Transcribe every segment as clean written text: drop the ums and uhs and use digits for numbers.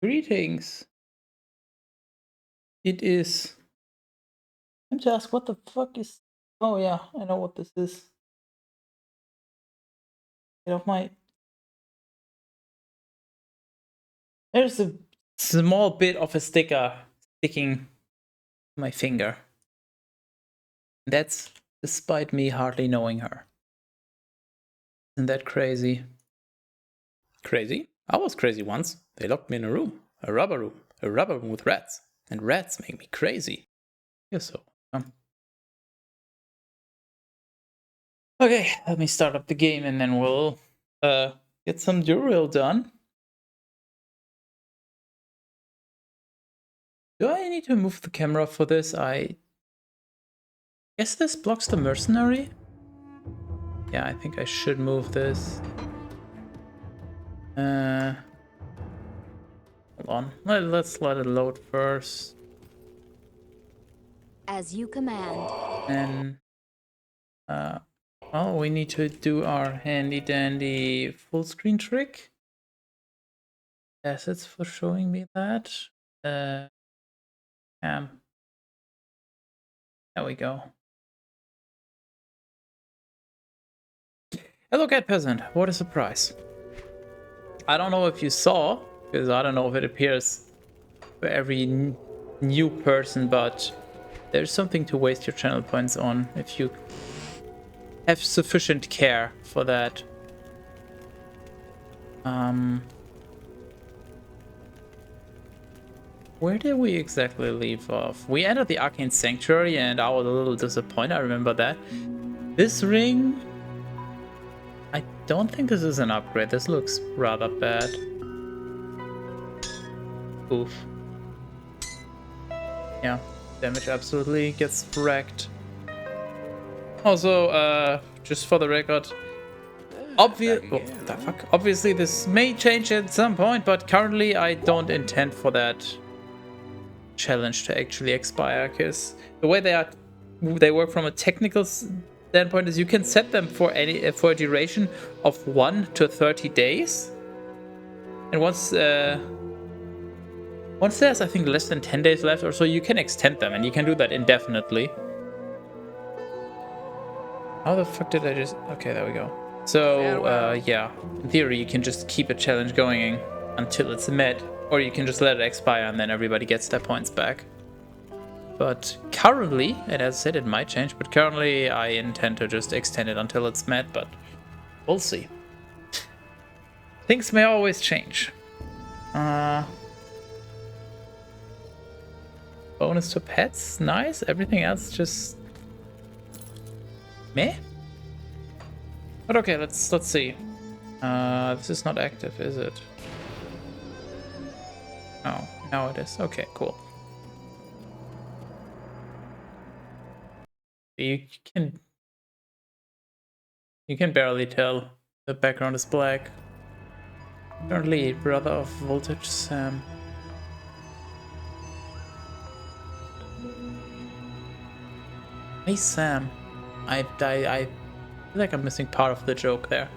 Greetings. It is time to ask what the fuck is. Oh, yeah, I know what this is. Get off my. There's a small bit of a sticker sticking to my finger. That's despite me hardly knowing her. Isn't that crazy? Crazy? I was crazy once. They locked me in a room. A rubber room with rats. And rats make me crazy. You're so welcome. Okay, let me start up the game and then we'll get some Duriel done. Do I need to move the camera for this? I guess this blocks the mercenary? Yeah, I think I should move this. Hold on. Let's let it load first. As you command. And oh, we need to do our handy dandy full screen trick. Assets for showing me that. There we go. Hello, Cat Peasant. What a surprise. I don't know if you saw, because I don't know if it appears for every new person, but there's something to waste your channel points on if you have sufficient care for that. Where did we exactly leave off? We entered the Arcane Sanctuary and I was a little disappointed, I remember that. This ring... I don't think this is an upgrade, this looks rather bad. Oof. Yeah, damage absolutely gets wrecked. Also, just for the record, obviously this may change at some point, but currently I don't intend for that challenge to actually expire, because the way they work from a technical standpoint is you can set them for a duration of 1 to 30 days, and once there's I think less than 10 days left or so, you can extend them, and you can do that indefinitely. How the fuck did I just... Okay, there we go. So yeah, in theory you can just keep a challenge going until it's met, or you can just let it expire and then everybody gets their points back. But currently, and as I said, it might change, but currently I intend to just extend it until it's met, but we'll see. Things may always change. Bonus to pets, nice. Everything else just meh. But okay, let's see. This is not active, is it? Oh, now it is. Okay, cool. You can barely tell. The background is black. Currently, brother of Voltage Sam. Hey Sam. I feel like I'm missing part of the joke there.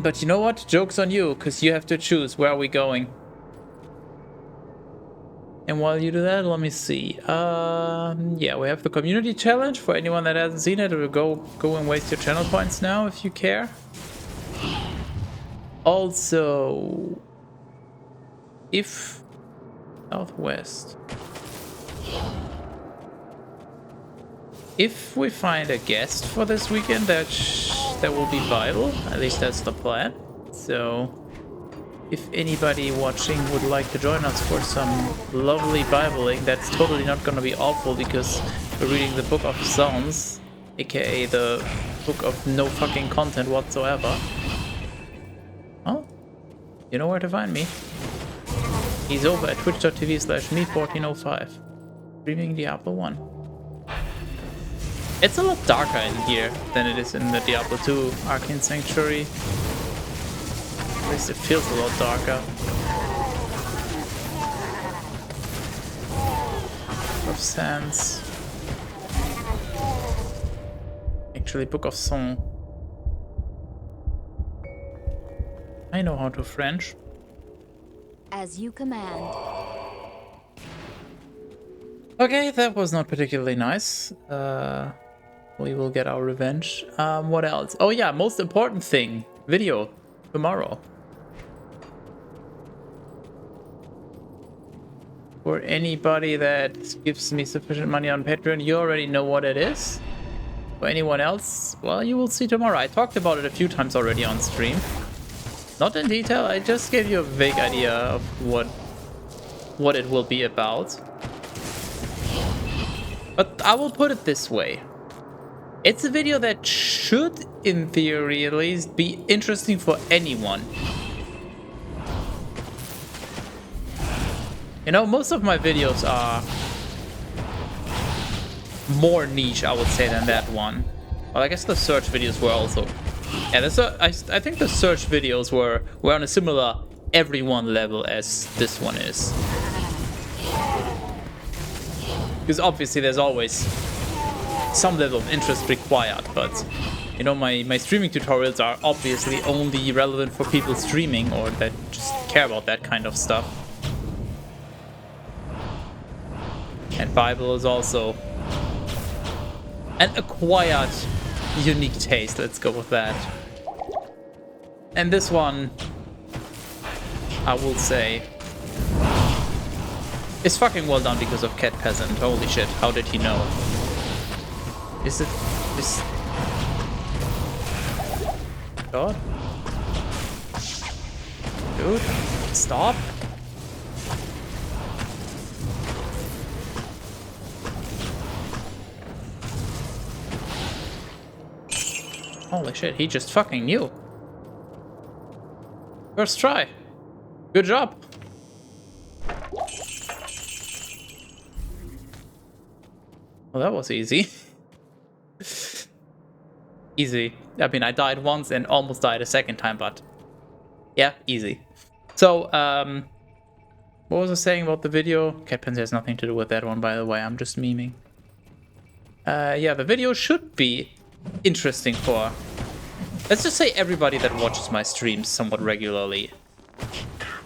But you know what? Joke's on you, because you have to choose where are we going. And while you do that, let me see. Yeah, we have the community challenge for anyone that hasn't seen it. Go and waste your channel points now if you care. Also, if Southwest. If we find a guest for this weekend, that will be vital. At least that's the plan. So, if anybody watching would like to join us for some lovely Bibling, that's totally not going to be awful, because we're reading the Book of Psalms, aka the book of no fucking content whatsoever. Oh, you know where to find me. He's over at twitch.tv/me1405, streaming Diablo 1. It's a lot darker in here than it is in the Diablo 2 Arcane Sanctuary. At least it feels a lot darker. Book of Sands. Actually, Book of Song. I know how to French. As you command. Okay, that was not particularly nice. We will get our revenge. What else? Oh yeah, most important thing. Video. Tomorrow. For anybody that gives me sufficient money on Patreon, you already know what it is. For anyone else, well, you will see tomorrow. I talked about it a few times already on stream. Not in detail, I just gave you a vague idea of what it will be about. But I will put it this way. It's a video that should, in theory at least, be interesting for anyone. You know, most of my videos are more niche, I would say, than that one. Well, I guess the search videos were also... Yeah, I think the search videos were on a similar everyone level as this one is. Because obviously there's always some level of interest required, but you know, my streaming tutorials are obviously only relevant for people streaming or that just care about that kind of stuff. And Bible is also an acquired unique taste, let's go with that. And this one, I will say, is fucking well done because of Cat Peasant. Holy shit, how did he know? Is it... is... God? Dude, stop. Holy shit, he just fucking knew. First try. Good job. Well, that was easy. Easy. I mean, I died once and almost died a second time, but yeah, easy. So, what was I saying about the video? Cat Peasant has nothing to do with that one, by the way. I'm just memeing. Yeah, the video should be interesting for, let's just say, everybody that watches my streams somewhat regularly.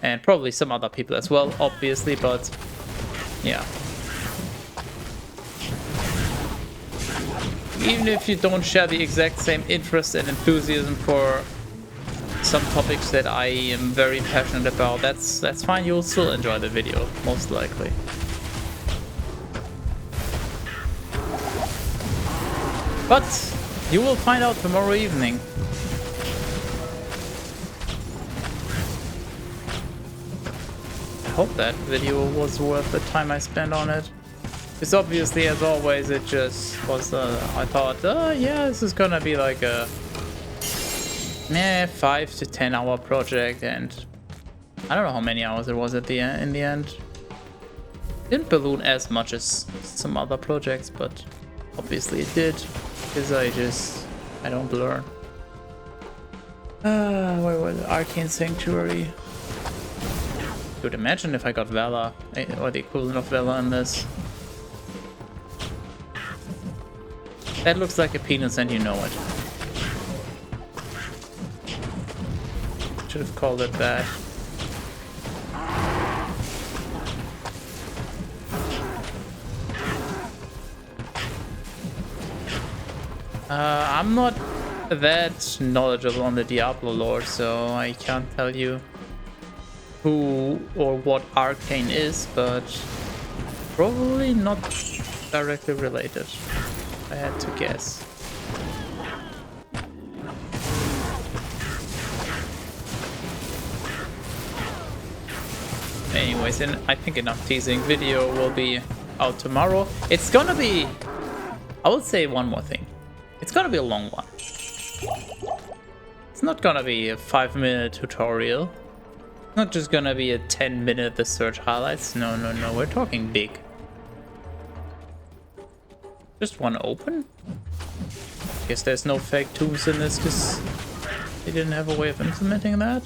And probably some other people as well, obviously, but yeah. Even if you don't share the exact same interest and enthusiasm for some topics that I am very passionate about, that's fine, you'll still enjoy the video, most likely. But you will find out tomorrow evening. I hope that video was worth the time I spent on it. Because obviously, as always, it just was, I thought, yeah, this is gonna be like a 5 to 10 hour project, and I don't know how many hours it was at the end, in the end. Didn't balloon as much as some other projects, but obviously it did, because I don't learn. Where was it? Arcane Sanctuary. Dude, imagine if I got Valor, or the equivalent of Valor in this. That looks like a penis and you know it. Should have called it that. I'm not that knowledgeable on the Diablo lore, so I can't tell you who or what Arcane is, but probably not directly related. I had to guess. Anyways, and I think enough teasing. Video will be out tomorrow. It's gonna be, I would say one more thing. It's gonna be a long one. It's not gonna be a 5-minute tutorial. It's not just gonna be a 10-minute the search highlights. No, no, no, we're talking big. Just one open? Guess there's no fake tombs in this because they didn't have a way of implementing that.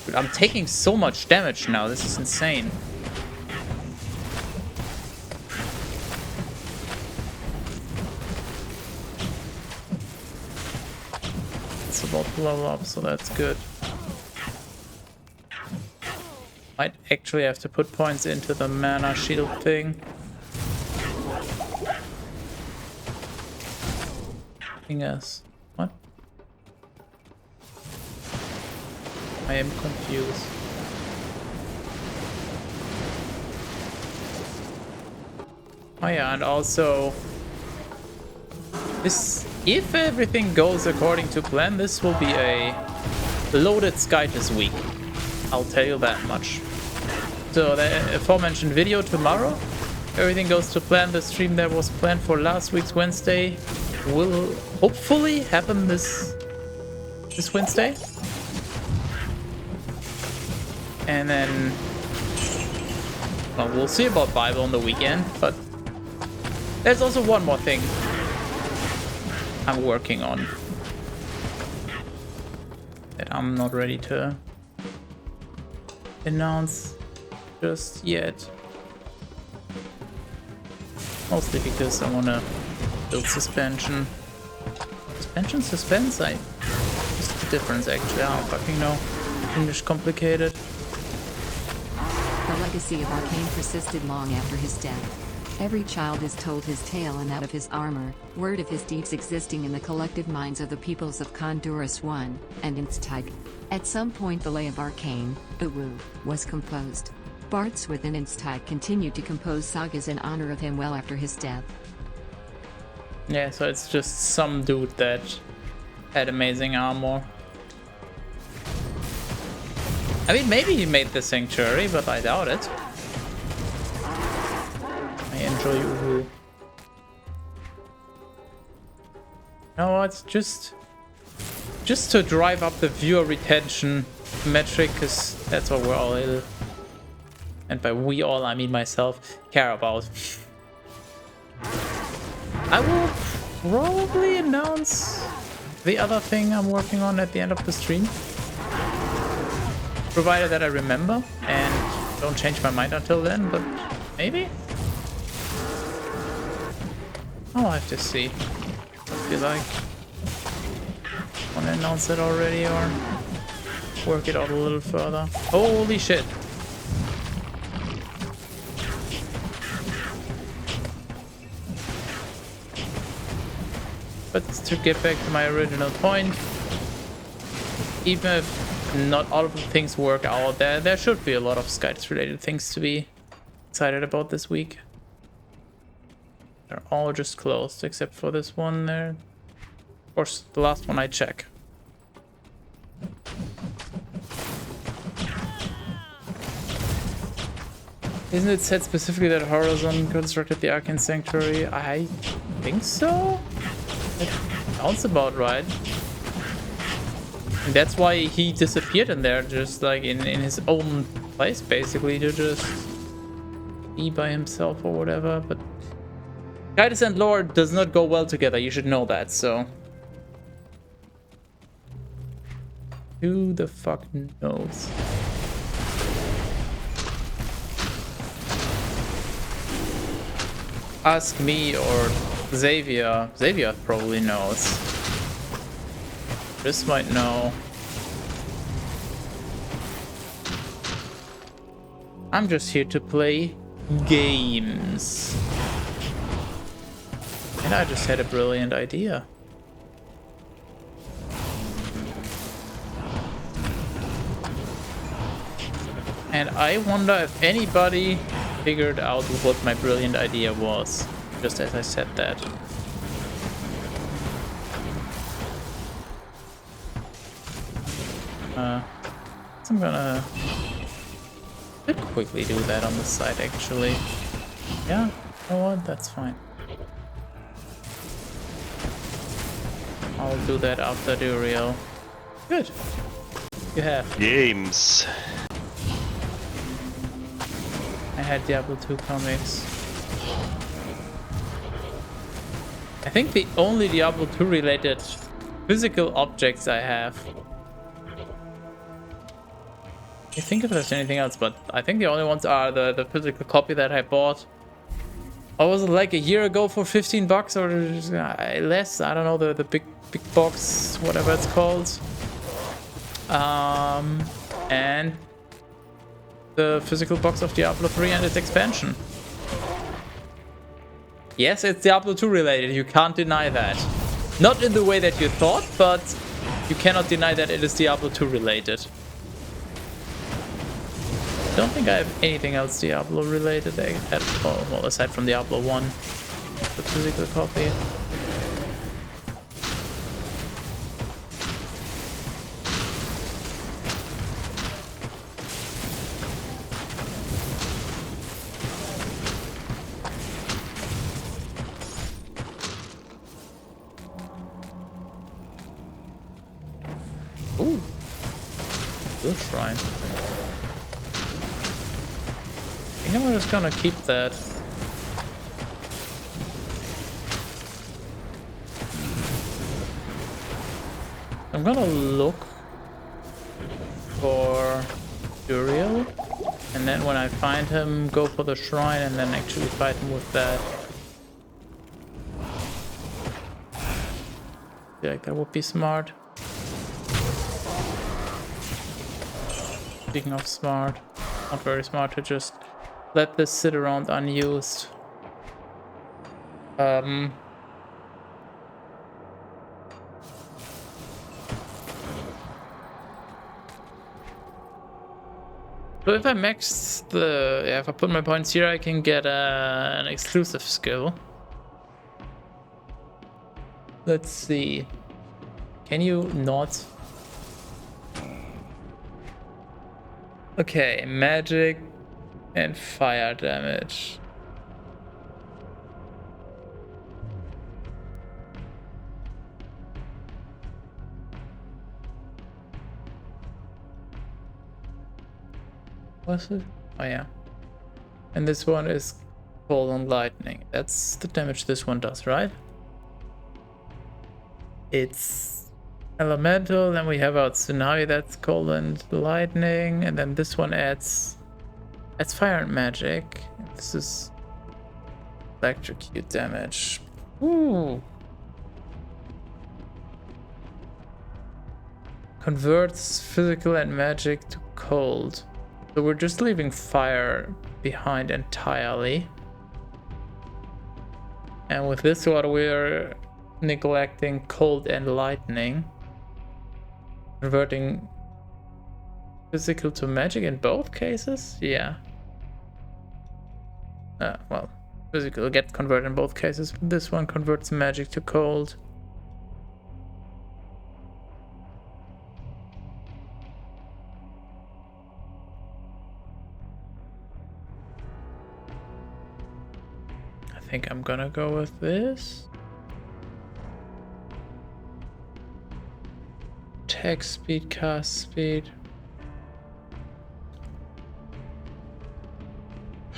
Dude, I'm taking so much damage now, this is insane. It's about to level up, so that's good. Might actually have to put points into the mana shield thing. Yes. What? I am confused. Oh yeah, and also this, if everything goes according to plan, this will be a loaded Sky this week. I'll tell you that much. So the aforementioned video tomorrow, everything goes to plan. The stream that was planned for last week's Wednesday will hopefully happen this Wednesday. And then, well, we'll see about Bible on the weekend, but there's also one more thing I'm working on that I'm not ready to announce just yet. Mostly because I want to build suspension. Suspense? What's the difference actually? I don't fucking know. English complicated. The legacy of Arcane persisted long after his death. Every child is told his tale and that of his armor, word of his deeds existing in the collective minds of the peoples of Condorus I and Instag. At some point the Lay of Arcane, Uwu, was composed. Bards within Instag continued to compose sagas in honor of him well after his death. Yeah, so it's just some dude that had amazing armor. I mean, maybe he made the Sanctuary, but I doubt it. I enjoy Uwu. No, it's just to drive up the viewer retention metric, because that's what we're all, and by we all I mean myself, care about. I will probably announce the other thing I'm working on at the end of the stream, provided that I remember and don't change my mind until then, but maybe? I'll have to see. I feel like I want to announce it already or work it out a little further. Holy shit! But to get back to my original point, even if not all of the things work out, there should be a lot of Skies related things to be excited about this week. They're all just closed except for this one there. Of course, the last one I check. Isn't it said specifically that Horizon constructed the Arcane Sanctuary? I think so? That sounds about right. And that's why he disappeared in there, just like in his own place, basically, to just be by himself or whatever. But guidance and lore does not go well together, you should know that, so. Who the fuck knows? Ask me or Xavier. Xavier probably knows. Chris might know. I'm just here to play games. And I just had a brilliant idea. And I wonder if anybody figured out what my brilliant idea was, just as I said that. So I'm gonna quickly do that on the side, actually. Yeah, you know what? That's fine. I'll do that after the Uriel. Good. You have. Games. I had Diablo 2 comics. I think the only Diablo 2 related physical objects I have. I think if there's anything else, but I think the only ones are the physical copy that I bought. Or was it like a year ago for 15 bucks or less? I don't know, the big box, whatever it's called. And the physical box of Diablo 3 and its expansion. Yes, it's Diablo 2 related, you can't deny that. Not in the way that you thought, but you cannot deny that it is Diablo 2 related. I don't think I have anything else Diablo related at all, well, aside from Diablo 1, the physical copy. Ooh, good shrine. I think I'm just gonna keep that. I'm gonna look for Uriel, and then when I find him, go for the shrine, and then actually fight him with that. I feel like that would be smart. Speaking of smart, not very smart to just let this sit around unused. So if I max the, if I put my points here, I can get an exclusive skill. Let's see. Can you not? Okay, magic and fire damage. Was it? Oh yeah. And this one is cold and lightning. That's the damage this one does, right? It's elemental, then we have our tsunami, that's cold and lightning, and then this one adds fire and magic. This is electrocute damage. Ooh. Converts physical and magic to cold. So we're just leaving fire behind entirely. And with this one we're neglecting cold and lightning. Converting physical to magic in both cases? Yeah. Well, physical get converted in both cases. This one converts magic to cold. I think I'm gonna go with this. Attack speed, cast speed.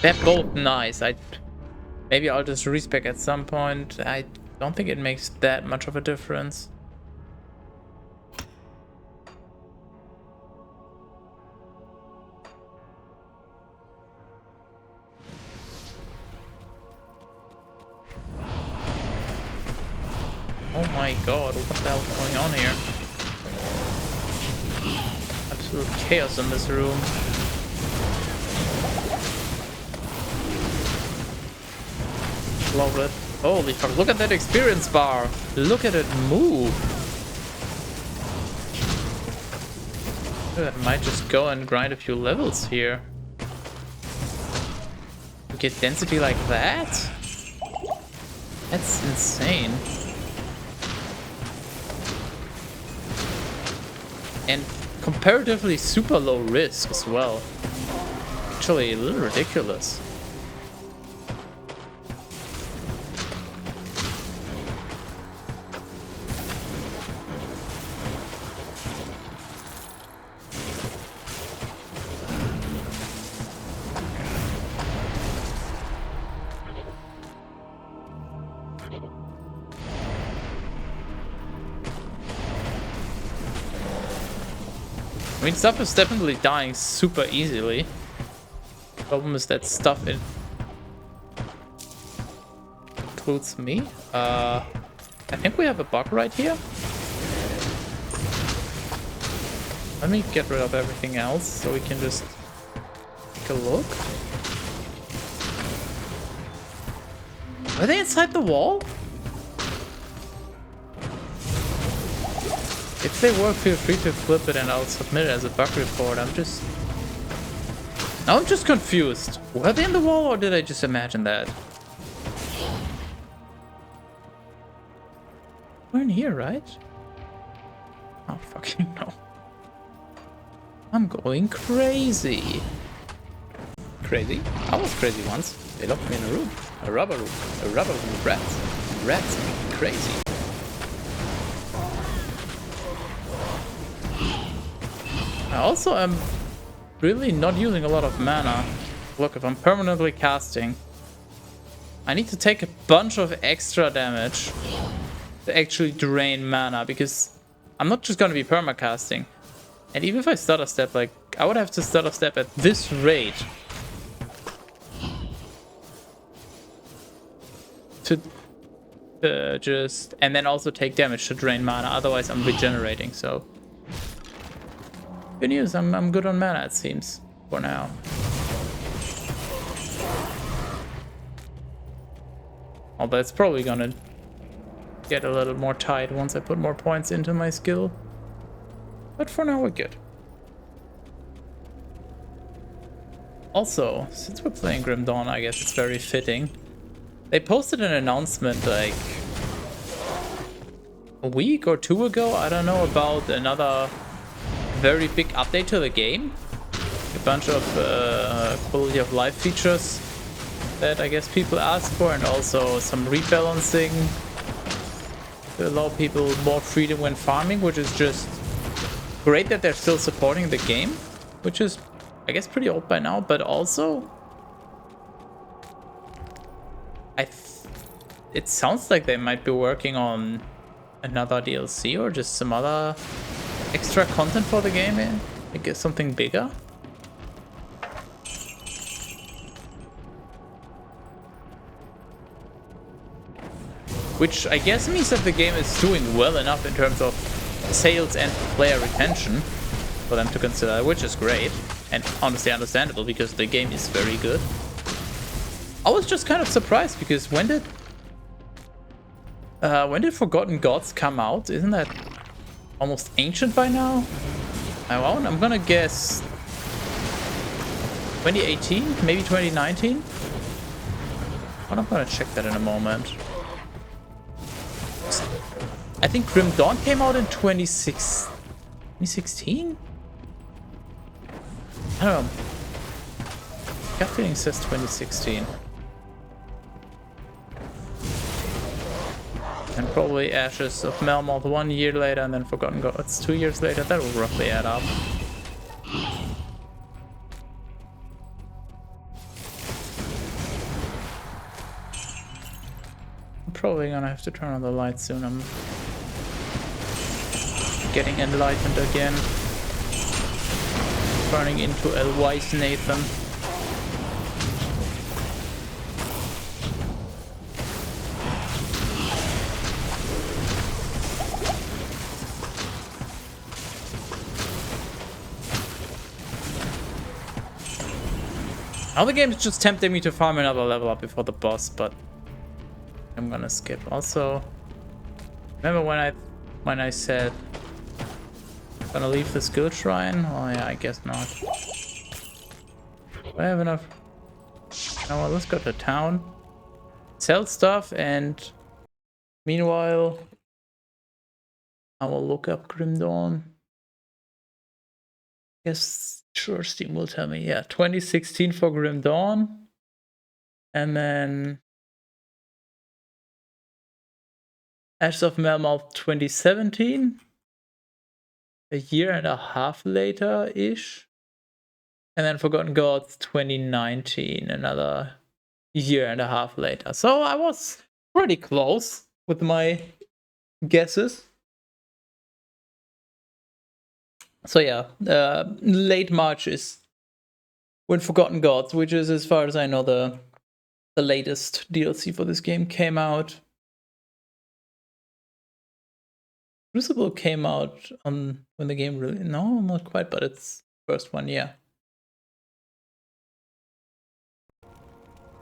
They're both nice. Maybe I'll just respec at some point. I don't think it makes that much of a difference. Oh my god, what the hell is going on here? Absolute chaos in this room. Love it. Holy fuck, look at that experience bar. Look at it move. I might just go and grind a few levels here. To get density like that? That's insane. And comparatively super low risk as well. Actually a little ridiculous. I mean, stuff is definitely dying super easily. Problem is that stuff includes me. I think we have a bug right here. Let me get rid of everything else so we can just take a look. Are they inside the wall? If they were, feel free to flip it and I'll submit it as a bug report. I'm just confused. Were they in the wall or did I just imagine that? We're in here, right? Oh, fucking no. I'm going crazy. Crazy? I was crazy once. They locked me in a room. A rubber room. A rubber room with rats. Rats make me crazy. I also am really not using a lot of mana. Look, if I'm permanently casting, I need to take a bunch of extra damage to actually drain mana, because I'm not just going to be permacasting. And even if I stutter step, like, I would have to stutter step at this rate to just, and then also take damage to drain mana, otherwise I'm regenerating. So good news, I'm good on mana, it seems, for now. Although it's probably gonna get a little more tight once I put more points into my skill. But for now, we're good. Also, since we're playing Grim Dawn, I guess it's very fitting. They posted an announcement like a week or two ago, I don't know, about another very big update to the game. A bunch of quality of life features that I guess people asked for, and also some rebalancing to allow people more freedom when farming, which is just great that they're still supporting the game, which is, I guess, pretty old by now. But also, it sounds like they might be working on another DLC or just some other extra content for the game, I guess something bigger. Which I guess means that the game is doing well enough in terms of sales and player retention for them to consider, which is great and honestly understandable because the game is very good. I was just kind of surprised because when did Forgotten Gods come out? Isn't that almost ancient by now? I'm gonna guess 2018, maybe 2019. Well, I'm gonna check that in a moment. I think Grim Dawn came out in 2016? I don't know. Gut feeling says 2016. And probably Ashes of Melmoth 1 year later, and then Forgotten Gods 2 years later. That will roughly add up. I'm probably gonna have to turn on the lights soon. I'm getting enlightened again. Turning into a wise Nathan. Now the game is just tempting me to farm another level up before the boss, but I'm gonna skip. Also, remember when I said I'm gonna leave the skill shrine? Oh yeah, I guess not. I have enough. Now well, let's go to town, sell stuff, and meanwhile I will look up Grim Dawn. Yes, sure, Steam will tell me. Yeah, 2016 for Grim Dawn. And then Ashes of Melmoth 2017. A year and a half later-ish. And then Forgotten Gods 2019, another year and a half later. So I was pretty close with my guesses. So yeah, late March is when Forgotten Gods, which is, as far as I know, the latest DLC for this game, came out. Crucible came out on when the game really... No, not quite, but it's first one, yeah.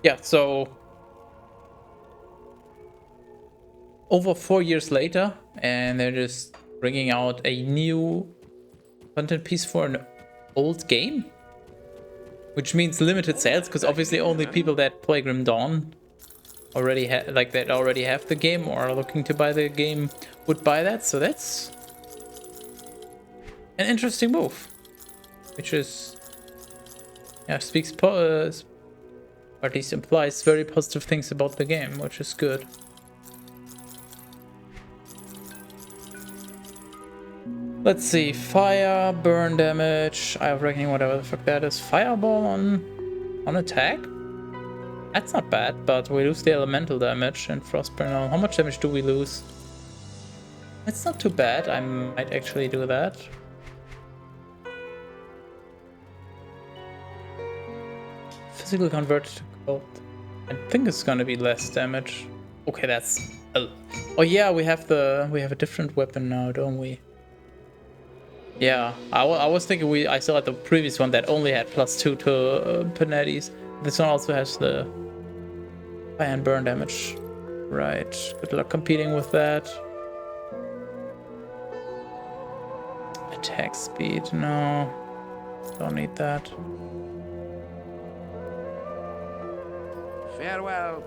yeah, so over 4 years later, and they're just bringing out a new content piece for an old game, which means limited sales, because obviously only people that play Grim Dawn already have the game or are looking to buy the game would buy that. So that's an interesting move, which is, yeah, or at least implies very positive things about the game, which is good. Let's see, fire, burn damage, Eye of Reckoning, whatever the fuck that is. Fireball on attack? That's not bad, but we lose the elemental damage and Frostburn. How much damage do we lose? It's not too bad, I might actually do that. Physical converted to cold. I think it's gonna be less damage. Okay, that's... oh yeah, we have a different weapon now, don't we? Yeah, I was thinking I still had the previous one that only had +2 to Panetti's. This one also has the fire and burn damage. Right, good luck competing with that. Attack speed, no. Don't need that. Farewell.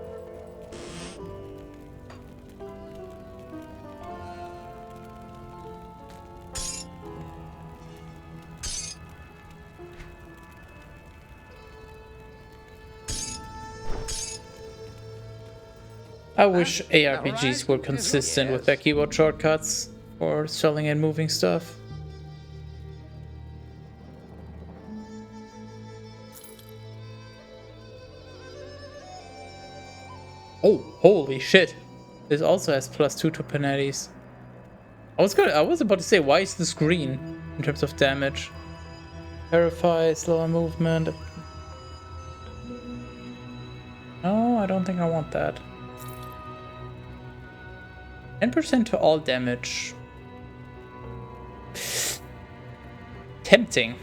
I wish ARPGs were consistent with their keyboard shortcuts for selling and moving stuff. Oh, holy shit. This also has +2 to Panetti's. I was about to say, why is this green in terms of damage? Terrify, slower movement. No, I don't think I want that. 10% to all damage. Tempting.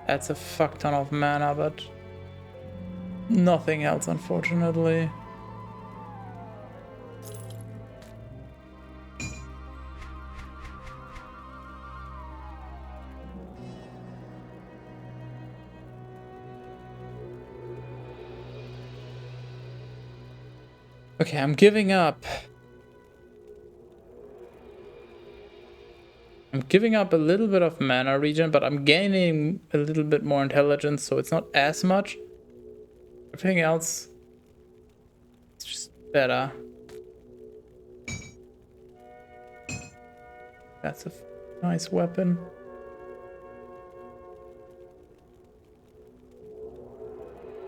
That's a fuck ton of mana, but nothing else, unfortunately. Okay, I'm giving up. I'm giving up a little bit of mana regen, but I'm gaining a little bit more intelligence, so it's not as much. Everything else is just better. That's a nice weapon.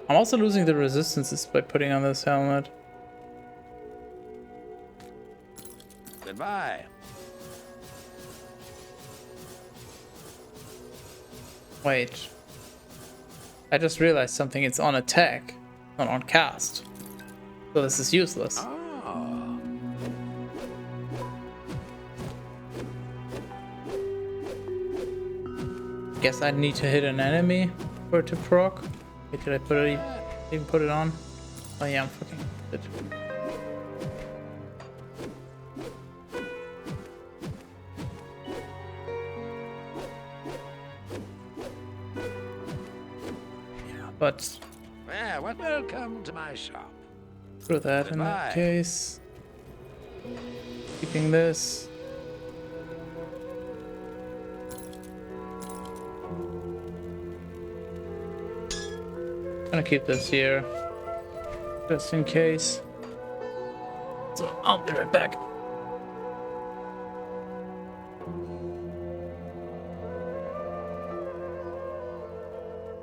I'm also losing the resistances by putting on this helmet. Goodbye. Wait. I just realized something. It's on attack, not on cast. So this is useless. Oh. Guess I need to hit an enemy for it to proc. Wait, did I even put it on? Oh yeah, I'm fucking it. But Well, welcome to my shop. throw that in that case. Keeping this. Gonna keep this here, just in case. So I'll be right back.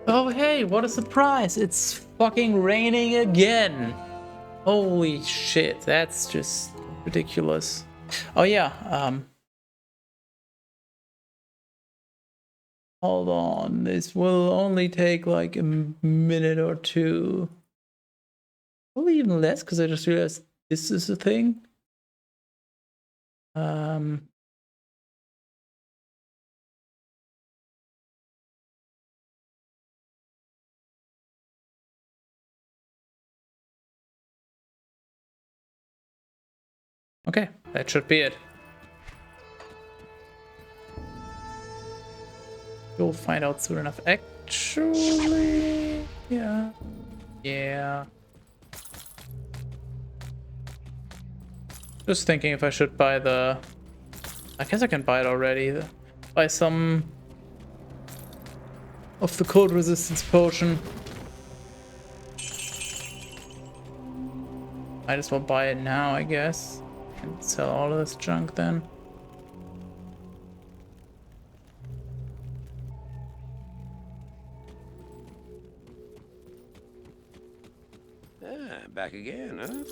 Oh hey, what a surprise! It's fucking raining again! Holy shit, that's just ridiculous. Oh yeah, hold on, this will only take like a minute or two. Probably even less, because I just realized this is a thing. Okay, that should be it. You'll find out soon enough. Actually, yeah. Yeah. Just thinking if I should buy the... I guess I can buy it already. Buy some of the cold resistance potion. Might as well buy it now, I guess. And sell all of this junk then. Ah, back again, huh?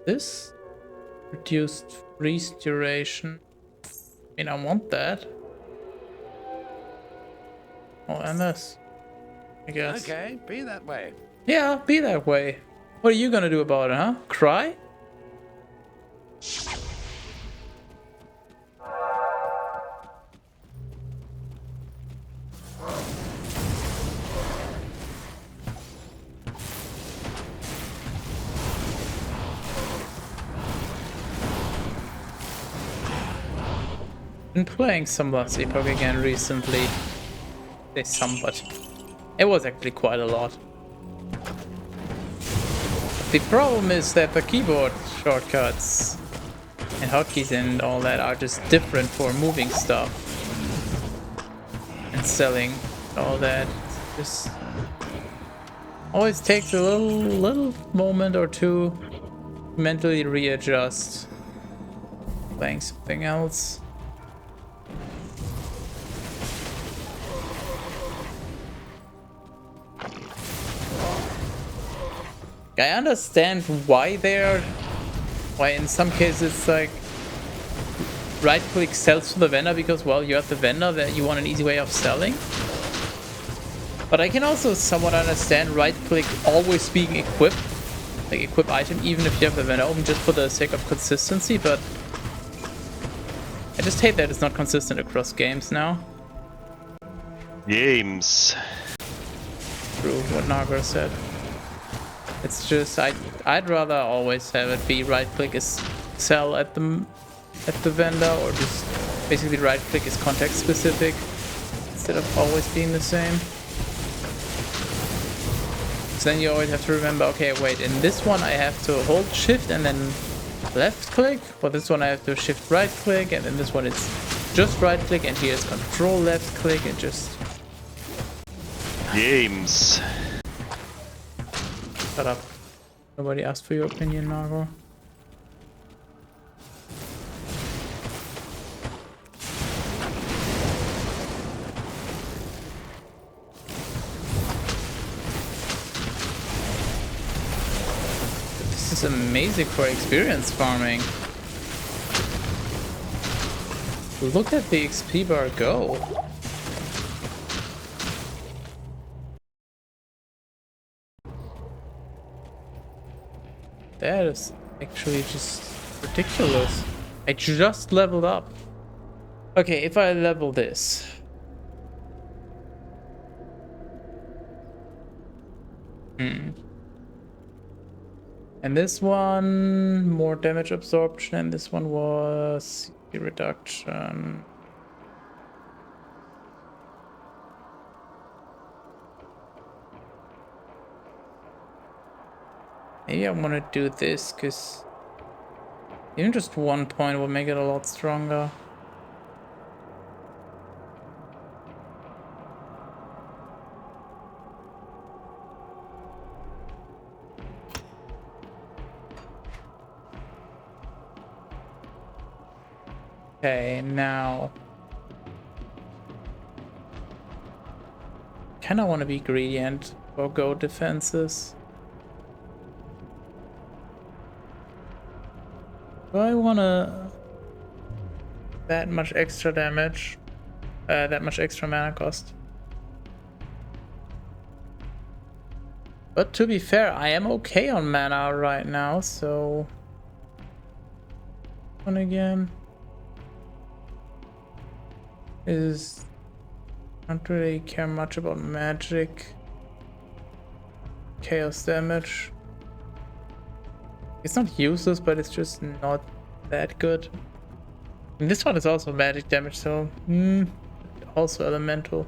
This reduced freeze duration. I mean, I want that. Oh, and this, I guess. Okay, be that way. Yeah, be that way. What are you gonna do about it, huh? Cry? Been playing some Lost Epoch again recently. Say some, but it was actually quite a lot. The problem is that the keyboard shortcuts and hotkeys and all that are just different for moving stuff and selling all that. Just always takes a little moment or two to mentally readjust playing something else. I understand why in some cases it's like right click sells to the vendor because, well, you're at the vendor that you want an easy way of selling. But I can also somewhat understand right click always being equipped, like equip item, even if you have the vendor open just for the sake of consistency. But I just hate that it's not consistent across games now. Games. True, what Nagar said. It's just I'd rather always have it be right click is sell at the vendor, or just basically right click is context specific instead of always being the same. So then you always have to remember, okay, wait, in this one I have to hold shift and then left click, for this one I have to shift right click, and then this one it's just right click, and here's control left click, and just Games. shut up. Nobody asked for your opinion, Nago. This is amazing for experience farming. Look at the XP bar go. That is actually just ridiculous. I just leveled up. Okay, if I level this. And this one, more damage absorption, and this one was CP reduction. Maybe I want to do this, because even just 1 point will make it a lot stronger. Okay, now kinda want to be greedy and forgo defenses. Do I wanna that much extra damage? That much extra mana cost? But to be fair, I am okay on mana right now, so one again is don't really care much about magic. chaos damage. It's not useless, but it's just not that good. And this one is also magic damage, so also elemental.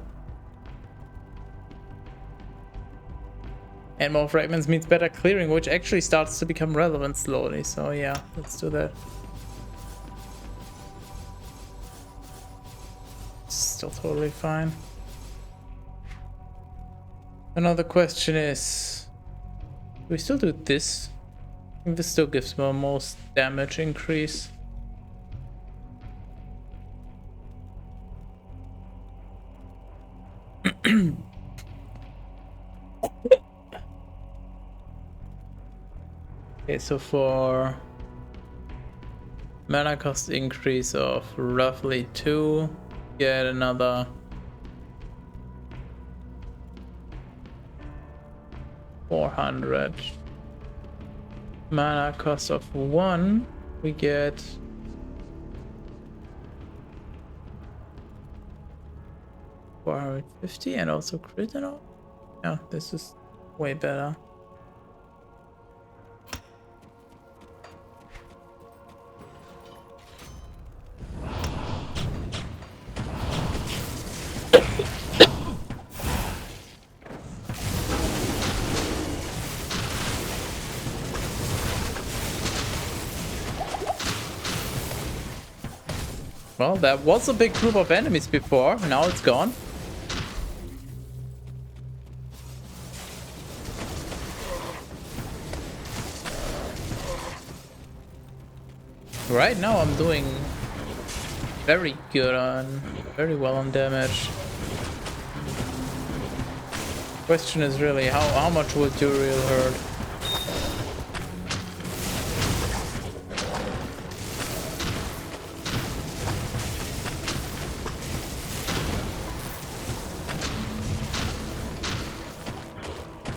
And more fragments means better clearing, which actually starts to become relevant slowly. So yeah, let's do that. Still totally fine. Another question is, do we still do this? I think this still gives me most damage increase. Okay, so for mana cost increase of roughly 2, get another 400. Mana cost of 1, we get 450 and also crit and all. Yeah, this is way better. Well, that was a big group of enemies before, now it's gone. Right now I'm doing very well on damage. Question is really how much will Duriel hurt?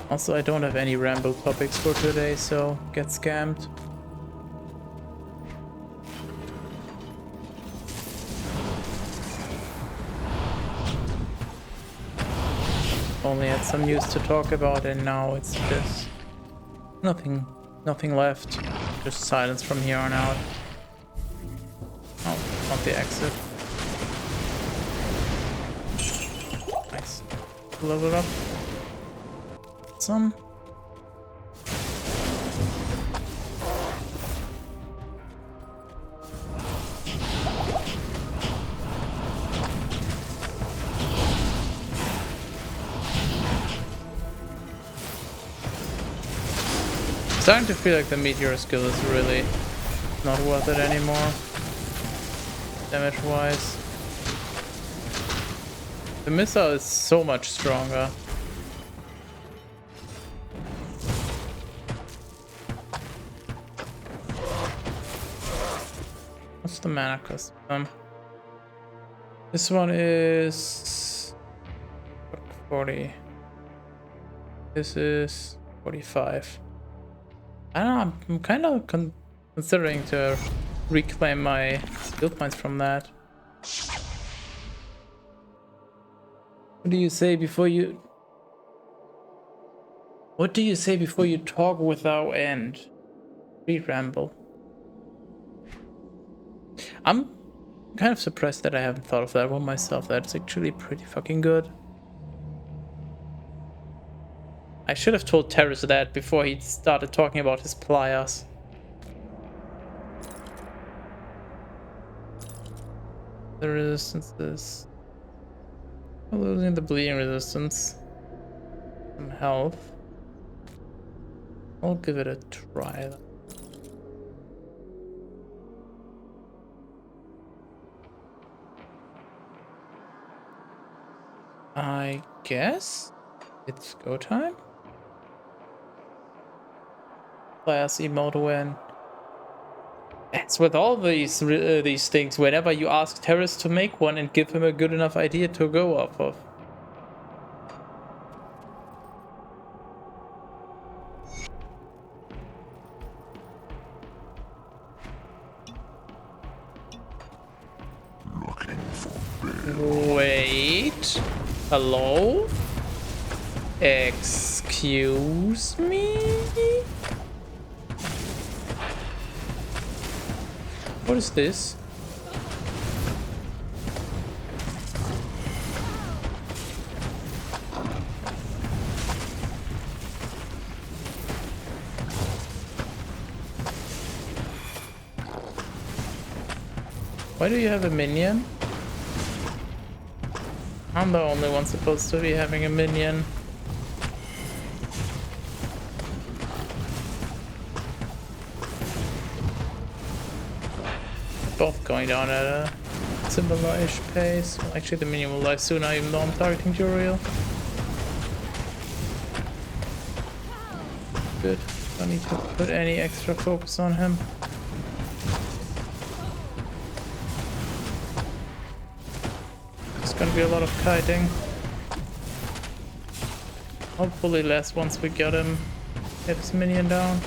Also, I don't have any ramble topics for today, so get scammed. Only had some news to talk about, and now it's just nothing left. Just silence from here on out. Oh, not the exit. Nice. Level it up. Some. Starting to feel like the meteor skill is really not worth it anymore, damage wise. The missile is so much stronger. What's the mana cost? This one is 40. This is 45. I don't know, I'm kind of considering to reclaim my skill points from that. What do you say before you... What do you say before you talk without end? Re-ramble. I'm kind of surprised that I haven't thought of that one myself. That's actually pretty fucking good. I should have told Terrace that before he started talking about his pliers. The resistance is... I'm losing the bleeding resistance. Some health. I'll give it a try. I guess it's go time. Class emote win. It's with all these things. Whenever you ask Terrace to make one and give him a good enough idea to go off of. Wait. Hello? Excuse me? What is this? Why do you have a minion? I'm the only one supposed to be having a minion. Both going down at a similar-ish pace. Well, actually, the minion will die sooner, even though I'm targeting Juriel. Good. Don't need to put any extra focus on him. There's gonna be a lot of kiting. Hopefully less once we get him. Get his minion down.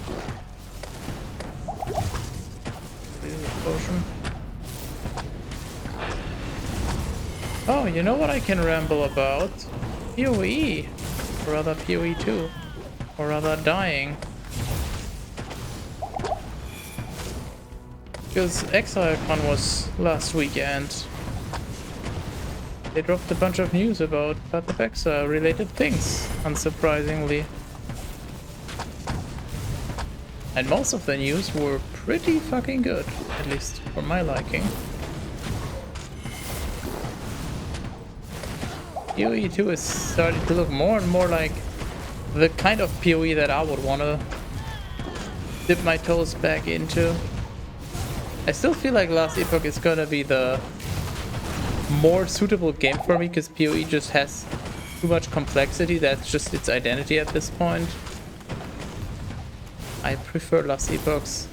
Potion. Oh, you know what I can ramble about? PoE. Or rather PoE 2. Or rather dying. Because ExileCon was last weekend. They dropped a bunch of news about Path of Exile related things, unsurprisingly. And most of the news were pretty fucking good, at least for my liking. PoE 2 is starting to look more and more like the kind of PoE that I would want to dip my toes back into. I still feel like Last Epoch is gonna be the more suitable game for me because PoE just has too much complexity. That's just its identity at this point. I prefer Last Epoch's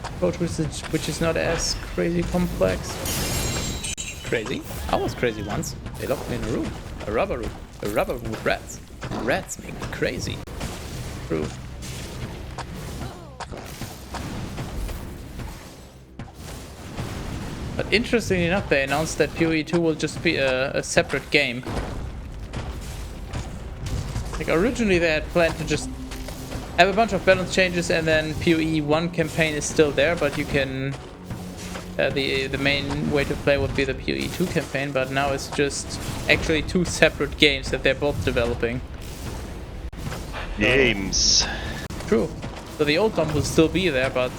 approach, which is not as crazy complex. Crazy? I was crazy once. They locked me in a room. A rubber room with rats. Rats make me crazy. True. But interestingly enough, they announced that PoE 2 will just be a separate game. Like originally they had planned to just have a bunch of balance changes and then PoE 1 campaign is still there, but you can... the main way to play would be the PoE 2 campaign, but now it's just actually two separate games that they're both developing. Games. True. So the old DOM will still be there, but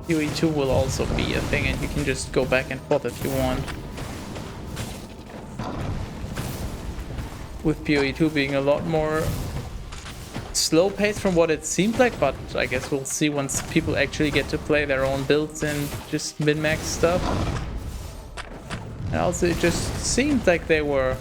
PoE 2 will also be a thing and you can just go back and forth if you want. With PoE 2 being a lot more slow paced from what it seemed like, but I guess we'll see once people actually get to play their own builds and just min-max stuff. And also it just seemed like they were,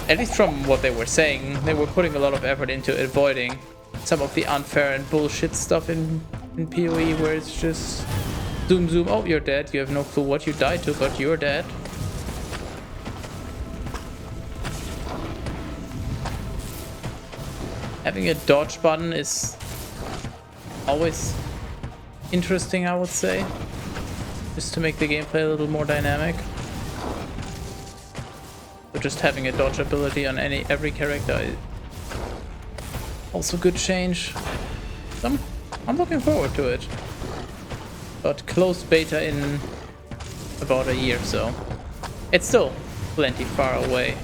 at least from what they were saying, they were putting a lot of effort into avoiding some of the unfair and bullshit stuff in PoE where it's just zoom zoom, oh you're dead, you have no clue what you died to, but you're dead. Having a dodge button is always interesting, I would say, just to make the gameplay a little more dynamic. But just having a dodge ability on every character is also good change. I'm looking forward to it. But closed beta in about a year, so it's still plenty far away.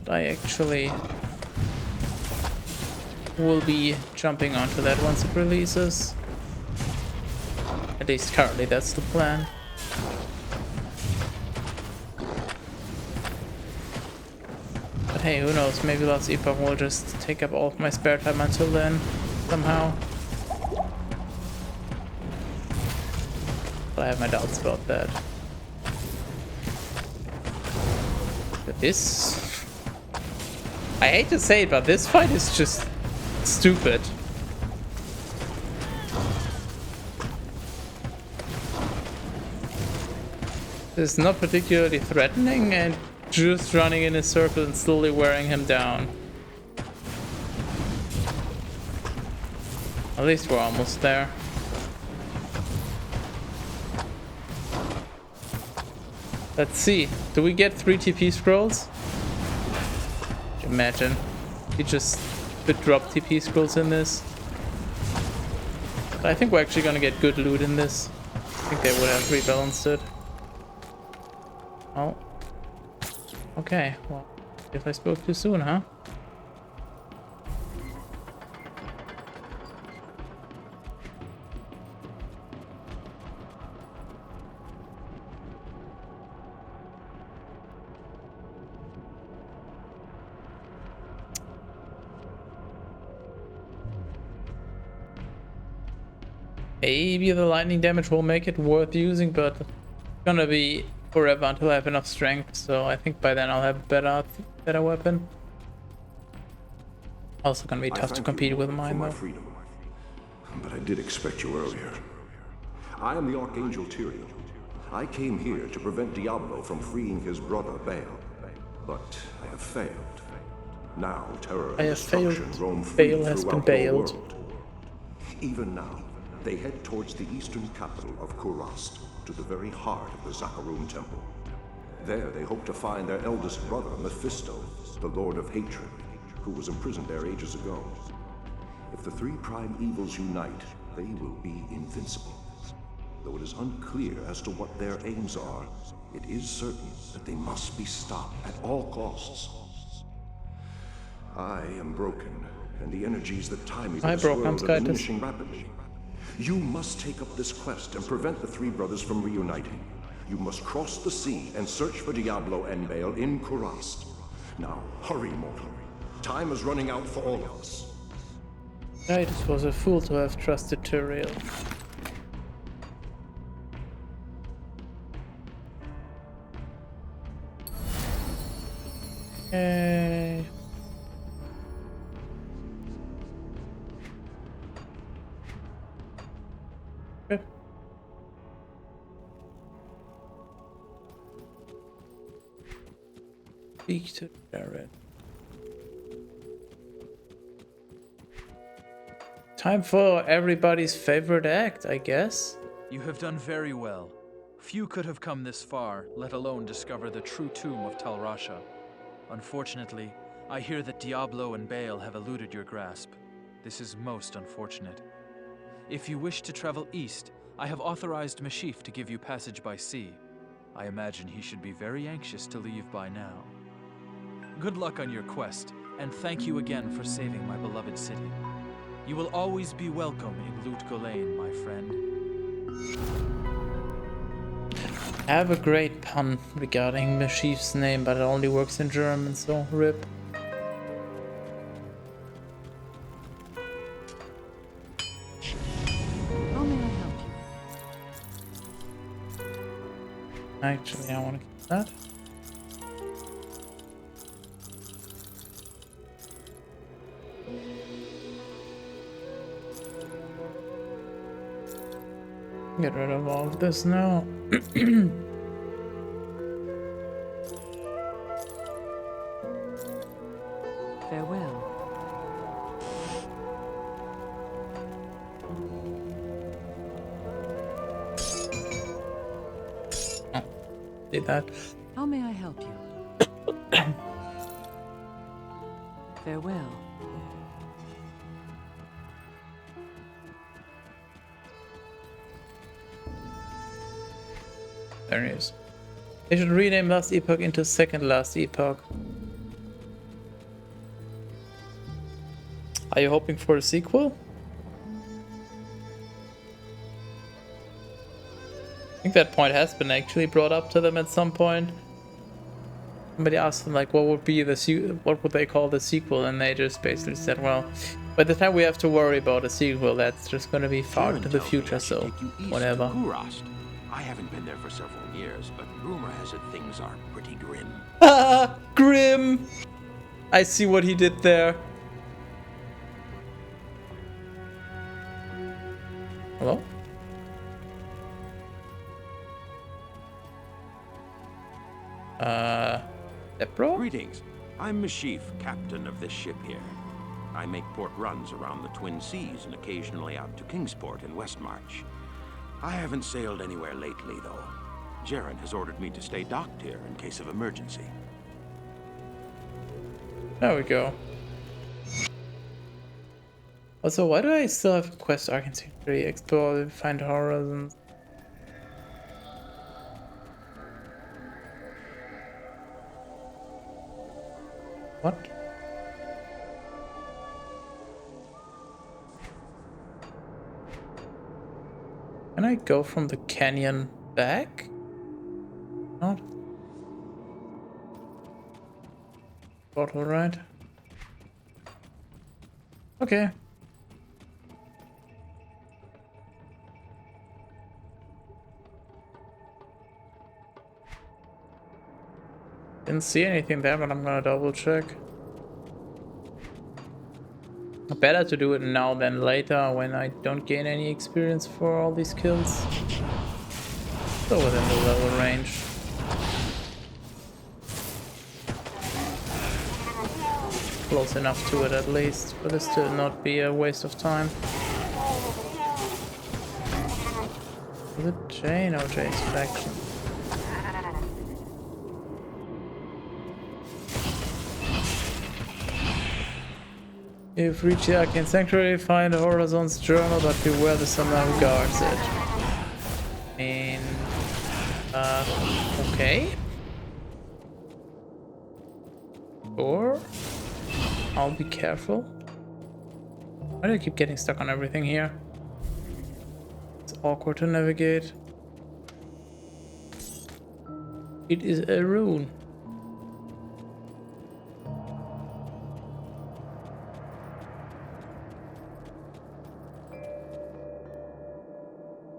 I actually will be jumping onto that once it releases. At least currently that's the plan. But hey, who knows, maybe Last Epoch will just take up all of my spare time until then, somehow. But I have my doubts about that. But this... I hate to say it, but this fight is just stupid. It's not particularly threatening and just running in a circle and slowly wearing him down. At least we're almost there. Let's see. Do we get 3 TP scrolls? Imagine. We just could drop TP scrolls in this. But I think we're actually gonna get good loot in this. I think they would have rebalanced it. Oh. Okay, well, if I spoke too soon, huh? Maybe the lightning damage will make it worth using, but it's gonna be forever until I have enough strength, so I think by then I'll have a better weapon. Also gonna be tough to compete with mine though. Freedom. But I did expect you earlier. I am the Archangel Tyrael. I came here to prevent Diablo from freeing his brother Baal, but I have failed. Now terror and destruction roam free throughout the world. Even now, they head towards the eastern capital of Kurast, to the very heart of the Zakarum Temple. There they hope to find their eldest brother, Mephisto, the Lord of Hatred, who was imprisoned there ages ago. If the 3 prime evils unite, they will be invincible. Though it is unclear as to what their aims are, it is certain that they must be stopped at all costs. I am broken, and the energies that tie me to this world are diminishing rapidly. You must take up this quest and prevent the 3 brothers from reuniting. You must cross the sea and search for Diablo and Baal in Kurast. Now, hurry, mortal. Time is running out for all of us. Titus was a fool to have trusted Tyrael. Okay. Speak to Jared. Time for everybody's favorite act, I guess. You have done very well. Few could have come this far, let alone discover the true tomb of Tal Rasha. Unfortunately, I hear that Diablo and Baal have eluded your grasp. This is most unfortunate. If you wish to travel east, I have authorized Mashif to give you passage by sea. I imagine he should be very anxious to leave by now. Good luck on your quest, and thank you again for saving my beloved city. You will always be welcome in Lut Gholein, my friend. I have a great pun regarding Mashif's name, but it only works in German, so rip. How may I help you? Actually, I want to keep that. Get rid of all of this now. Farewell. Oh, did that. How may I help you? Farewell. There he is. They should rename Last Epoch into Second Last Epoch. Are you hoping for a sequel? I think that point has been actually brought up to them at some point. Somebody asked them like, what would be what would they call the sequel? And they just basically said, well, by the time we have to worry about a sequel, that's just going to be far into the future, so whatever. I haven't been there for several years, but rumor has it things are pretty grim. Ah, grim! I see what he did there. Hello? Depro? Greetings. I'm Mashif, captain of this ship here. I make port runs around the Twin Seas and occasionally out to Kingsport in Westmarch. I haven't sailed anywhere lately, though. Jaren has ordered me to stay docked here in case of emergency. There we go. Also, why do I still have quest Arcane Sanctuary? Explore, find horizons. What? Can I go from the canyon back? Not. Bottle, right? Okay. Didn't see anything there, but I'm gonna double check. Better to do it now than later when I don't gain any experience for all these kills. Still within the level range. Close enough to it at least, for this to not be a waste of time. Is it Jay? No, Jay's faction. You've reached the Arcane Sanctuary, find Horizon's journal, but beware the summoner who guards it. And... okay. Or... I'll be careful. Why do I keep getting stuck on everything here? It's awkward to navigate. It is a rune.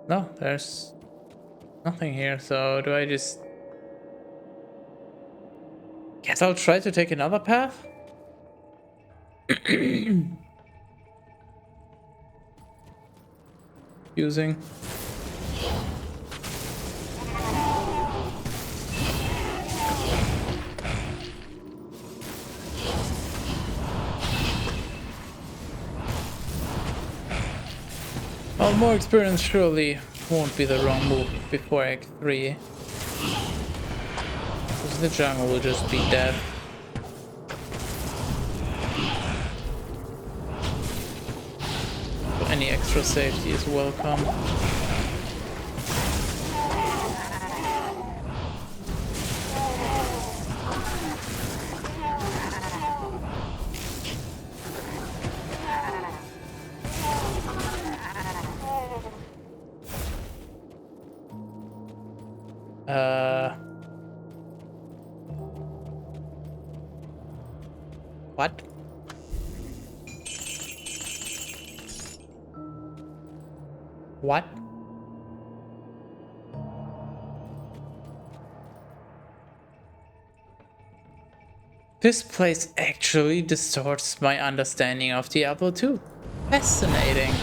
No, there's nothing here, so do I just... Guess I'll try to take another path? Using... Well, more experience surely won't be the wrong move before Act 3. Because the jungle will just be dead. So any extra safety is welcome. What? What? This place actually distorts my understanding of Diablo 2. Fascinating.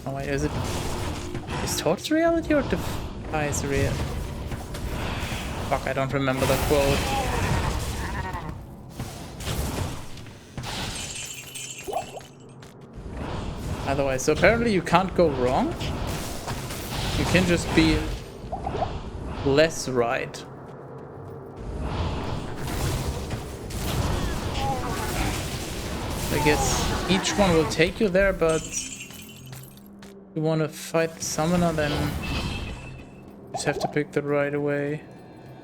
Oh wait, is it distorts reality or defies real? Fuck, I don't remember the quote. Otherwise, so apparently you can't go wrong. You can just be less right. I guess each one will take you there, but if you want to fight the summoner, then you just have to pick the right way.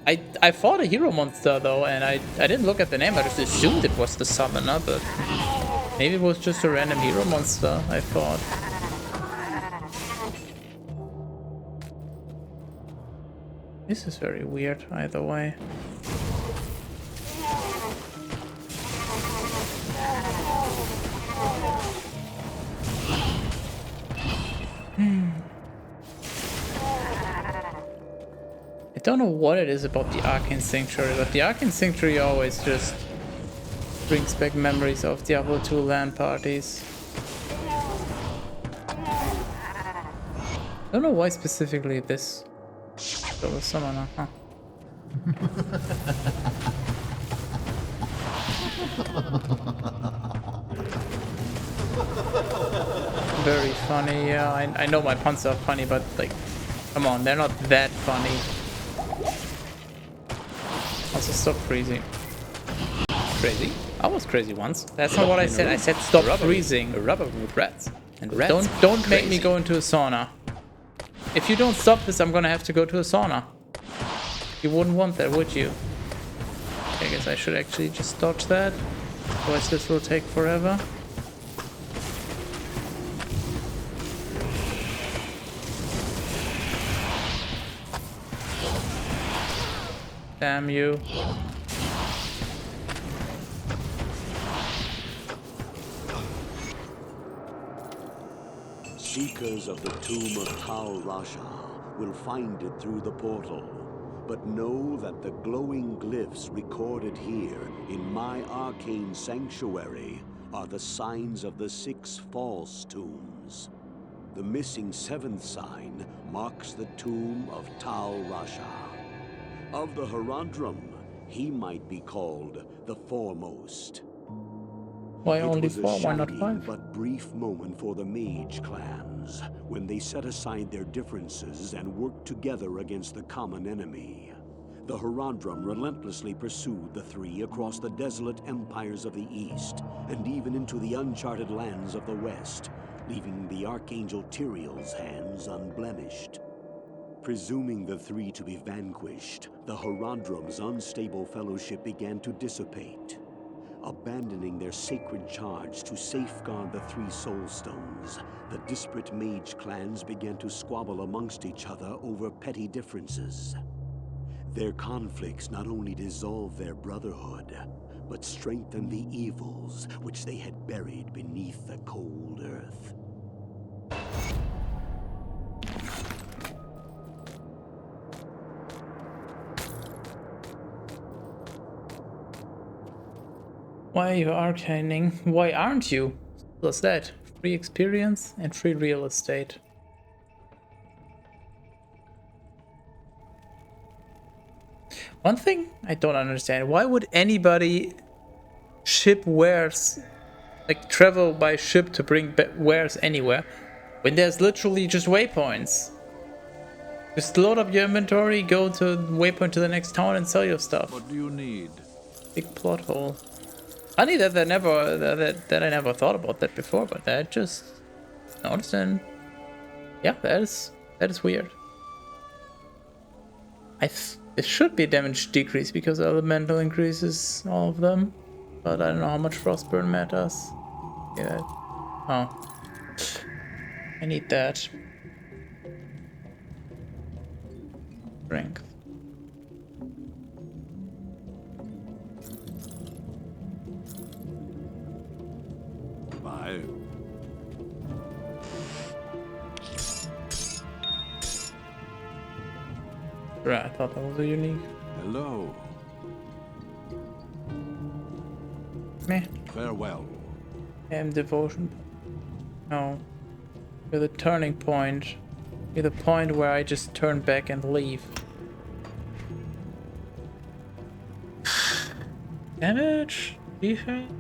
I fought a hero monster though, and I didn't look at the name. I just assumed it was the summoner, but maybe it was just a random hero monster, I thought. This is very weird either way. I don't know what it is about the Arcane Sanctuary, but the Arcane Sanctuary always just brings back memories of Diablo 2 LAN parties. I don't know why specifically this Double Summoner, huh? Very funny, yeah. I know my puns are funny, but like, come on, they're not that funny. Also, stop freezing. Crazy? I was crazy once. That's not what I said. I said stop freezing. A rubber with rats. And rats. Don't make me go into a sauna. If you don't stop this, I'm gonna have to go to a sauna. You wouldn't want that, would you? I guess I should actually just dodge that. Otherwise this will take forever. Damn you. Seekers of the tomb of Tal Rasha will find it through the portal, but know that the glowing glyphs recorded here in my arcane sanctuary are the signs of the 6 false tombs. The missing 7th sign marks the tomb of Tal Rasha. Of the Haradrim, he might be called the Foremost. Why It only was a 4? Why not shining 5? but brief moment for the mage clans when they set aside their differences and worked together against the common enemy. The Haradrim relentlessly pursued the 3 across the desolate empires of the east and even into the uncharted lands of the west, leaving the Archangel Tyrael's hands unblemished. Presuming the 3 to be vanquished, the Haradrim's unstable fellowship began to dissipate. Abandoning their sacred charge to safeguard the 3 soul stones, the disparate mage clans began to squabble amongst each other over petty differences. Their conflicts not only dissolved their brotherhood, but strengthened the evils which they had buried beneath the cold earth. Why are you arcaning? Why aren't you? What's that? Free experience and free real estate. One thing I don't understand, why would anybody ship wares, like travel by ship to bring wares anywhere, when there's literally just waypoints? Just load up your inventory, go to waypoint to the next town and sell your stuff. What do you need? Big plot hole. Funny that I never thought about that before, but I just noticed, and yeah, that is weird. It should be damage decrease because elemental increases all of them, but I don't know how much frostburn matters. Yeah. Oh, I need that. Strength. Bye. Right, I thought that was a unique. Hello. Meh. Farewell. Devotion. No. You're the turning point. You're the point where I just turn back and leave. Damage? Defense?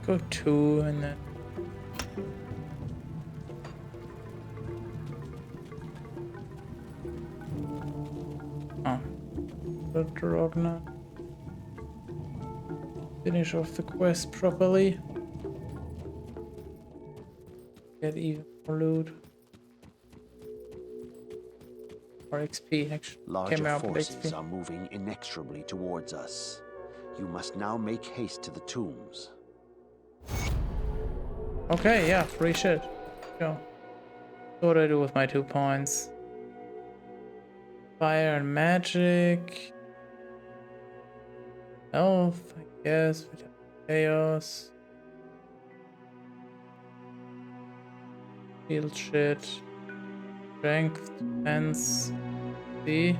Go 2 and then... Oh. The Drogna. Finish off the quest properly. Get even more loot. Or XP, actually. Larger forces are moving inexorably towards us. You must now make haste to the tombs. Okay, yeah, free shit. Go. What do I do with my 2 points? Fire and magic. Health, I guess. Chaos. Shield shit. Strength, defense. See?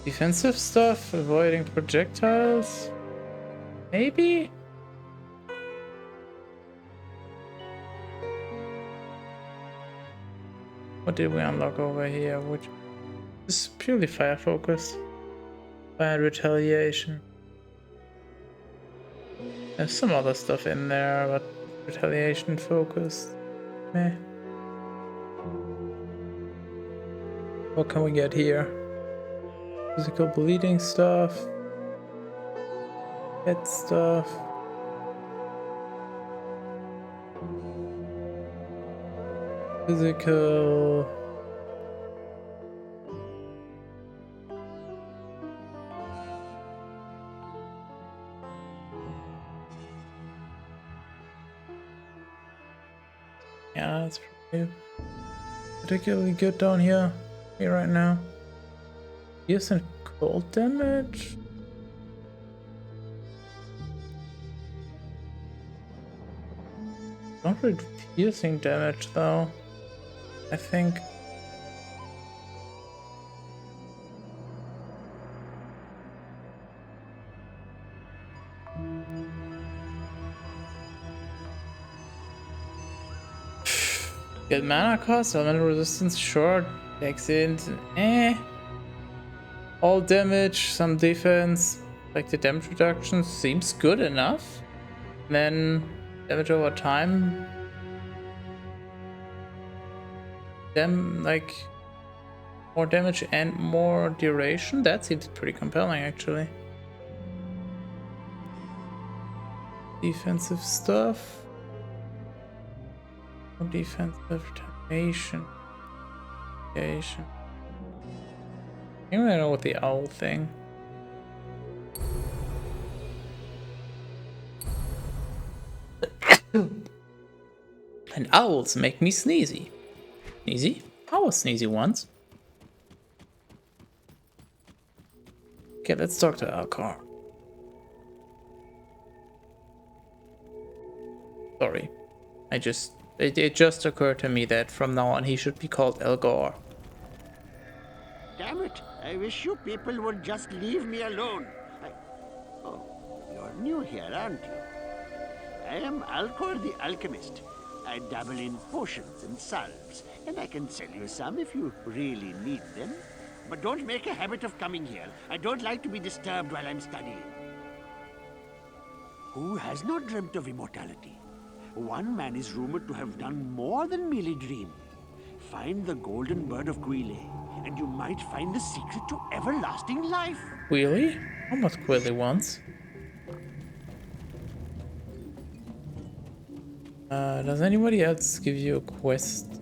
Defensive stuff, avoiding projectiles. Maybe? What did we unlock over here? Which is purely fire focus. Fire retaliation. There's some other stuff in there, but retaliation focused. Meh. What can we get here? Physical bleeding stuff. Pet stuff. Physical. Yeah, that's pretty particularly good down here right now. Pierce and cold damage. Not really piercing damage though, I think. Get mana cost, elemental resistance, short, accent, all damage, some defense, like the damage reduction seems good enough. Then damage over time. Like more damage and more duration. That seems pretty compelling actually. Defensive stuff. More defensive retaliation. I don't know what the owl thing. And owls make me sneezy. Sneezy? I was sneezy once. Okay, let's talk to Alcar. Sorry. It just occurred to me that from now on he should be called Elgor. Damn it! I wish you people would just leave me alone. Oh, you're new here, aren't you? I am Alcor the Alchemist. I dabble in potions and salves, and I can sell you some if you really need them. But don't make a habit of coming here. I don't like to be disturbed while I'm studying. Who has not dreamt of immortality? One man is rumored to have done more than merely dream. Find the golden bird of Quile, and you might find the secret to everlasting life. Quile? I was Quile once. Does anybody else give you a quest?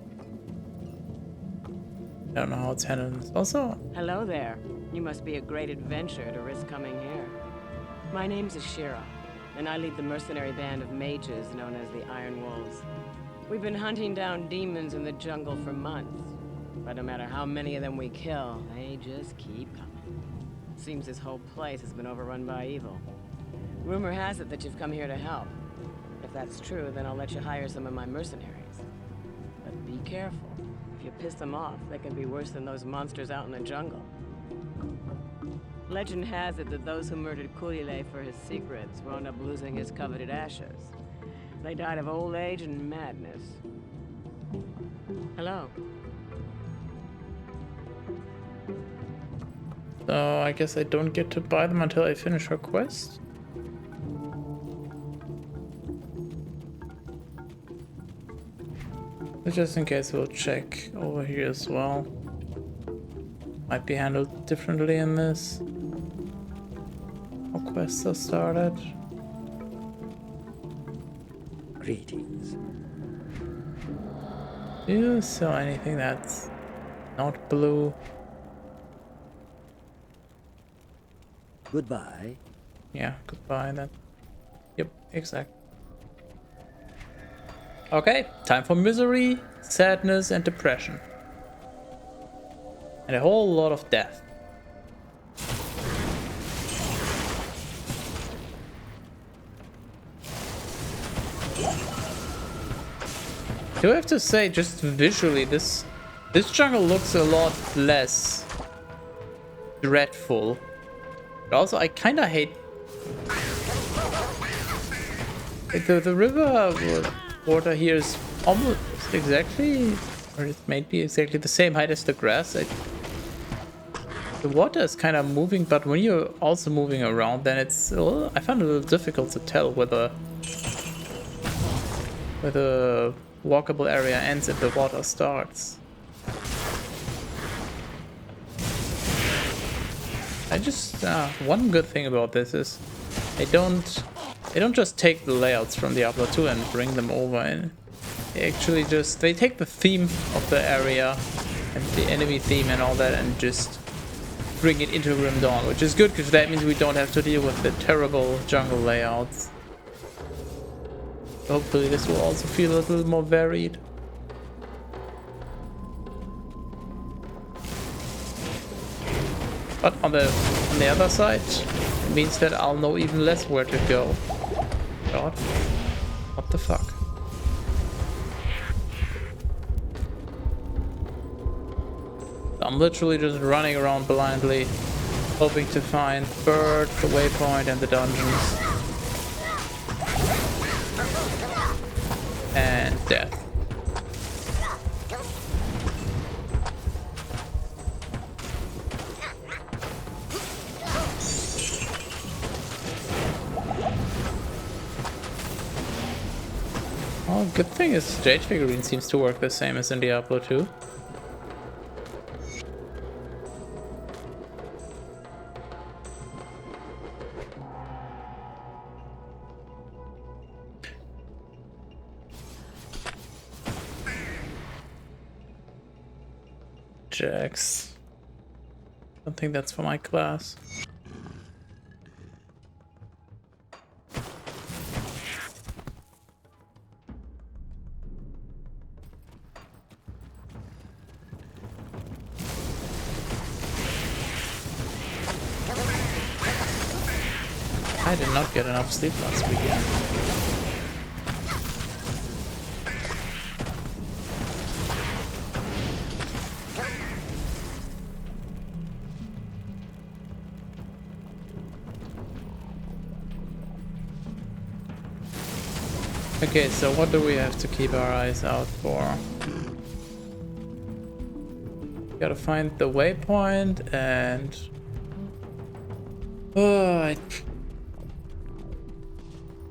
I don't know how it's handled. Also, hello there. You must be a great adventurer to risk coming here. My name's Ashira, and I lead the mercenary band of mages known as the Iron Wolves. We've been hunting down demons in the jungle for months, but no matter how many of them we kill, they just keep coming. Seems this whole place has been overrun by evil. Rumor has it that you've come here to help. If that's true, then I'll let you hire some of my mercenaries. But be careful. If you piss them off, they can be worse than those monsters out in the jungle. Legend has it that those who murdered Quile for his secrets wound up losing his coveted ashes. They died of old age and madness. Hello. So I guess I don't get to buy them until I finish her quest. But just in case, we'll check over here as well. Might be handled differently in this. All quests are started. Greetings. Do you sell anything that's not blue? Goodbye. Yeah, goodbye then. Yep, exactly. Okay, time for misery, sadness, and depression. And a whole lot of death. Do I have to say, just visually, this jungle looks a lot less dreadful. But also, I kind of hate the river water here is almost exactly, or it may be exactly the same height as the grass. The water is kind of moving, but when you're also moving around, then it's I found it a little difficult to tell where the walkable area ends and the water starts. I just one good thing about this is they don't just take the layouts from Diablo 2 and bring them over, and they actually they take the theme of the area and the enemy theme and all that and just bring it into Grim Dawn, which is good because that means we don't have to deal with the terrible jungle layouts. Hopefully this will also feel a little more varied. But on the other side, it means that I'll know even less where to go. God, what the fuck? I'm literally just running around blindly, hoping to find Bird, the waypoint, and the dungeons. And death. Oh, good thing is Jade figurine seems to work the same as in Diablo 2. Jax. Don't think that's for my class. I did not get enough sleep last weekend. Okay, so what do we have to keep our eyes out for? Gotta find the waypoint and...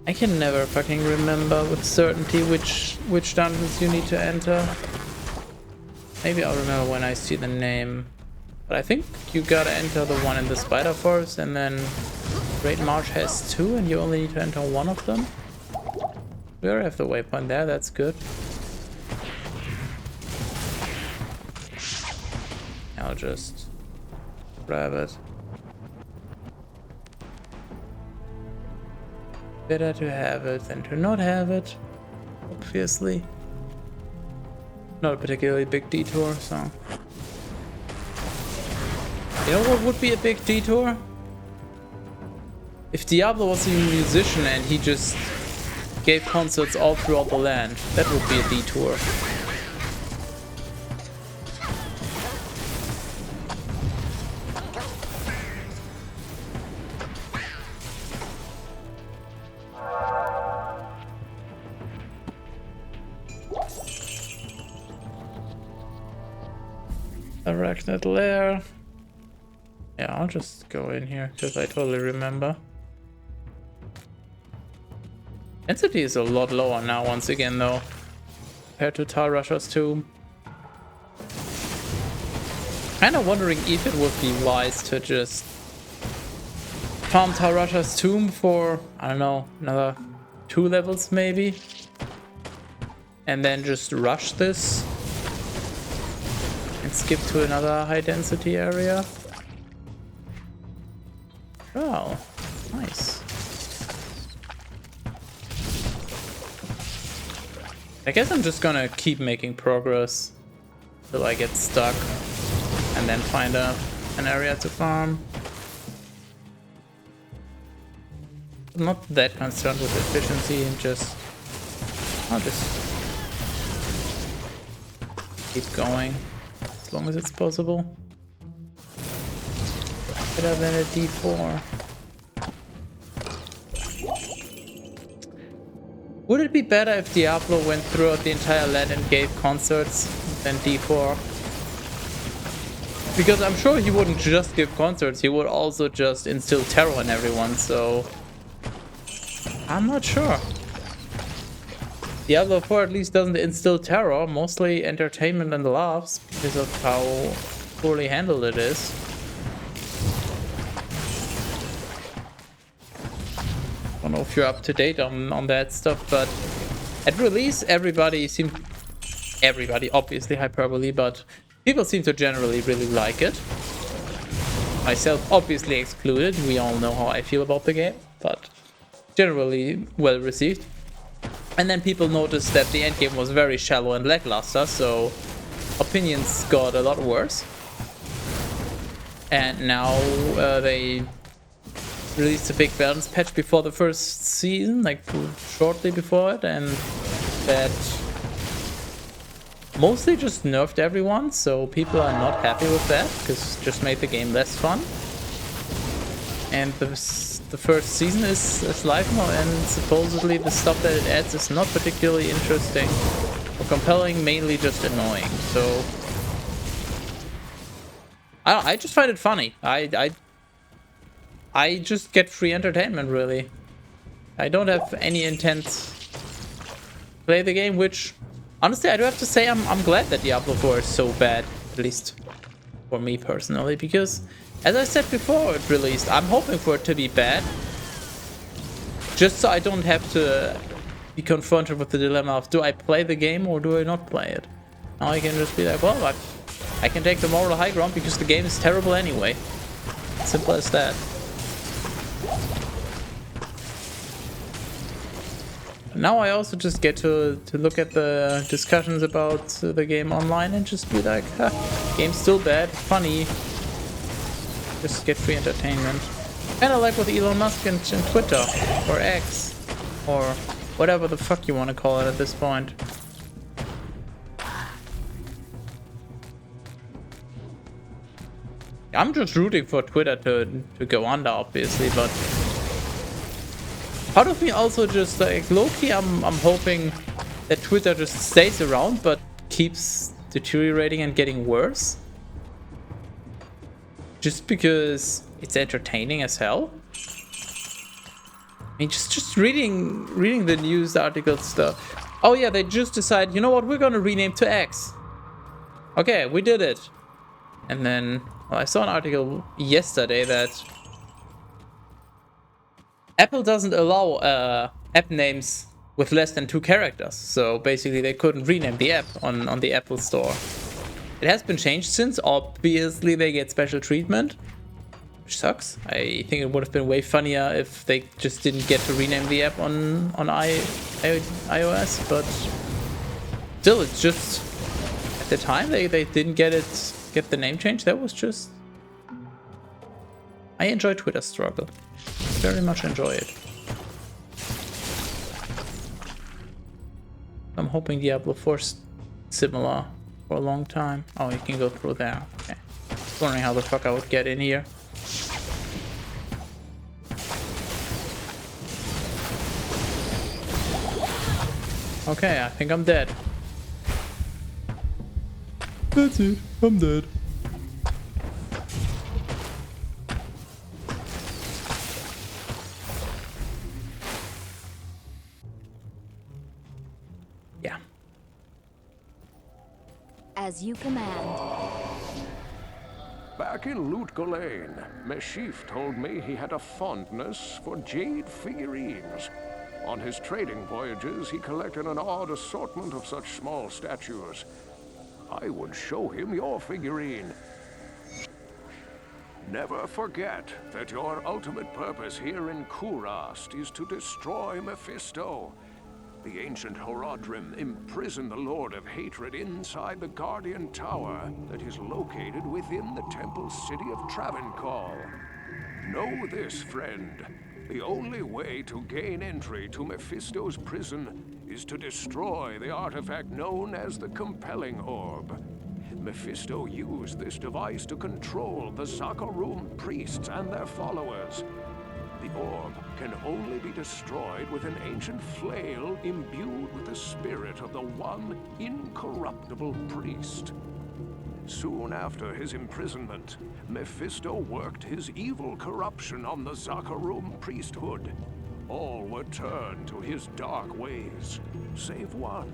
I can never fucking remember with certainty which dungeons you need to enter. Maybe I'll remember when I see the name. But I think you gotta enter the one in the Spider Forest, and then Great March has 2 and you only need to enter one of them. We already have the waypoint there, that's good. I'll just grab it. Better to have it than to not have it, obviously. Not a particularly big detour, so... You know what would be a big detour? If Diablo was a musician and he just gave concerts all throughout the land, that would be a detour. Arachnid Lair. Yeah, I'll just go in here because I totally remember. Density is a lot lower now once again though, compared to Tal Rasha's tomb. Kinda wondering if it would be wise to just farm Tal Rasha's tomb for, I don't know, another 2 levels maybe. And then just rush this. And skip to another high density area. Oh, nice. I guess I'm just gonna keep making progress till I get stuck and then find an area to farm. I'm not that concerned with efficiency, and I'll just keep going as long as it's possible. Better than a D4. Would it be better if Diablo went throughout the entire land and gave concerts than D4? Because I'm sure he wouldn't just give concerts, he would also just instill terror in everyone, so... I'm not sure. Diablo 4 at least doesn't instill terror, mostly entertainment and laughs because of how poorly handled it is. I don't know if you're up to date on that stuff, but at release everybody, obviously hyperbole, but people seem to generally really like it. Myself obviously excluded, we all know how I feel about the game, but generally well received. And then people noticed that the endgame was very shallow and lackluster, so opinions got a lot worse. And now they released a big balance patch before the first season, like shortly before it, and that mostly just nerfed everyone, so people are not happy with that, because it just made the game less fun. And the first season is live now, and supposedly the stuff that it adds is not particularly interesting or compelling, mainly just annoying. So I just find it funny. I just get free entertainment, really. I don't have any intent to play the game, which honestly I do have to say I'm glad that Diablo 4 is so bad, at least for me personally, because as I said before it released, I'm hoping for it to be bad, just so I don't have to be confronted with the dilemma of do I play the game or do I not play it. Now I can just be like, well, I can take the moral high ground because the game is terrible anyway. Simple as that. Now I also just get to look at the discussions about the game online and just be like, huh, game's still bad, funny. Just get free entertainment. Kinda like with Elon Musk and Twitter, or X, or whatever the fuck you want to call it at this point. I'm just rooting for Twitter to go under, obviously, but part of me also just like low-key, I'm hoping that Twitter just stays around but keeps deteriorating and getting worse. Just because it's entertaining as hell. I mean, just reading the news articles stuff. Oh yeah, they just decided, you know what, we're gonna rename to X. Okay, we did it. And then, well, I saw an article yesterday that Apple doesn't allow app names with less than 2 characters. So basically they couldn't rename the app on the Apple Store. It has been changed since. Obviously they get special treatment, which sucks. I think it would have been way funnier if they just didn't get to rename the app on iOS, but still, it's just at the time they didn't get the name change. That was just... I enjoy Twitter's struggle. Very much enjoy it. I'm hoping Diablo 4's similar for a long time. Oh, you can go through there. Okay. Just wondering how the fuck I would get in here. Okay, I think I'm dead. That's it. I'm dead. Yeah. As you command. Back in Loot Ghislaine, Meshif told me he had a fondness for jade figurines. On his trading voyages, he collected an odd assortment of such small statues. I would show him your figurine. Never forget that your ultimate purpose here in Kurast is to destroy Mephisto. The ancient Horadrim imprisoned the Lord of Hatred inside the Guardian Tower that is located within the temple city of Travancore. Know this, friend. The only way to gain entry to Mephisto's prison is to destroy the artifact known as the Compelling Orb. Mephisto used this device to control the Zakarum priests and their followers. The orb can only be destroyed with an ancient flail imbued with the spirit of the one incorruptible priest. Soon after his imprisonment, Mephisto worked his evil corruption on the Zakarum priesthood. All were turned to his dark ways, save one,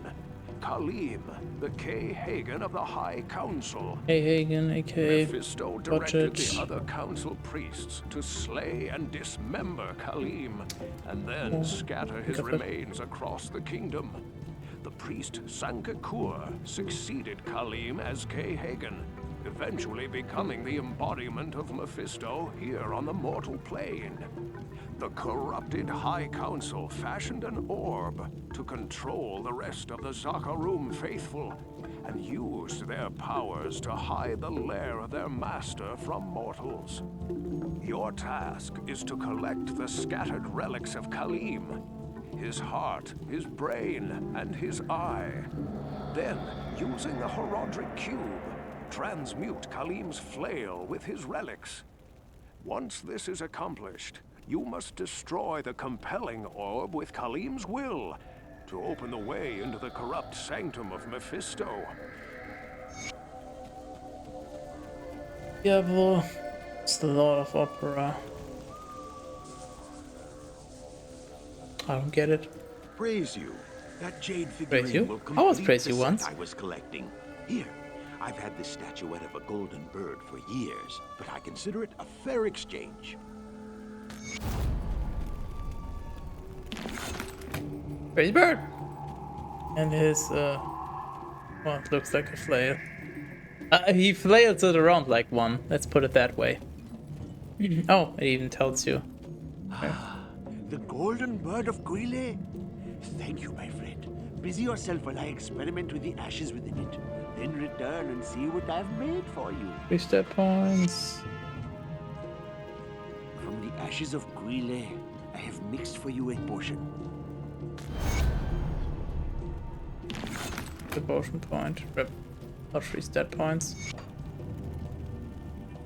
Khalim, the Kay Hagen of the High Council. Kay Hagen, aka Mephisto directed Budget. the other council priests to slay and dismember Khalim, and then scatter his remains across the kingdom. The priest Sankakur succeeded Khalim as Kay Hagen, eventually becoming the embodiment of Mephisto here on the mortal plane. The corrupted High Council fashioned an orb to control the rest of the Zakarum faithful, and used their powers to hide the lair of their master from mortals. Your task is to collect the scattered relics of Khalim, his heart, his brain, and his eye. Then, using the Horodric Cube, transmute Khalim's flail with his relics. Once this is accomplished, you must destroy the compelling orb with Khalim's will to open the way into the corrupt sanctum of Mephisto. Diablo, it's the Lord of Opera. I don't get it. Praise you. That jade Praise you? figurine will I was complete praise the you set once. I was collecting. Here, I've had this statuette of a golden bird for years, but I consider it a fair exchange. Crazy bird! And his, well, it looks like a flail. He flails it around like one, let's put it that way. Oh, it even tells you. Okay. The golden bird of Guile? Thank you, my friend. Busy yourself while I experiment with the ashes within it. Then return and see what I've made for you. 3 step points. From the ashes of Guile, I have mixed for you a potion. Devotion point. Rip. Not 3 stat points.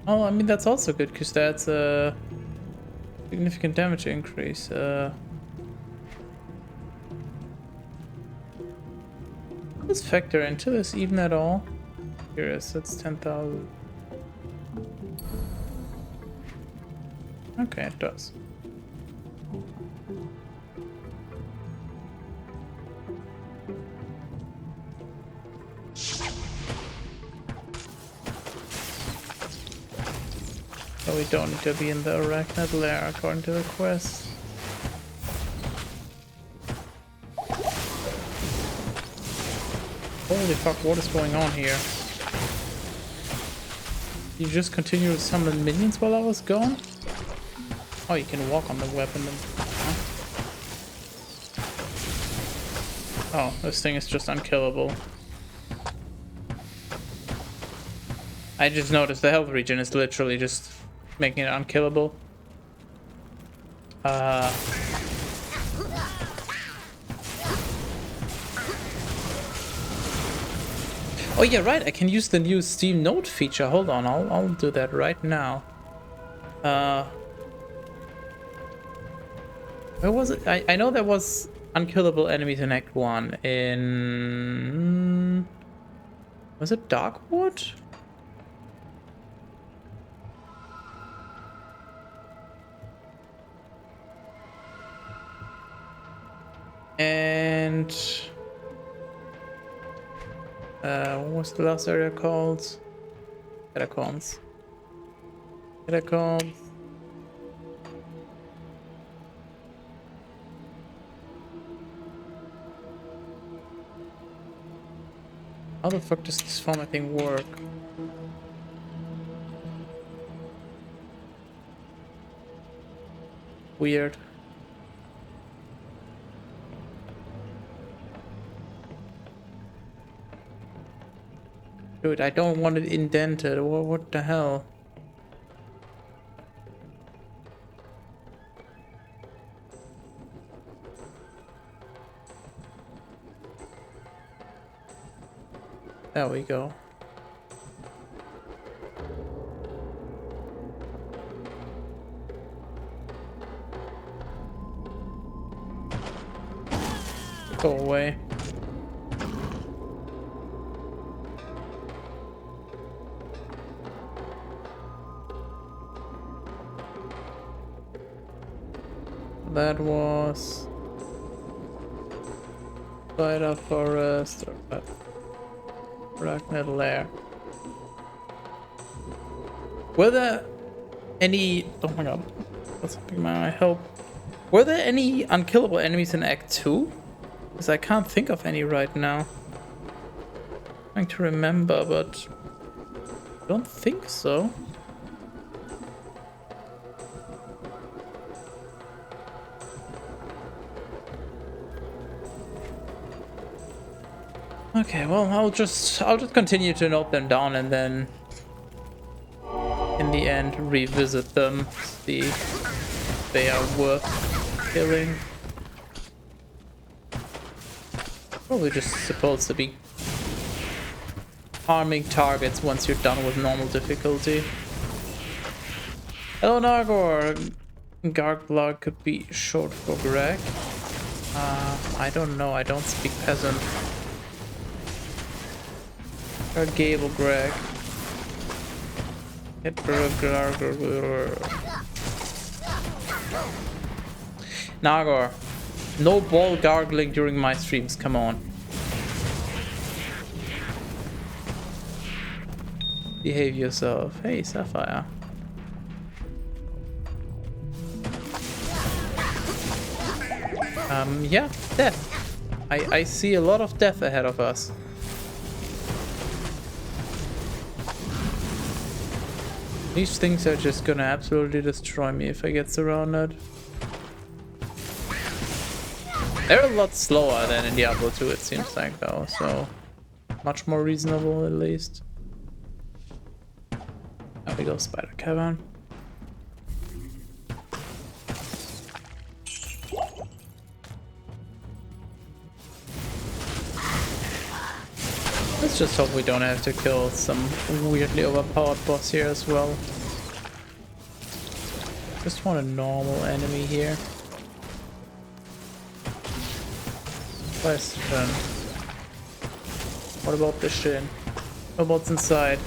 Oh, I mean, that's also good, because that's a significant damage increase. Does factor into this even at all? Curious, it's 10,000. Okay, it does. So we don't need to be in the Arachnid lair according to the quest. Holy fuck, what is going on here? You just continue to summon minions while I was gone? Oh, you can walk on the weapon then. Huh? Oh, this thing is just unkillable. I just noticed the health regen is literally just making it unkillable. Oh yeah, right, I can use the new Steam Note feature. Hold on, I'll do that right now. Where was it? I know there was unkillable enemies in Act 1 in... Was it Darkwood? And... what was the last area called? Catacombs. Catacombs. How the fuck does this formatting work? Weird. Dude, I don't want it indented. What the hell? There we go. Go away. That was Spider Forest or Arachnid Lair. Were there any... Oh my god. That's something I hope. Were there any unkillable enemies in Act 2? Because I can't think of any right now. I'm trying to remember, but I don't think so. Okay, well, I'll just continue to note them down and then in the end revisit them, see if they are worth killing. Probably just supposed to be harming targets once you're done with normal difficulty. Hello, Nagor. Garglog could be short for Greg. I don't know. I don't speak peasant. Or Gable Greg. Nagor. No ball gargling during my streams, come on. Behave yourself. Hey, Sapphire. Yeah, death. I see a lot of death ahead of us. These things are just gonna absolutely destroy me if I get surrounded. They're a lot slower than in Diablo 2, it seems like, though, so much more reasonable at least. There we go, Spider Cavern. Let's just hope we don't have to kill some weirdly overpowered boss here as well. Just want a normal enemy here. Question. What about the Shin? What about what's inside?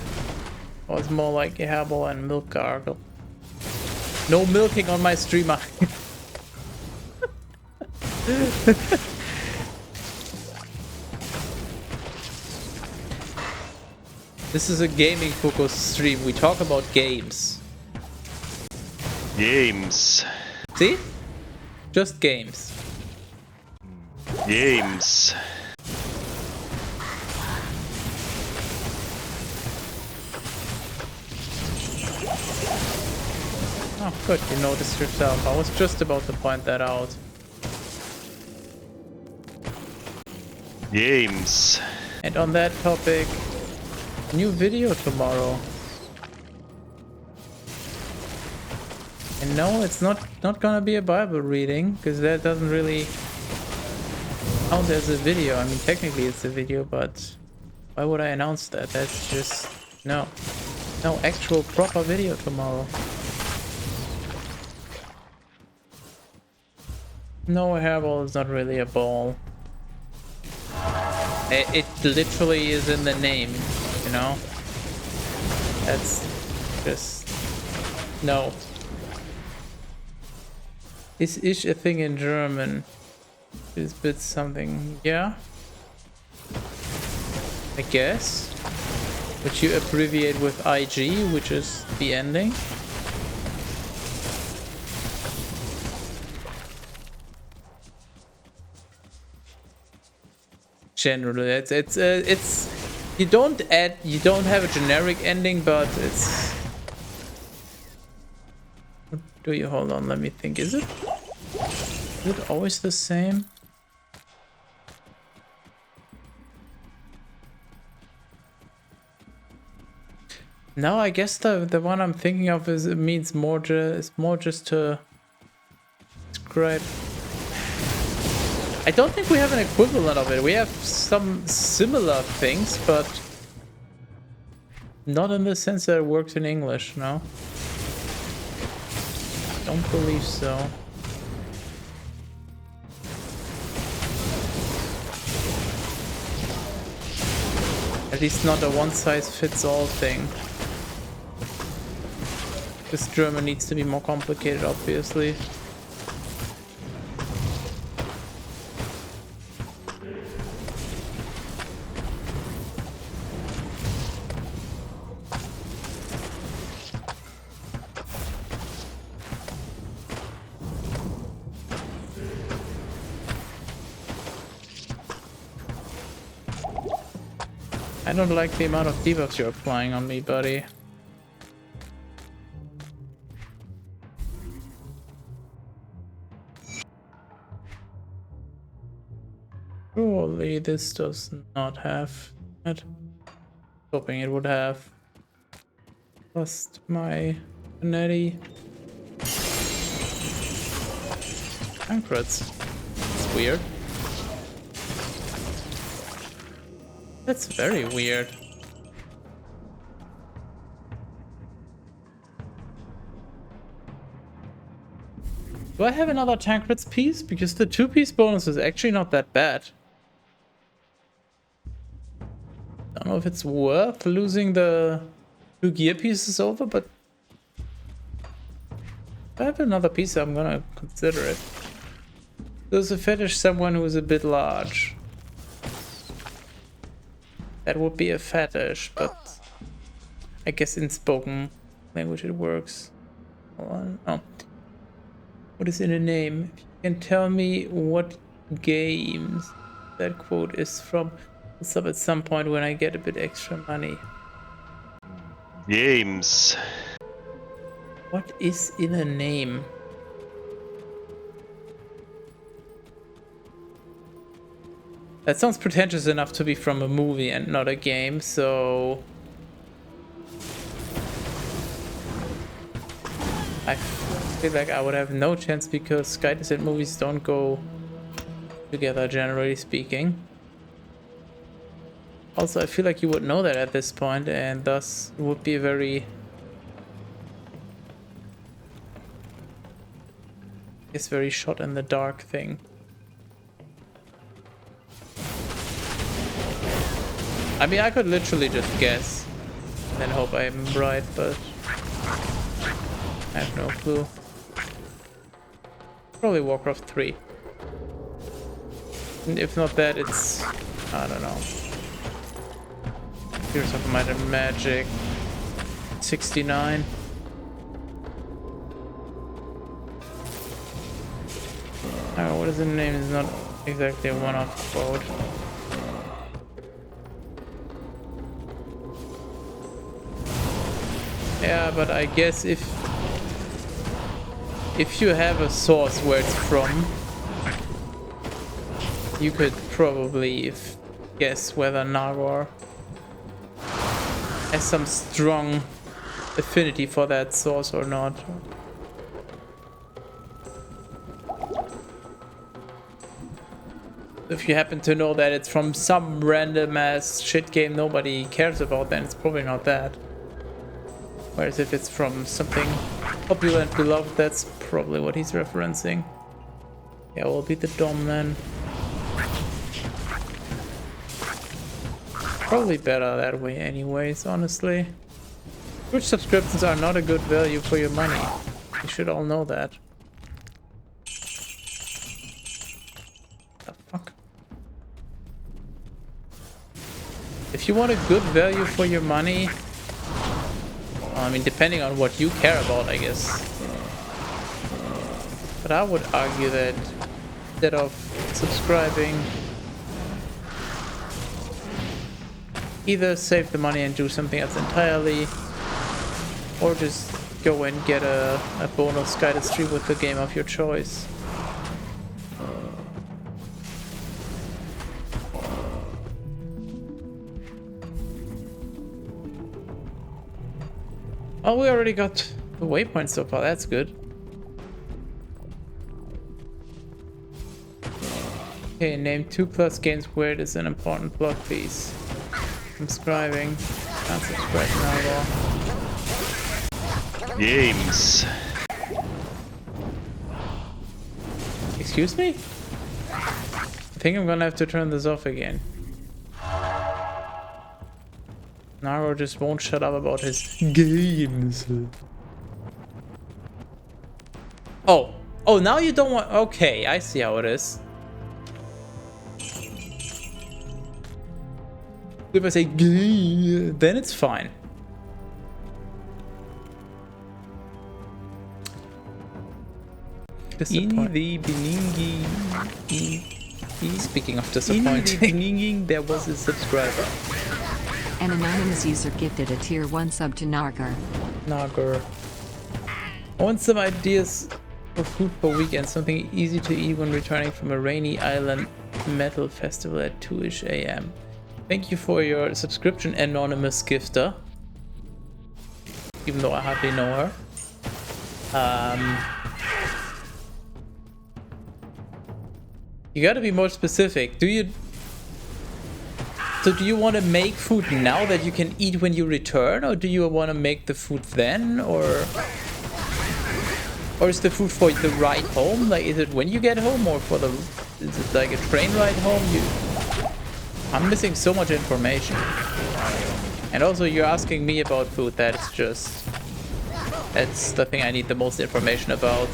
Oh, it's more like a hairball and milk gargle. No milking on my streamer. This is a gaming focused stream. We talk about games. Games. See? Just games. Games. Oh, good, you noticed yourself. I was just about to point that out. Games. And on that topic, new video tomorrow. And no, it's not gonna be a Bible reading, because that doesn't really count as a video. I mean, technically it's a video, but why would I announce that? That's just... no actual proper video tomorrow. No, hairball is not really a ball. It literally is in the name, you know? That's just... no. Is a thing in German. Is bit something, yeah? I guess. Which you abbreviate with IG, which is the ending. Generally, it's you don't have a generic ending, but it's... do you hold on? Let me think. Is it always the same? No, I guess the one I'm thinking of is it means more just to describe. I don't think we have an equivalent of it. We have some similar things, but not in the sense that it works in English, no? Don't believe so. At least not a one-size-fits-all thing. This German needs to be more complicated, obviously. I don't like the amount of debuffs you're applying on me, buddy. Surely this does not have it. Hoping it would have. Lost my Netty. Anchorets. It's weird. That's very weird. Do I have another Tancred's piece? Because the 2-piece bonus is actually not that bad. I don't know if it's worth losing the 2 gear pieces over, but if I have another piece, I'm gonna consider it. There's a fetish someone who's a bit large. That would be a fetish, but I guess in spoken language it works. Oh. What is in a name? If you can tell me what games that quote is from, I'll sub at some point when I get a bit extra money. Games. What is in a name? That sounds pretentious enough to be from a movie and not a game, so I feel like I would have no chance because Sky and movies don't go together, generally speaking. Also, I feel like you would know that at this point, and thus it would be a very... it's very shot in the dark thing. I mean, I could literally just guess and then hope I'm right, but I have no clue. Probably Warcraft 3. And if not that, it's... I don't know. Heroes of Might and Magic 69. Oh, what is the name? It's not exactly a one-off quote. Yeah, but I guess if you have a source where it's from, you could probably guess whether Nagor has some strong affinity for that source or not. If you happen to know that it's from some random ass shit game nobody cares about, then it's probably not that. Whereas if it's from something popular and beloved, that's probably what he's referencing. Yeah, we'll beat the Dom then. Probably better that way anyways, honestly. Twitch subscriptions are not a good value for your money. You should all know that. The fuck? If you want a good value for your money, I mean, depending on what you care about, I guess. But I would argue that instead of subscribing, either save the money and do something else entirely, or just go and get a bonus guided stream with the game of your choice. Oh, we already got the waypoint so far, that's good. Okay, name 2+ games where it is an important plot piece. Subscribing. Can't subscribe now. Games. Excuse me? I think I'm gonna have to turn this off again. Naro just won't shut up about his games. Oh. Oh, now you don't want... Okay, I see how it is. If I say gay, then it's fine. Speaking of disappointing, there was a subscriber. An anonymous user gifted a tier 1 sub to Nagar. Nagar. I want some ideas for food for weekend. Something easy to eat when returning from a rainy island metal festival at 2ish AM. Thank you for your subscription, anonymous gifter. Even though I hardly know her. You gotta be more specific. Do you want to make food now that you can eat when you return, or do you want to make the food then, or is the food for the ride home? Like, is it when you get home, or is it like a train ride home? I'm missing so much information. And also, you're asking me about food. That's the thing I need the most information about.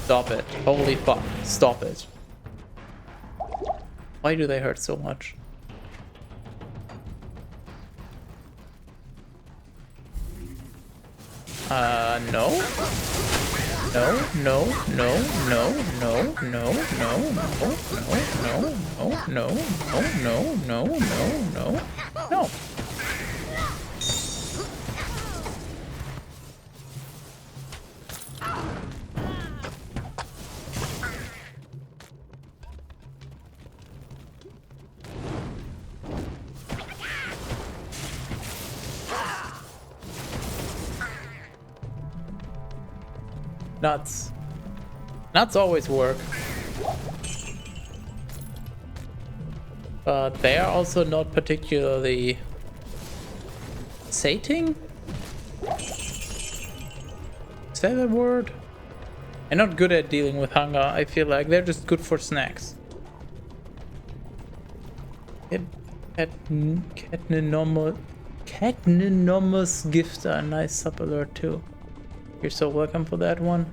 Stop it. Holy fuck. Stop it. Why do they hurt so much? No. No, no, no, no, no, no, no, no, no, no, no, no, no, no, no, no. Nuts. Nuts always work. But they are also not particularly sating? Is that a word? I'm not good at dealing with hunger. I feel like they're just good for snacks. Catninomous gifter, nice sub alert too. You're so welcome for that one.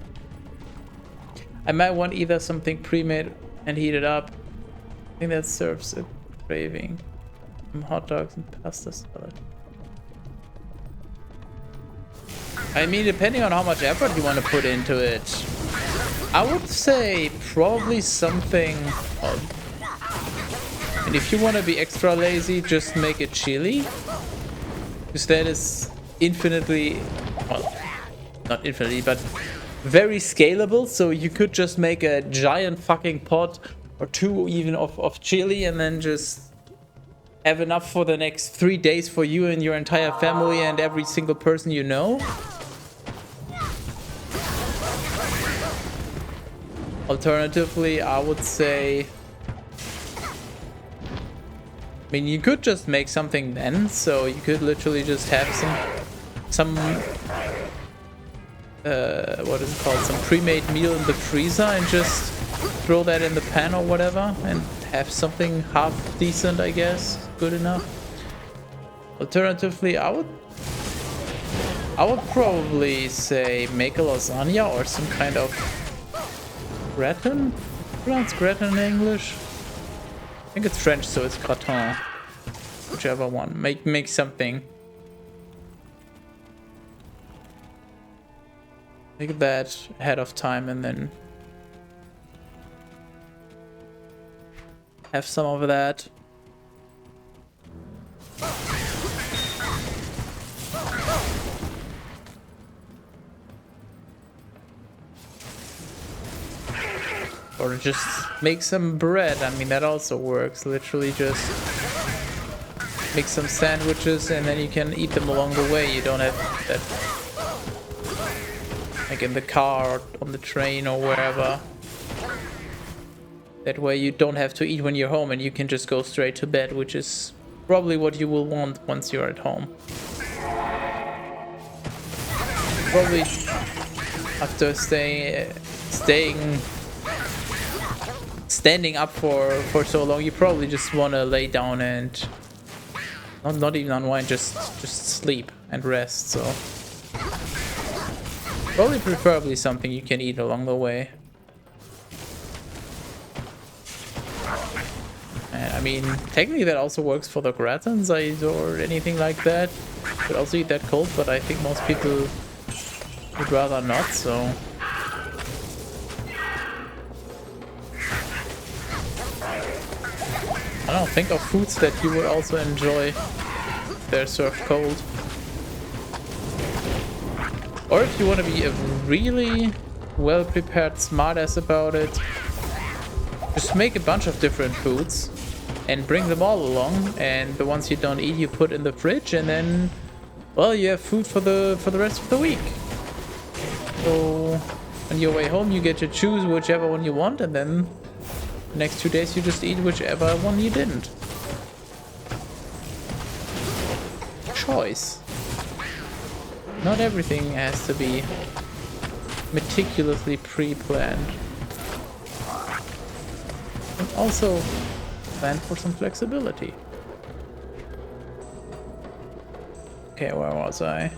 I might want either something pre-made and heated up. I think that serves a craving. Some hot dogs and pasta salad. I mean, depending on how much effort you want to put into it, I would say probably something. And if you want to be extra lazy, just make it chili. Because that is infinitely, well, not infinitely, but very scalable. So you could just make a giant fucking pot or two even of chili and then just have enough for the next 3 days for you and your entire family and every single person you know. Alternatively, I would say, I mean, you could just make something then, so you could literally just have some what is it called, some pre-made meal in the freezer and just throw that in the pan or whatever and have something half decent, I guess, good enough. Alternatively, I would probably say make a lasagna or some kind of gratin? Pronounce gratin in English? I think it's French, so it's gratin. Whichever one. Make something. Make that ahead of time and then have some of that. Or just make some bread. I mean, that also works. Literally just make some sandwiches and then you can eat them along the way. You don't have that, like in the car or on the train or wherever. That way you don't have to eat when you're home and you can just go straight to bed, which is probably what you will want once you're at home. Probably after standing up for so long, you probably just want to lay down and Not even unwind, just sleep and rest. So probably preferably something you can eat along the way. And I mean, technically that also works for the gratins or anything like that. You could also eat that cold, but I think most people would rather not. So. I don't think of foods that you would also enjoy if they're served cold. Or if you want to be a really well-prepared smartass about it, just make a bunch of different foods and bring them all along, and the ones you don't eat you put in the fridge, and then, well, you have food for the rest of the week. So on your way home you get to choose whichever one you want, and then the next 2 days you just eat whichever one you didn't. Choice. Not everything has to be meticulously pre-planned. And also plan for some flexibility. Okay, where was I?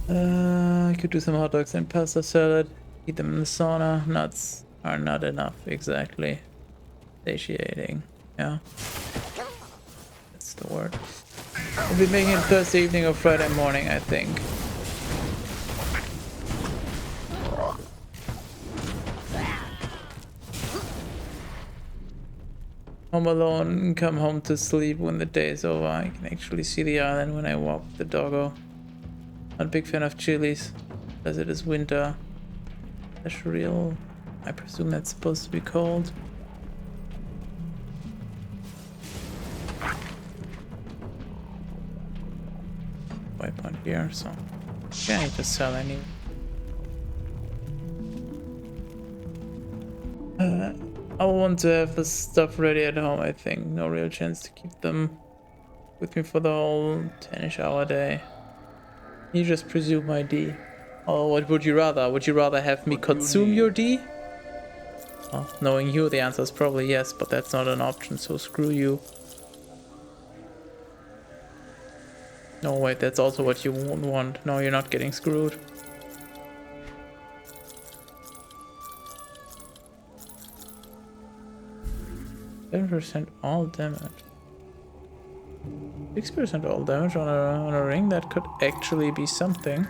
I could do some hot dogs and pasta salad. Eat them in the sauna. Nuts are not enough, exactly. Satiating, yeah. That's the word. We'll be making it Thursday evening or Friday morning, I think. Home alone, come home to sleep when the day is over. I can actually see the island when I walk the doggo. Not a big fan of chilies, as it is winter. That's real. I presume that's supposed to be cold. Waypoint here, so can't just sell any. I want to have the stuff ready at home, I think. No real chance to keep them with me for the whole 10-ish hour day. You just presume my D. Oh, what would you rather? Would you rather have me consume your D? Well, knowing you, the answer is probably yes, but that's not an option, so screw you. No, wait, that's also what you won't want. No, you're not getting screwed. %, all damage. 6% all damage on a ring, that could actually be something.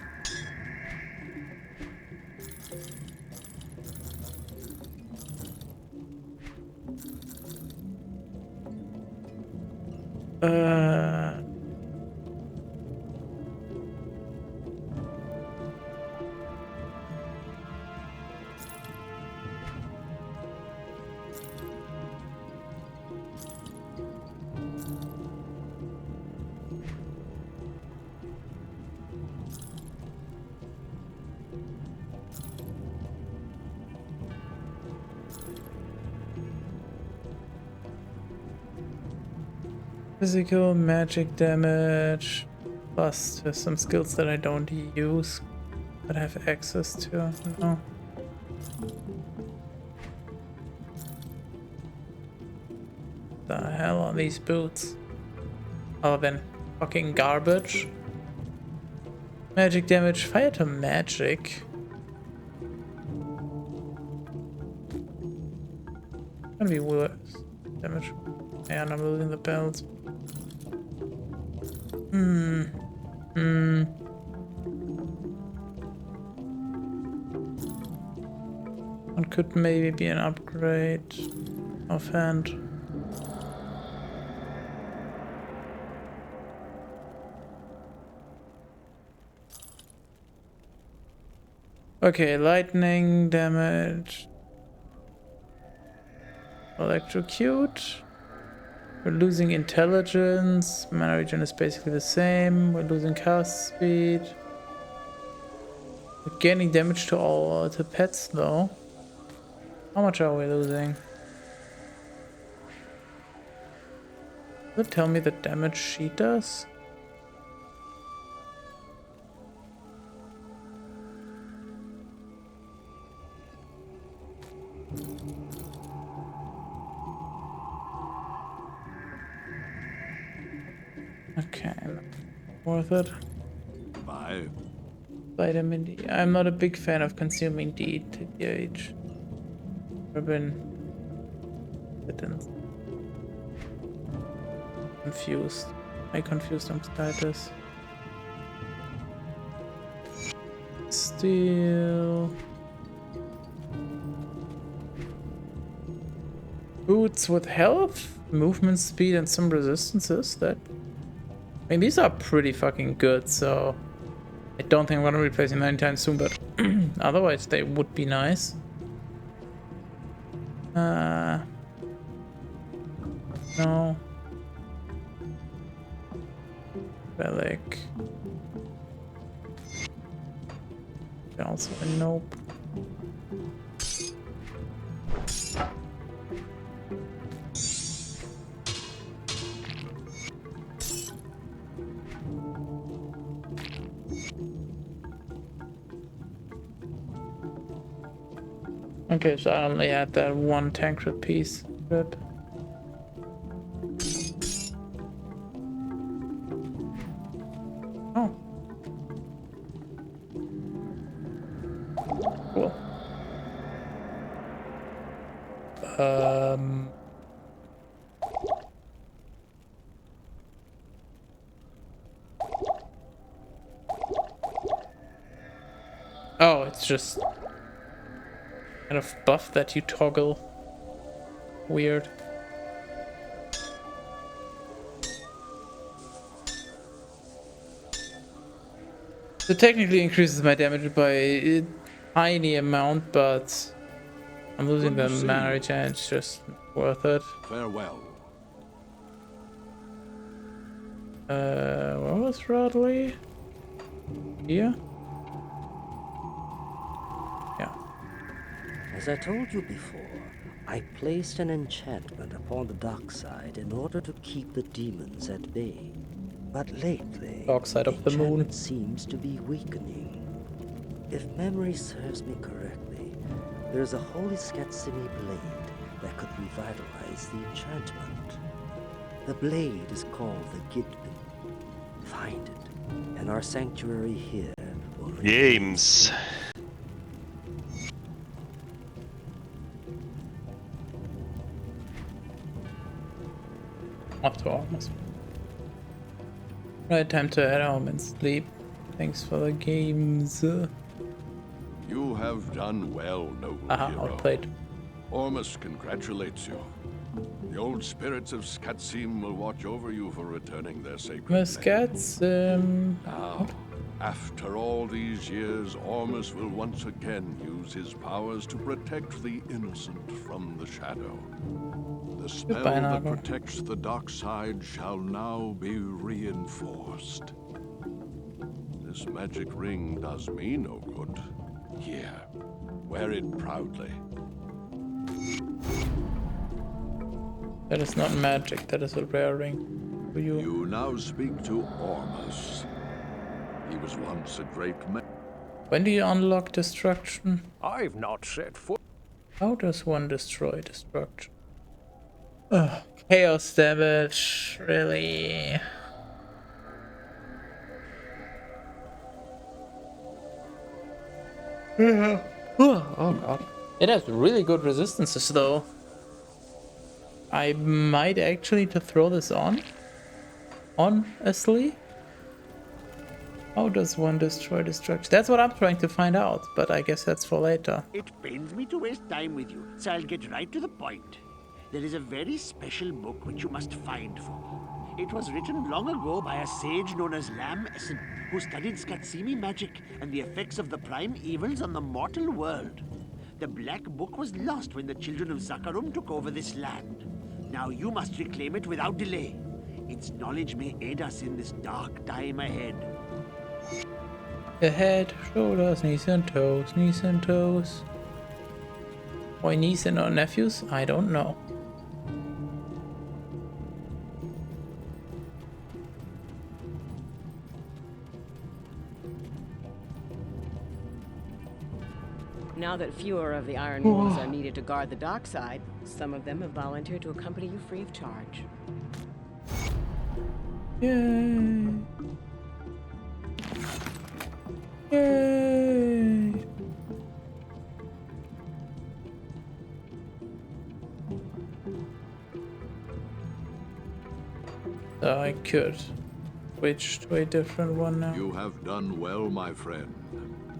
Physical, magic damage, plus there's some skills that I don't use, but have access to. No. The hell are these boots? Other than fucking garbage. Magic damage, fire to magic. Gonna be worse. Damage. And I'm losing the belt. One could maybe be an upgrade offhand. Okay, lightning damage. Electrocute. We're losing intelligence. Mana regen is basically the same. We're losing cast speed. We're gaining damage to pets though. How much are we losing? Does it tell me the damage she does? Okay, worth it. Bye. Vitamin D. I'm not a big fan of consuming DHA. Urban. Confused. I confused stomatitis. Still. Boots with health, movement speed, and some resistances. That. I mean, these are pretty fucking good, so. I don't think I'm gonna replace them anytime soon, but otherwise they would be nice. No. Relic. Also a nope. Okay, so I only had that one Tancred piece. Good. Oh. Cool. Oh, it's just kind of buff that you toggle. Weird. So technically increases my damage by a tiny amount, but I'm losing the mana regen. It's just worth it. Farewell. Where was Rodley? Here? Yeah. As I told you before, I placed an enchantment upon the dark side in order to keep the demons at bay. But lately, Dark side of the moon seems to be weakening. If memory serves me correctly, there's a holy Skatsimi blade that could revitalize the enchantment. The blade is called the Gidbin. Find it, and our sanctuary here will Games. Up to almost. Right, time to head home and sleep. Thanks for the games. You have done well, noble hero. Outplayed. Ormus congratulates you. The old spirits of Skatsim will watch over you for returning their sacred Skatsim. Now, after all these years, Ormus will once again use his powers to protect the innocent from the shadow. The spell that protects the dark side shall now be reinforced. This magic ring does me no good. Here, wear it proudly. That is not magic, that is a rare ring for you. You now speak to Ormus. He was once a great man. When do you unlock destruction? I've not set foot. How does one destroy destruction? Ugh, chaos damage, really? Oh god. It has really good resistances though. I might actually to throw this on. Honestly. How does one destroy destruction? That's what I'm trying to find out, but I guess that's for later. It pains me to waste time with you, so I'll get right to the point. There is a very special book which you must find for me. It was written long ago by a sage known as Lam Essen, who studied Skatsimi magic and the effects of the prime evils on the mortal world. The Black Book was lost when the children of Zakarum took over this land. Now you must reclaim it without delay. Its knowledge may aid us in this dark time ahead. The head, shoulders, knees and toes, knees and toes. Why niece and not nephews? I don't know. Now that fewer of the Iron Wolves are needed to guard the dark side, some of them have volunteered to accompany you free of charge. Yay! Yay! I could switch to a different one now. You have done well, my friend.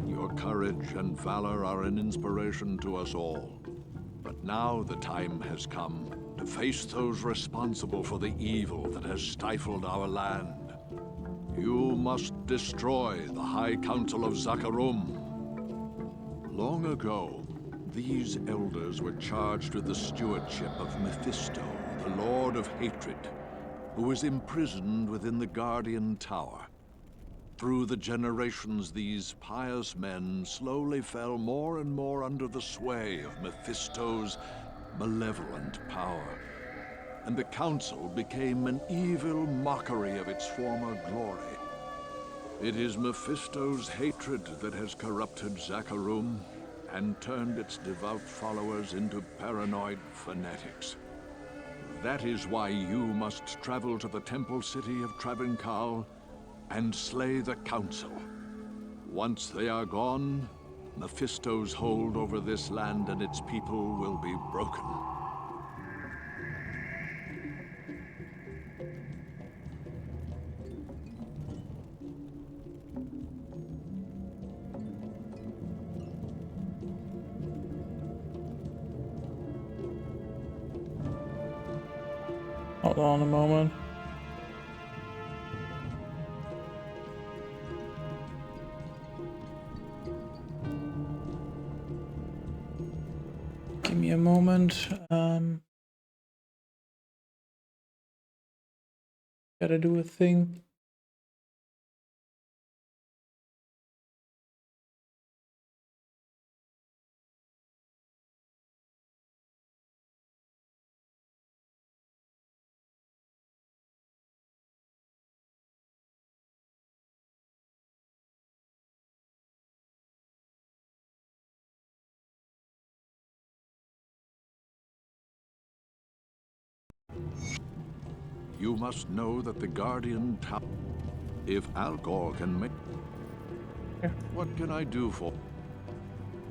Your courage and valor are an inspiration to us all. But now the time has come to face those responsible for the evil that has stifled our land. You must destroy the High Council of Zakarum. Long ago, these elders were charged with the stewardship of Mephisto, the Lord of Hatred, who was imprisoned within the Guardian Tower. Through the generations, these pious men slowly fell more and more under the sway of Mephisto's malevolent power, and the Council became an evil mockery of its former glory. It is Mephisto's hatred that has corrupted Zakarum and turned its devout followers into paranoid fanatics. That is why you must travel to the temple city of Travancal and slay the Council. Once they are gone, Mephisto's hold over this land and its people will be broken. Hold on a moment. Give me a moment. Gotta do a thing. You must know that the Guardian Tower... If Algor can make... What can I do for...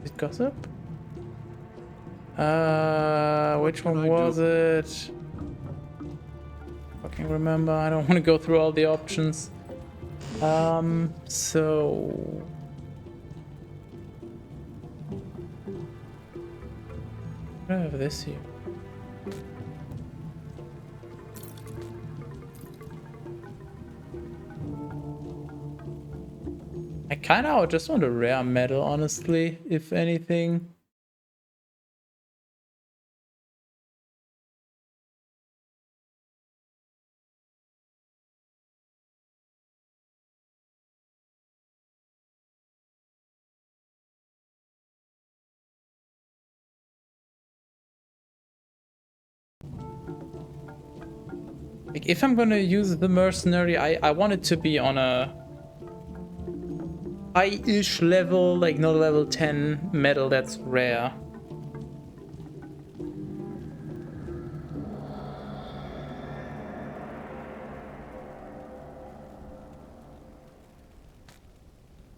Is it gossip? Which one was it? Fucking remember, I don't want to go through all the options. So... I have this here. I kinda just want a rare medal, honestly, if anything. Like, if I'm gonna use the mercenary, I want it to be on a high-ish level, like not level 10 medal that's rare.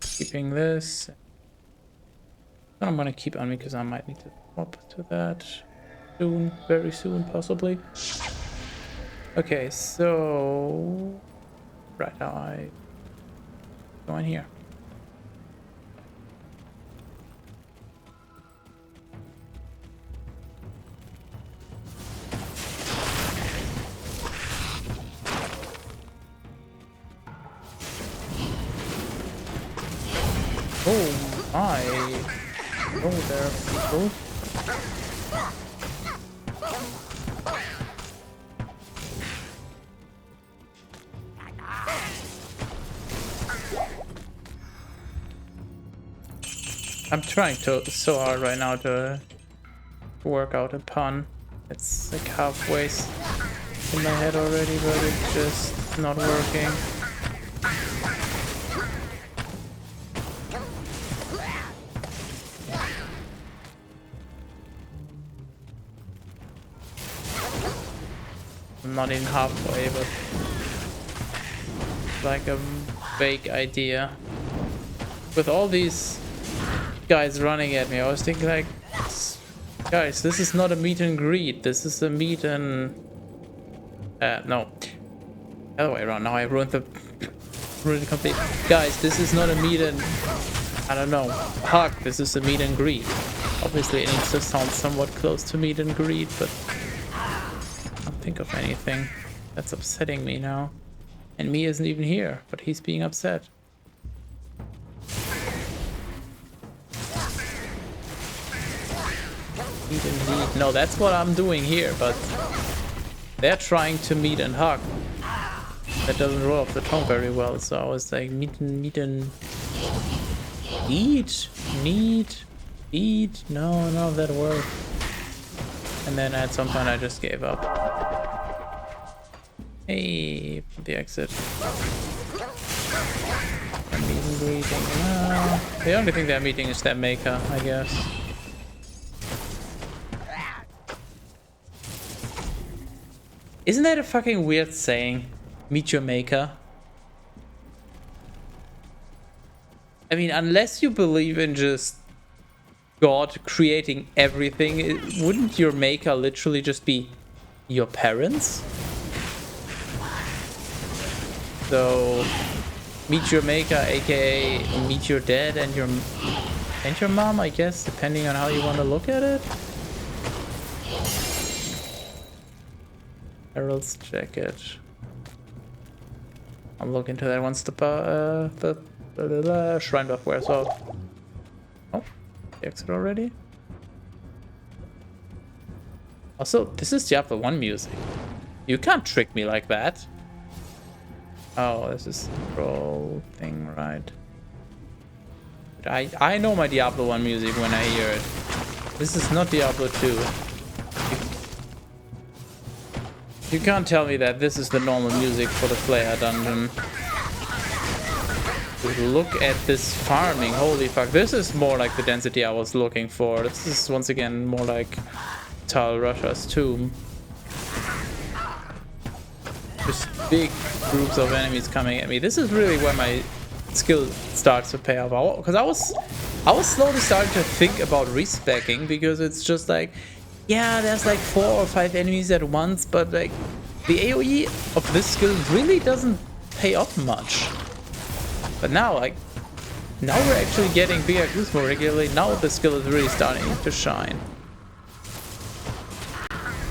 Keeping this. I'm gonna keep on me because I might need to swap to that soon, very soon, possibly. Okay, so right now I go in here. Oh my! Oh there, people. I'm trying so hard right now to work out a pun. It's like halfway in my head already, but it's just not working. I'm not even halfway, but like a vague idea. With all these guys running at me, I was thinking like, guys, this is not a meet and greet. This is a meet and... no. Other way around. Now I ruined the complete. Guys, this is not a meet and... I don't know. Hug. This is a meet and greet. Obviously, it needs to sound somewhat close to meet and greet, but... I can't think of anything that's upsetting me now. And me isn't even here, but he's being upset. Meet and greet. No, that's what I'm doing here, but... They're trying to meet and hug. That doesn't roll off the tongue very well, so I was like, meet and... Eat? Meet? Eat? No, none of that word. And then at some point I just gave up. Hey, the exit. A meet and greeting. The only thing they're meeting is their maker, I guess. Isn't that a fucking weird saying? Meet your maker. I mean, unless you believe in just God creating everything, wouldn't your maker literally just be your parents? So, meet your maker, aka meet your dad and your mom, I guess, depending on how you want to look at it. Herald's jacket. I'll look into that once the shrine buff wears off. Oh, the exit already. Also, this is Diablo 1 music. You can't trick me like that. Oh, this is the troll thing, right? I know my Diablo 1 music when I hear it. This is not Diablo 2. You can't tell me that this is the normal music for the Flare dungeon. Look at this farming, holy fuck. This is more like the density I was looking for. This is once again more like Tal Rasha's tomb. Just big groups of enemies coming at me. This is really where my skill starts to pay off. Because I was slowly starting to think about respecking, because it's just like, yeah, there's like 4 or 5 enemies at once, but like the AoE of this skill really doesn't pay off much. But now, like, now we're actually getting bigger groups more regularly. Now the skill is really starting to shine.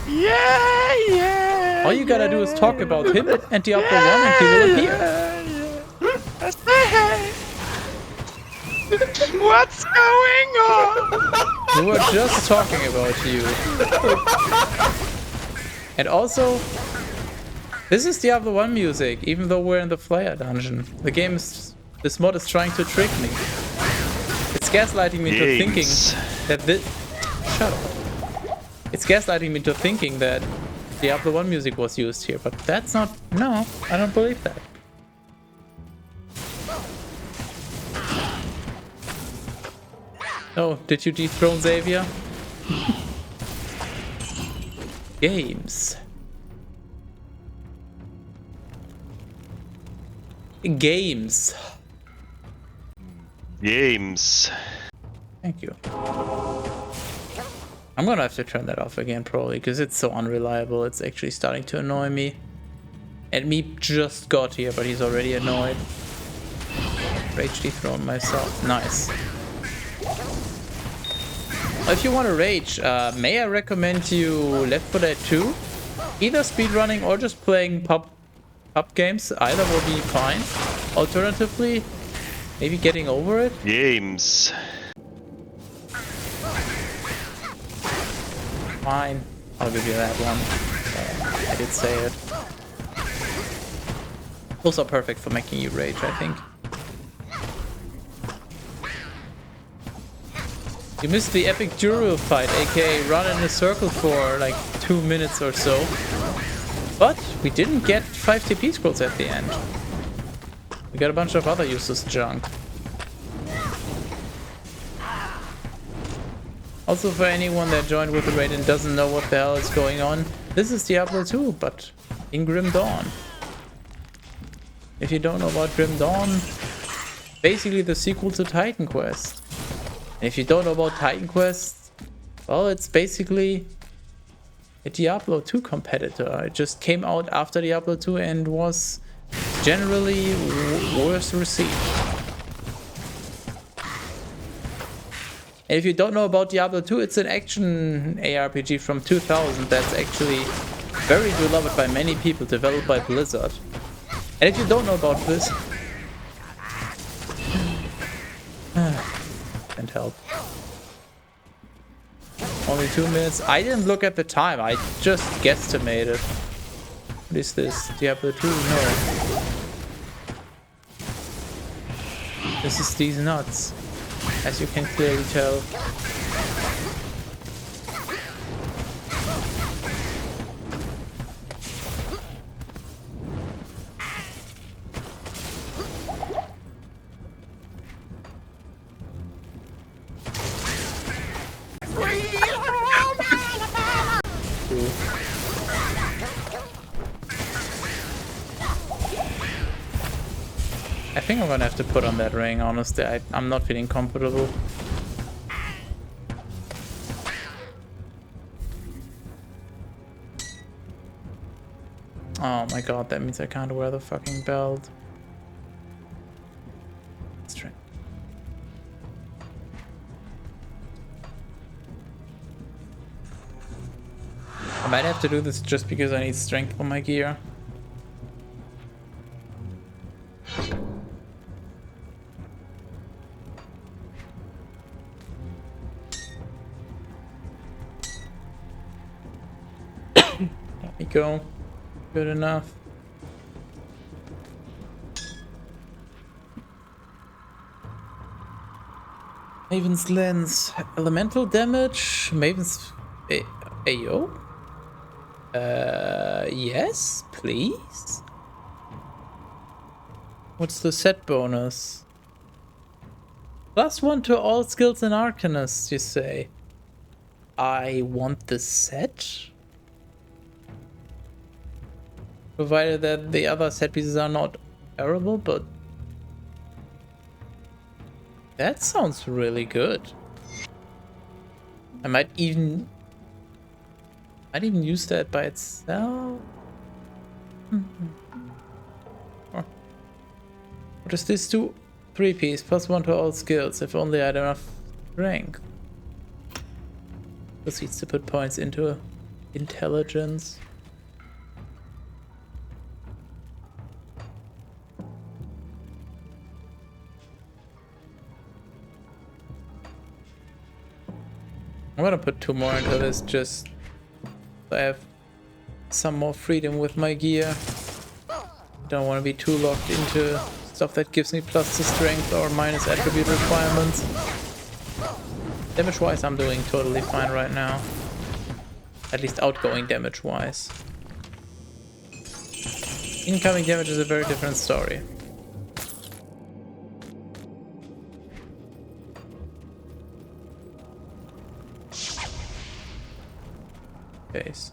Yeah, yeah. All you gotta do is talk about him and Diablo 1 and he will appear. What's going on? We were just talking about you. And also, this is Diablo 1 music, even though we're in the Flare dungeon. The game is... This mod is trying to trick me. It's gaslighting me into thinking that this... Shut up. It's gaslighting me into thinking that Diablo 1 music was used here, but that's not... No, I don't believe that. Oh, did you dethrone Xavier? Games. Games. Games. Thank you. I'm gonna have to turn that off again probably, because it's so unreliable. It's actually starting to annoy me. And me just got here, but he's already annoyed. Rage dethroned myself. Nice. If you want to rage, may I recommend you Left 4 Dead 2? Either speedrunning or just playing pub games. Either will be fine. Alternatively, maybe getting over it. Games. Fine. I'll give you that one. I did say it. Those are perfect for making you rage, I think. You missed the epic Duriel fight, aka run in a circle for like 2 minutes or so. But we didn't get 5 TP scrolls at the end. We got a bunch of other useless junk. Also, for anyone that joined with the raid and doesn't know what the hell is going on, this is Diablo 2, but in Grim Dawn. If you don't know about Grim Dawn, basically the sequel to Titan Quest. And if you don't know about Titan Quest, well, it's basically a Diablo 2 competitor. It just came out after Diablo 2 and was generally worse received. And if you don't know about Diablo 2, it's an action ARPG from 2000 that's actually very beloved by many people, developed by Blizzard. And if you don't know about this, can't help. Only 2 minutes. I didn't look at the time, I just guesstimated. What is this? Diablo 2? No. This is these nuts, as you can clearly tell. I think I'm gonna have to put on that ring, honestly. I'm not feeling comfortable. Oh my god, that means I can't wear the fucking belt. Strength. I might have to do this just because I need strength for my gear. Go. Good enough. Maven's Lens. Elemental damage. Maven's AO? Yes, please. What's the set bonus? +1 to all skills and Arcanist, you say? I want the set? Provided that the other set pieces are not terrible, but that sounds really good. I might even use that by itself. What does this do? 3-piece, +1 to all skills, if only I had enough strength. Proceeds to put points into intelligence. I'm gonna put 2 more into this just so I have some more freedom with my gear. Don't want to be too locked into stuff that gives me plus to strength or minus attribute requirements. Damage wise, I'm doing totally fine right now. At least outgoing damage wise. Incoming damage is a very different story. Case.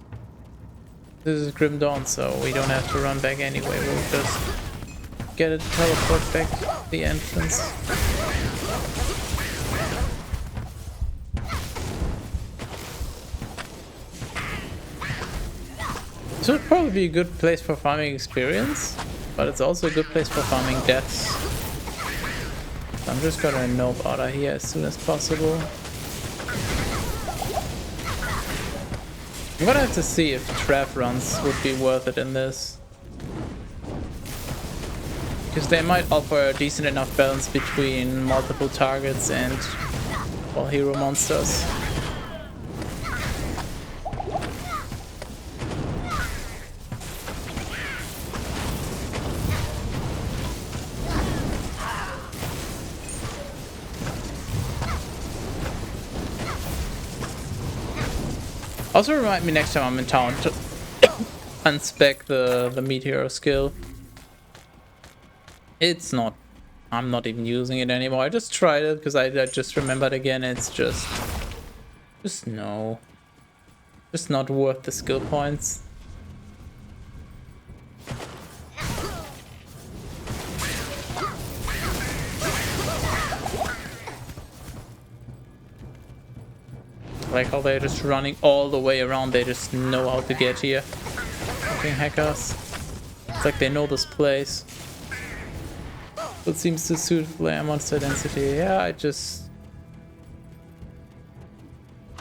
This is Grim Dawn, so we don't have to run back anyway. We'll just get a teleport back to the entrance. This would probably be a good place for farming experience, but it's also a good place for farming deaths. So I'm just gonna nope out of here as soon as possible. I'm gonna have to see if trap runs would be worth it in this. Because they might offer a decent enough balance between multiple targets and, well, hero monsters. Also remind me next time I'm in town to unspec the meteor skill. It's not, I'm not even using it anymore. I just tried it because I just remembered again. It's just no. Just not worth the skill points. like how they're just running all the way around. They just know how to get here. Fucking hackers. It's like they know this place. It seems to suit flare monster density. Yeah,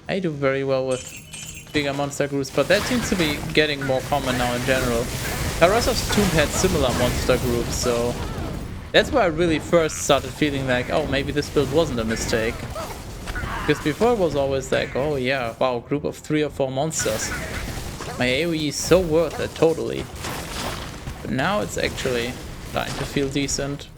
I do very well with bigger monster groups, but that seems to be getting more common now in general. Tarrasov's Tomb had similar monster groups, so that's where I really first started feeling like, oh, maybe this build wasn't a mistake. Because before it was always like, oh yeah, wow, group of 3 or 4 monsters. My AoE is so worth it, totally. But now it's actually starting to feel decent.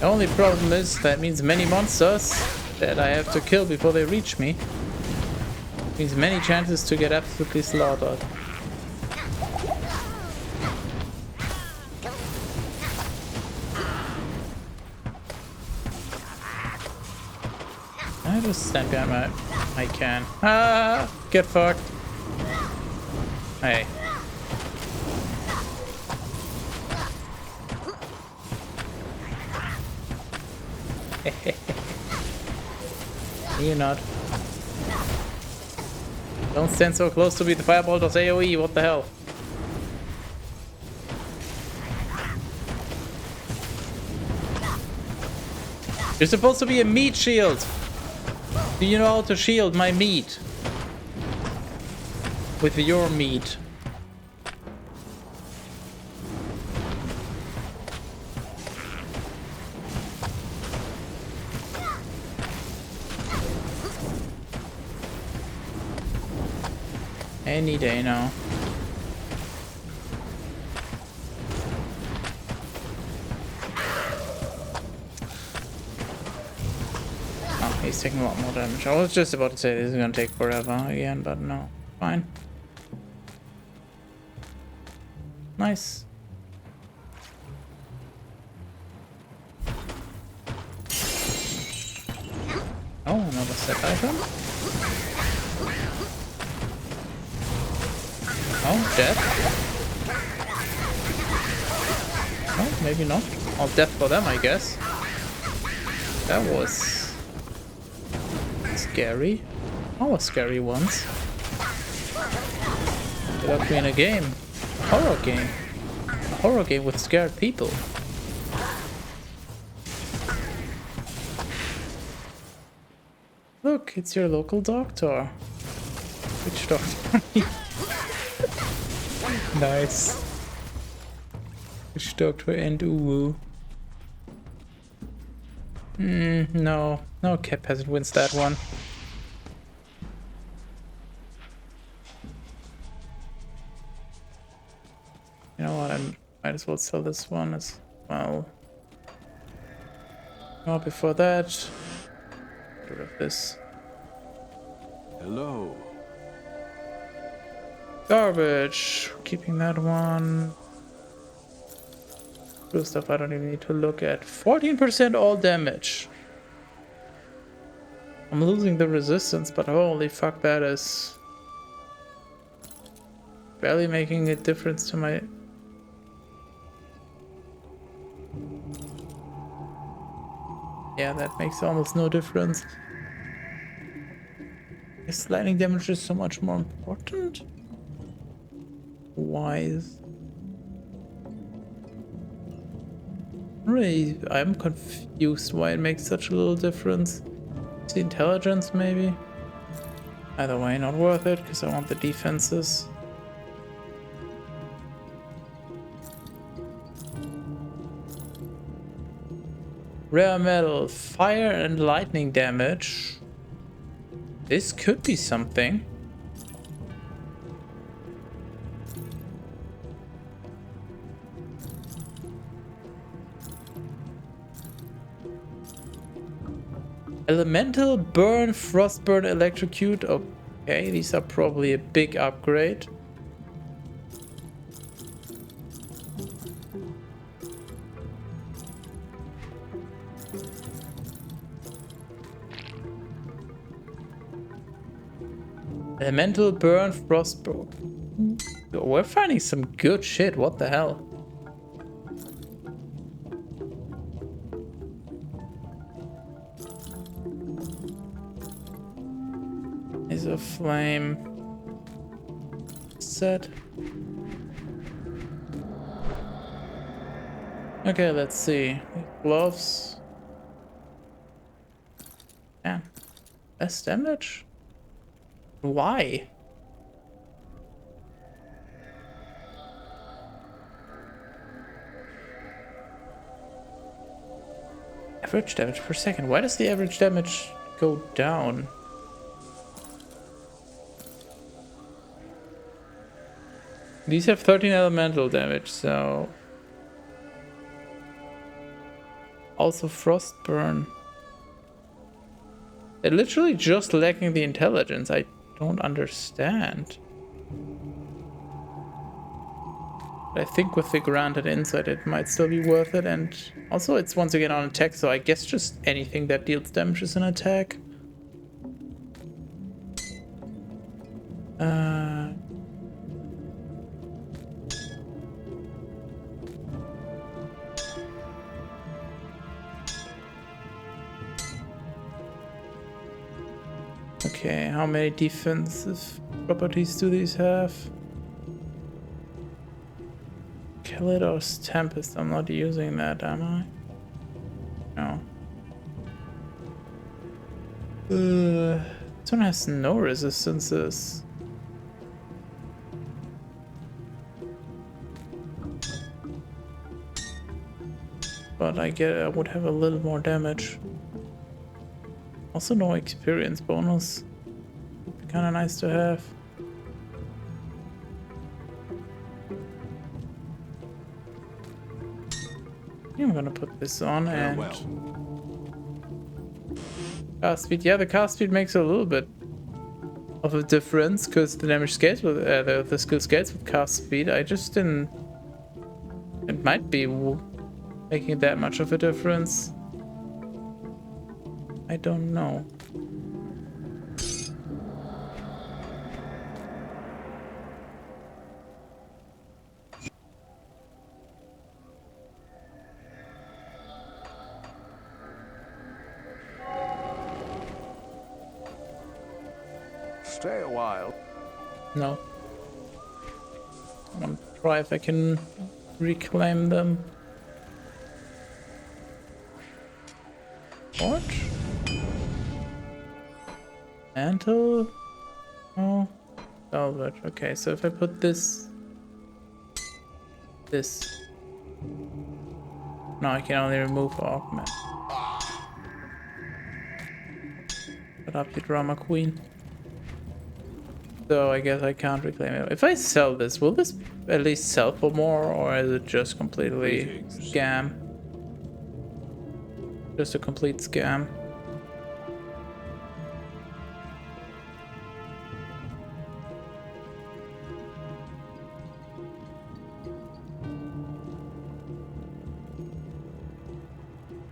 The only problem is that means many monsters that I have to kill before they reach me. Means many chances to get absolutely slaughtered. I just stand behind my... I can. Ah! Get fucked. Hey. You not. Don't stand so close to be the firebolt of AoE, what the hell? You're supposed to be a meat shield. Do you know how to shield my meat? With your meat. Any day now. Oh, he's taking a lot more damage. I was just about to say this is gonna take forever again, but no. Fine. Nice. Oh, another set item. Oh, death. Oh, maybe not. Oh, death for them, I guess. That was scary. I was scary once. It locked me in a game. Horror game. A horror game with scared people. Look, it's your local doctor. Which doctor? Nice. Which doctor and Uwu? No. No, Cap Peasant wins that one. You know what, I might as well sell this one as well. Oh, before that, get rid of this. Hello. Garbage. Keeping that one. Blue stuff I don't even need to look at. 14% all damage. I'm losing the resistance, but holy fuck, that is barely making a difference to my... Yeah, that makes almost no difference. Is lightning damage is so much more important? Wise. Really, I'm confused why it makes such a little difference. It's the intelligence, maybe? Either way, not worth it, because I want the defenses. Rare metal, fire and lightning damage. This could be something. Elemental, burn, frostburn, electrocute. Okay, these are probably a big upgrade. Elemental, burn, frostburn. We're finding some good shit. What the hell? Blaze of Flame set. Okay, let's see. Gloves. Yeah. Less damage? Why? Average damage per second. Why does the average damage go down? These have 13 elemental damage, so... Also Frostburn. They're literally just lacking the intelligence. I don't understand. But I think with the granted insight it might still be worth it, and also it's once again on attack, so I guess just anything that deals damage is an attack. Okay, how many defensive properties do these have? Kalidos Tempest, I'm not using that, am I? No. This one has no resistances. But I would have a little more damage. Also no experience bonus. Would be kinda nice to have. I'm gonna put this on and cast speed. Yeah, the cast speed makes a little bit of a difference because the damage scales with the skill scales with cast speed. I just didn't. It might be making that much of a difference. I don't know. Stay a while. No. I want to try if I can reclaim them. What? Mantle? Oh. Salvage. Okay, so if I put this... No, I can only remove augment. Shut up, you drama queen. So I guess I can't reclaim it. If I sell this, will this at least sell for more, or is it just completely scam? Just a complete scam.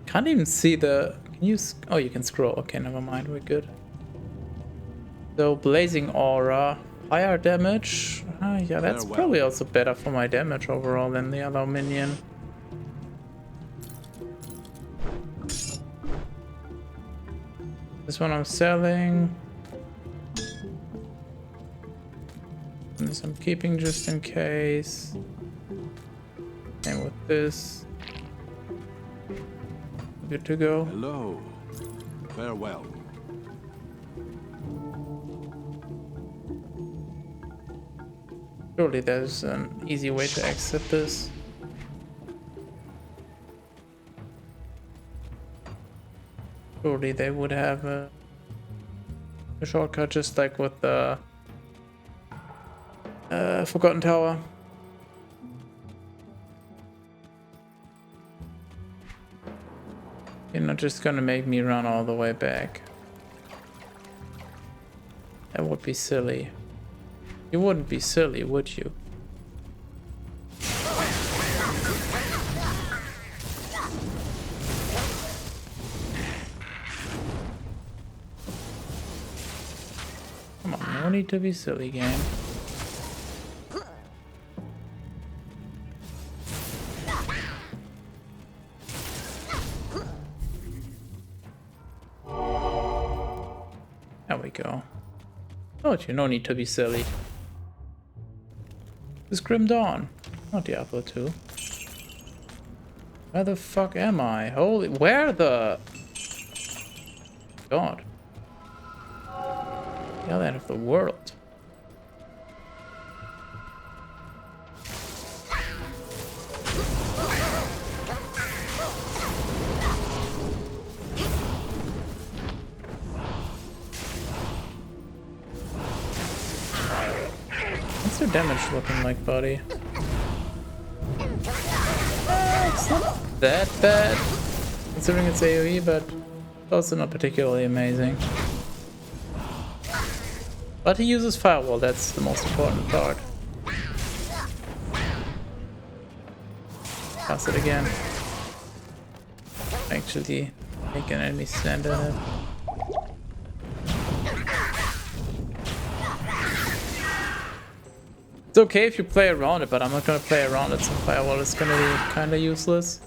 Can't even see the... Can you... Oh, you can scroll. Okay, never mind. We're good. So, Blazing Aura. Higher damage. Yeah, that's probably also better for my damage overall than the other minion. This one I'm selling. And this I'm keeping just in case. Same with this. Good to go. Hello. Farewell. Surely there's an easy way to exit this. Surely they would have a shortcut just like with the Forgotten Tower. You're not just gonna make me run all the way back. That would be silly. You wouldn't be silly, would you? Come on, no need to be silly, game. There we go. Oh, you no need to be silly. It's Grim Dawn, not Diablo 2. Where the fuck am I? Holy, where the... God. The other end of the world. What's your damage looking like, buddy? It's not that bad, considering it's AoE, but also not particularly amazing. But he uses Firewall, that's the most important part. Pass it again. Actually, make an enemy stand in it. It's okay if you play around it, but I'm not gonna play around it, so Firewall is gonna be kinda useless.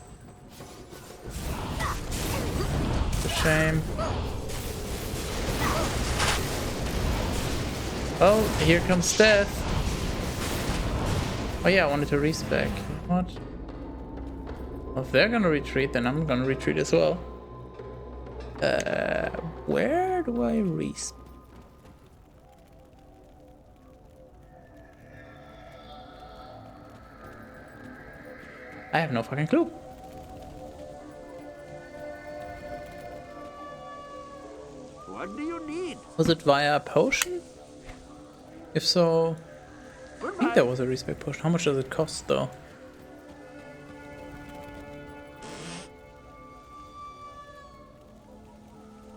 It's a shame. Oh, here comes death. Oh yeah, I wanted to respec. What? Well, if they're gonna retreat, then I'm gonna retreat as well. Where do I respec? I have no fucking clue. What do you need? Was it via a potion? If so, I think there was a respec potion. How much does it cost though?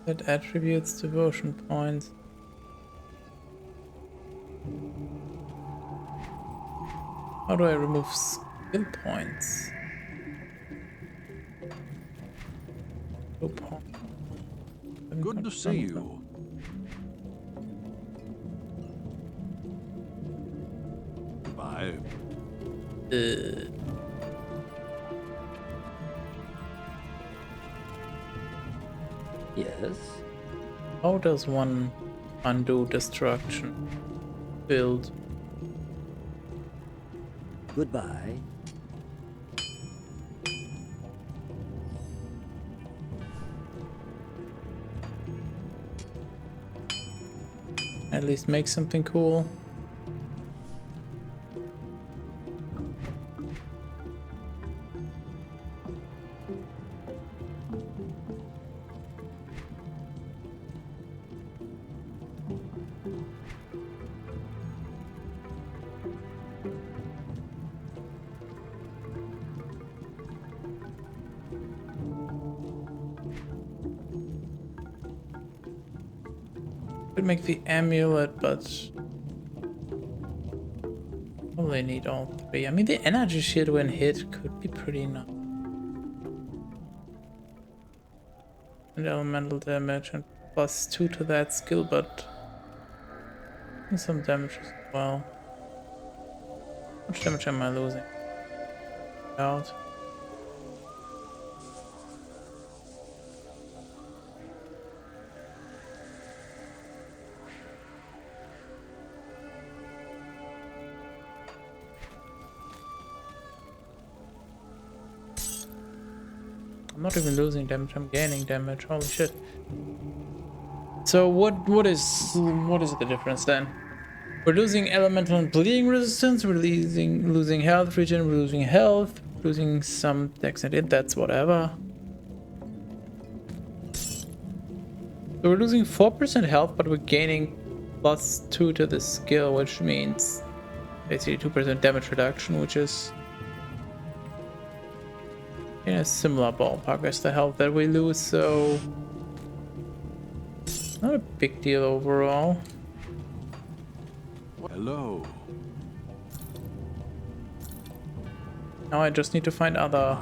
That attributes devotion points. How do I remove skill points? Good to see you. Bye. Yes? How does one undo destruction? Build. Goodbye. At least make something cool. Could make the amulet, but probably need all three. I mean, the energy shield when hit could be pretty nice. And elemental damage and +2 to that skill, but some damage as well. How much damage am I losing? Out. I'm not even losing damage, I'm gaining damage. Holy shit. So what is the difference then? We're losing elemental and bleeding resistance, we're losing health regen, we're losing health, losing some dex and it, that's whatever. So we're losing 4% health, but we're gaining +2 to the skill, which means basically 2% damage reduction, which is in a similar ballpark as the health that we lose, so not a big deal overall. Hello. Now I just need to find other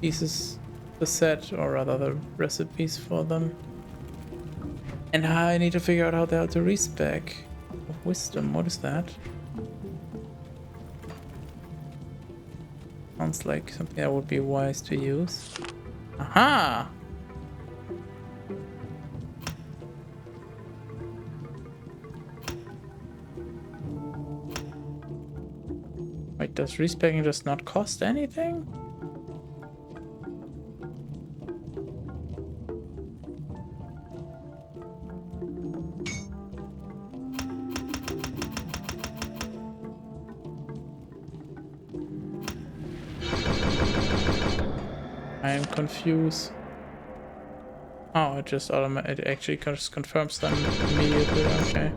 pieces to set, or rather the recipes for them. And I need to figure out how the hell to respec of wisdom. What is that? Sounds like something that would be wise to use. Aha! Wait, does respecking just not cost anything? I am confused. Oh, it just it actually just confirms them immediately. Okay.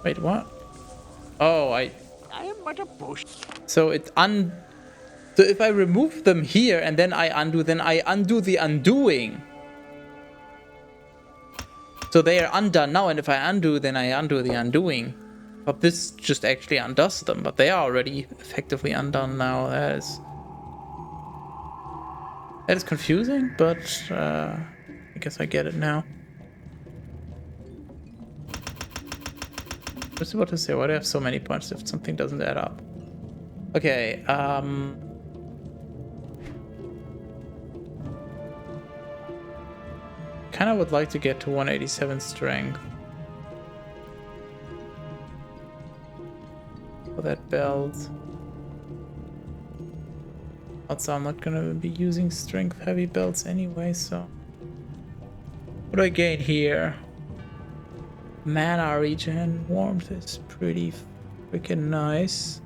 Wait, what? Oh, I am but a bush. So it So if I remove them here and then I undo the undoing. So they are undone now, and if I undo, then I undo the undoing. But this just actually undoes them, but they are already effectively undone now. That is confusing, but I guess I get it now. I was about to say, why do I have so many points if something doesn't add up? Okay, kind of would like to get to 187 strength for that belt. Also, I'm not gonna be using strength heavy belts anyway, so what do I gain here? Mana regen, warmth is pretty freaking nice.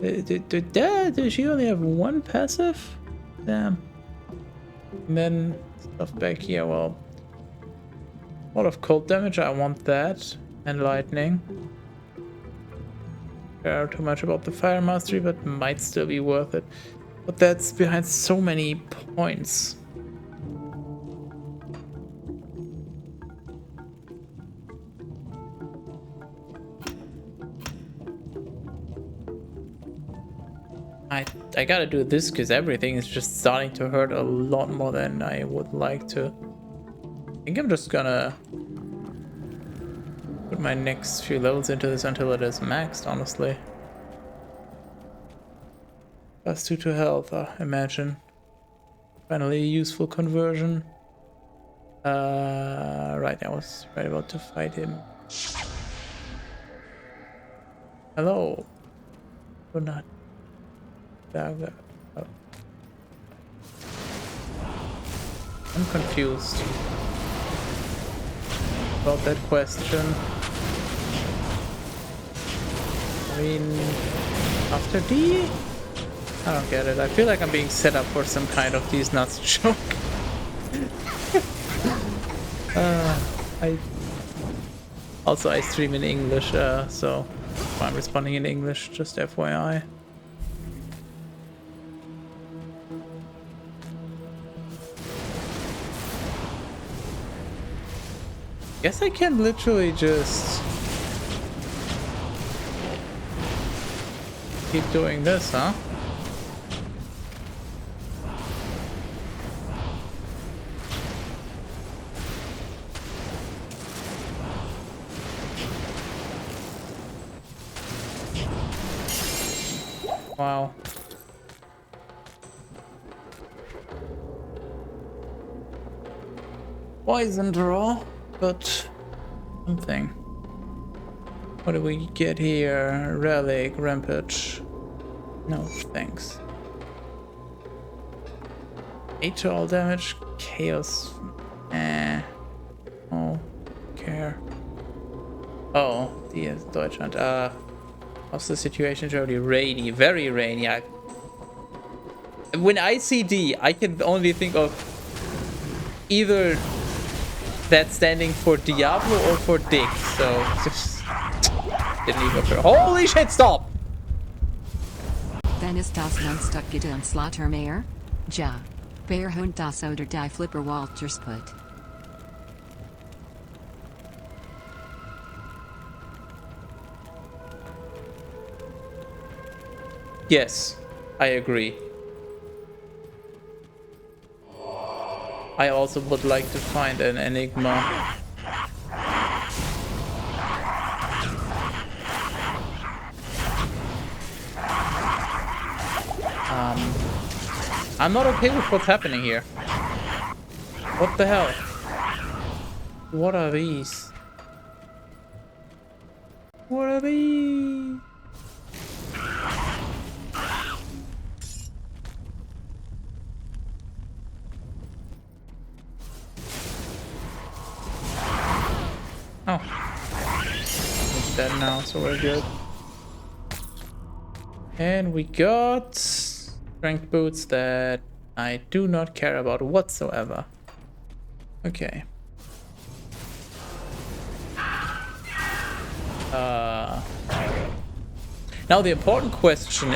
Does she only have one passive? Damn. And then stuff back here, well, a lot of cold damage, I want that, and lightning. Care too much about the fire mastery, but might still be worth it. But that's behind so many points. I gotta do this because everything is just starting to hurt a lot more than I would like to. I think I'm just gonna put my next few levels into this until it is maxed, honestly. +2 to health, imagine. Finally a useful conversion. Right, I was right about to fight him. Hello. Or not. I'm confused about that question. I mean, after D? I don't get it. I feel like I'm being set up for some kind of these nuts joke. I stream in English, so I'm responding in English, just FYI. Guess I can literally just keep doing this, huh? Wow. Poison draw, but something. What do we get here? Relic, Rampage. No, thanks. 8 to all damage, Chaos. Oh, care. Oh, DS Deutschland. How's the situation, Jody? Rainy, very rainy. When I see D, I can only think of either that standing for Diablo or for Dick, so just didn't even occur. Holy shit, stop! Wenn ist das Nonstuck und Slaughtermare? Ja. Wer Hund das oder die Flipper Walters put? Yes, I agree. I also would like to find an Enigma. I'm not okay with what's happening here. What the hell? What are these? What are these? Oh. He's dead now, so we're good. And we got strength boots that I do not care about whatsoever. Okay. Now the important question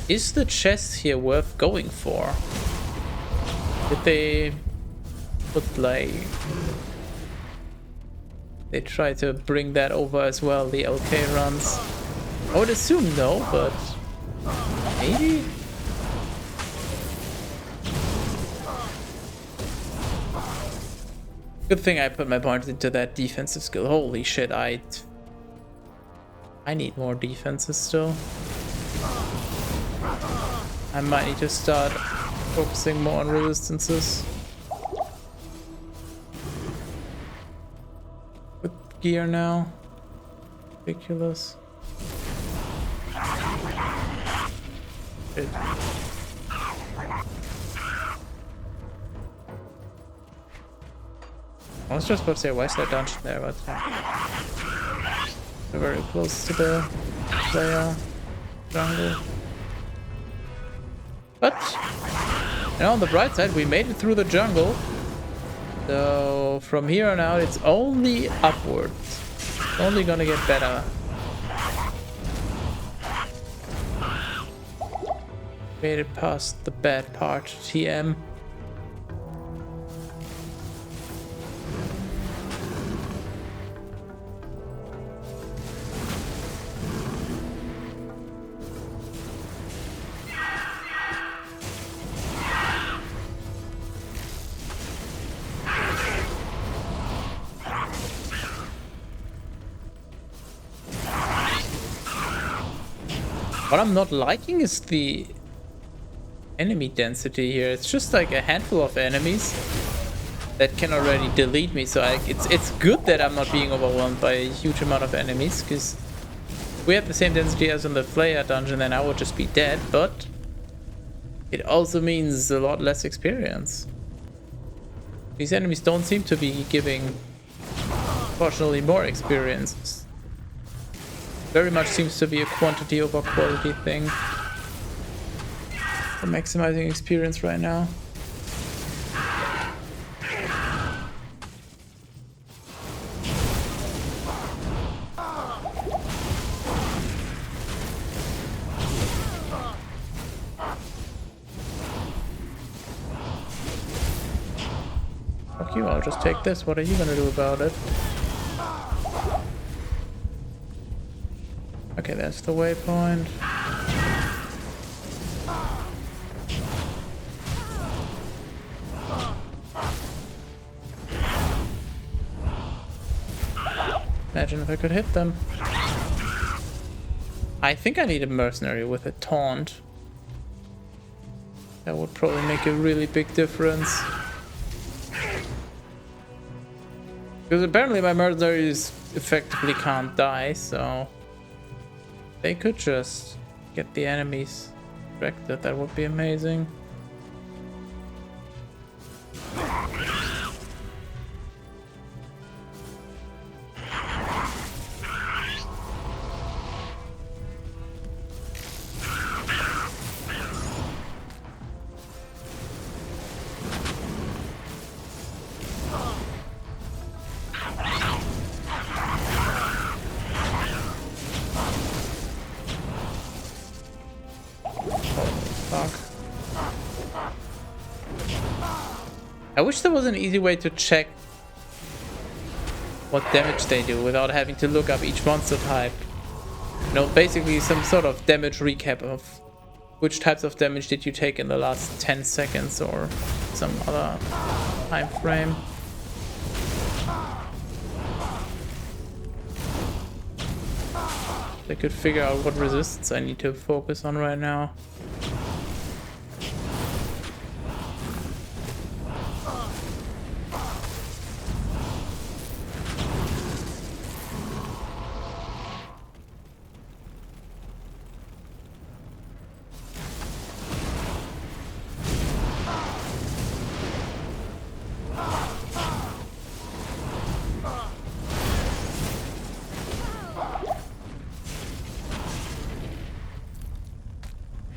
is the chest here worth going for? Did they put like... They try to bring that over as well, the LK runs? I would assume no, but maybe? Good thing I put my points into that defensive skill. Holy shit, I need more defenses still. I might need to start focusing more on resistances. With gear now. Ridiculous. Shit. I was just about to say, why is that dungeon there? But we're very close to the player jungle. But, you know, on the bright side, we made it through the jungle. So, from here on out, it's only upwards. It's only gonna get better. Made it past the bad part, TM. What I'm not liking is the enemy density here. It's just like a handful of enemies that can already delete me. So it's good that I'm not being overwhelmed by a huge amount of enemies, because if we had the same density as in the Flaya dungeon, then I would just be dead. But it also means a lot less experience. These enemies don't seem to be giving proportionally more experience. Very much seems to be a quantity over quality thing. For maximizing experience right now. Fuck you, I'll just take this. What are you gonna do about it? Okay, that's the waypoint. Imagine if I could hit them. I think I need a mercenary with a taunt. That would probably make a really big difference. Because apparently my mercenaries effectively can't die, so... They could just get the enemies distracted. That would be amazing. I wish there was an easy way to check what damage they do without having to look up each monster type. You know, basically some sort of damage recap of which types of damage did you take in the last 10 seconds or some other time frame. I could figure out what resistance I need to focus on right now.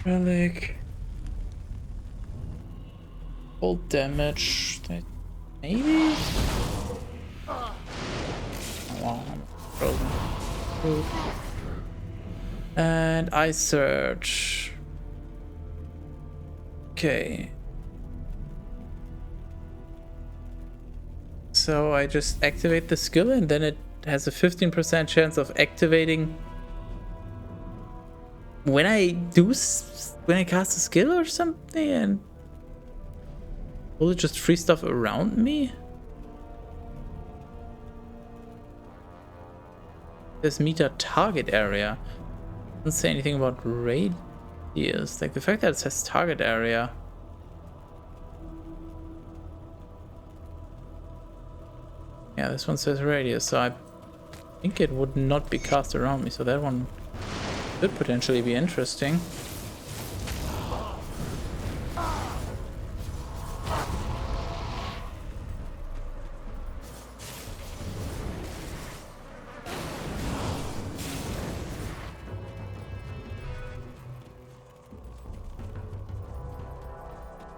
Relic. Full damage. Maybe? Oh, wow, I'm frozen. And Ice Surge. Okay. So I just activate the skill and then it has a 15% chance of activating when I cast a skill or something, and will it just free stuff around me? This meter target area doesn't say anything about radius. Like the fact that it says target area. Yeah, this one says radius, so I think it would not be cast around me, so that one could potentially be interesting.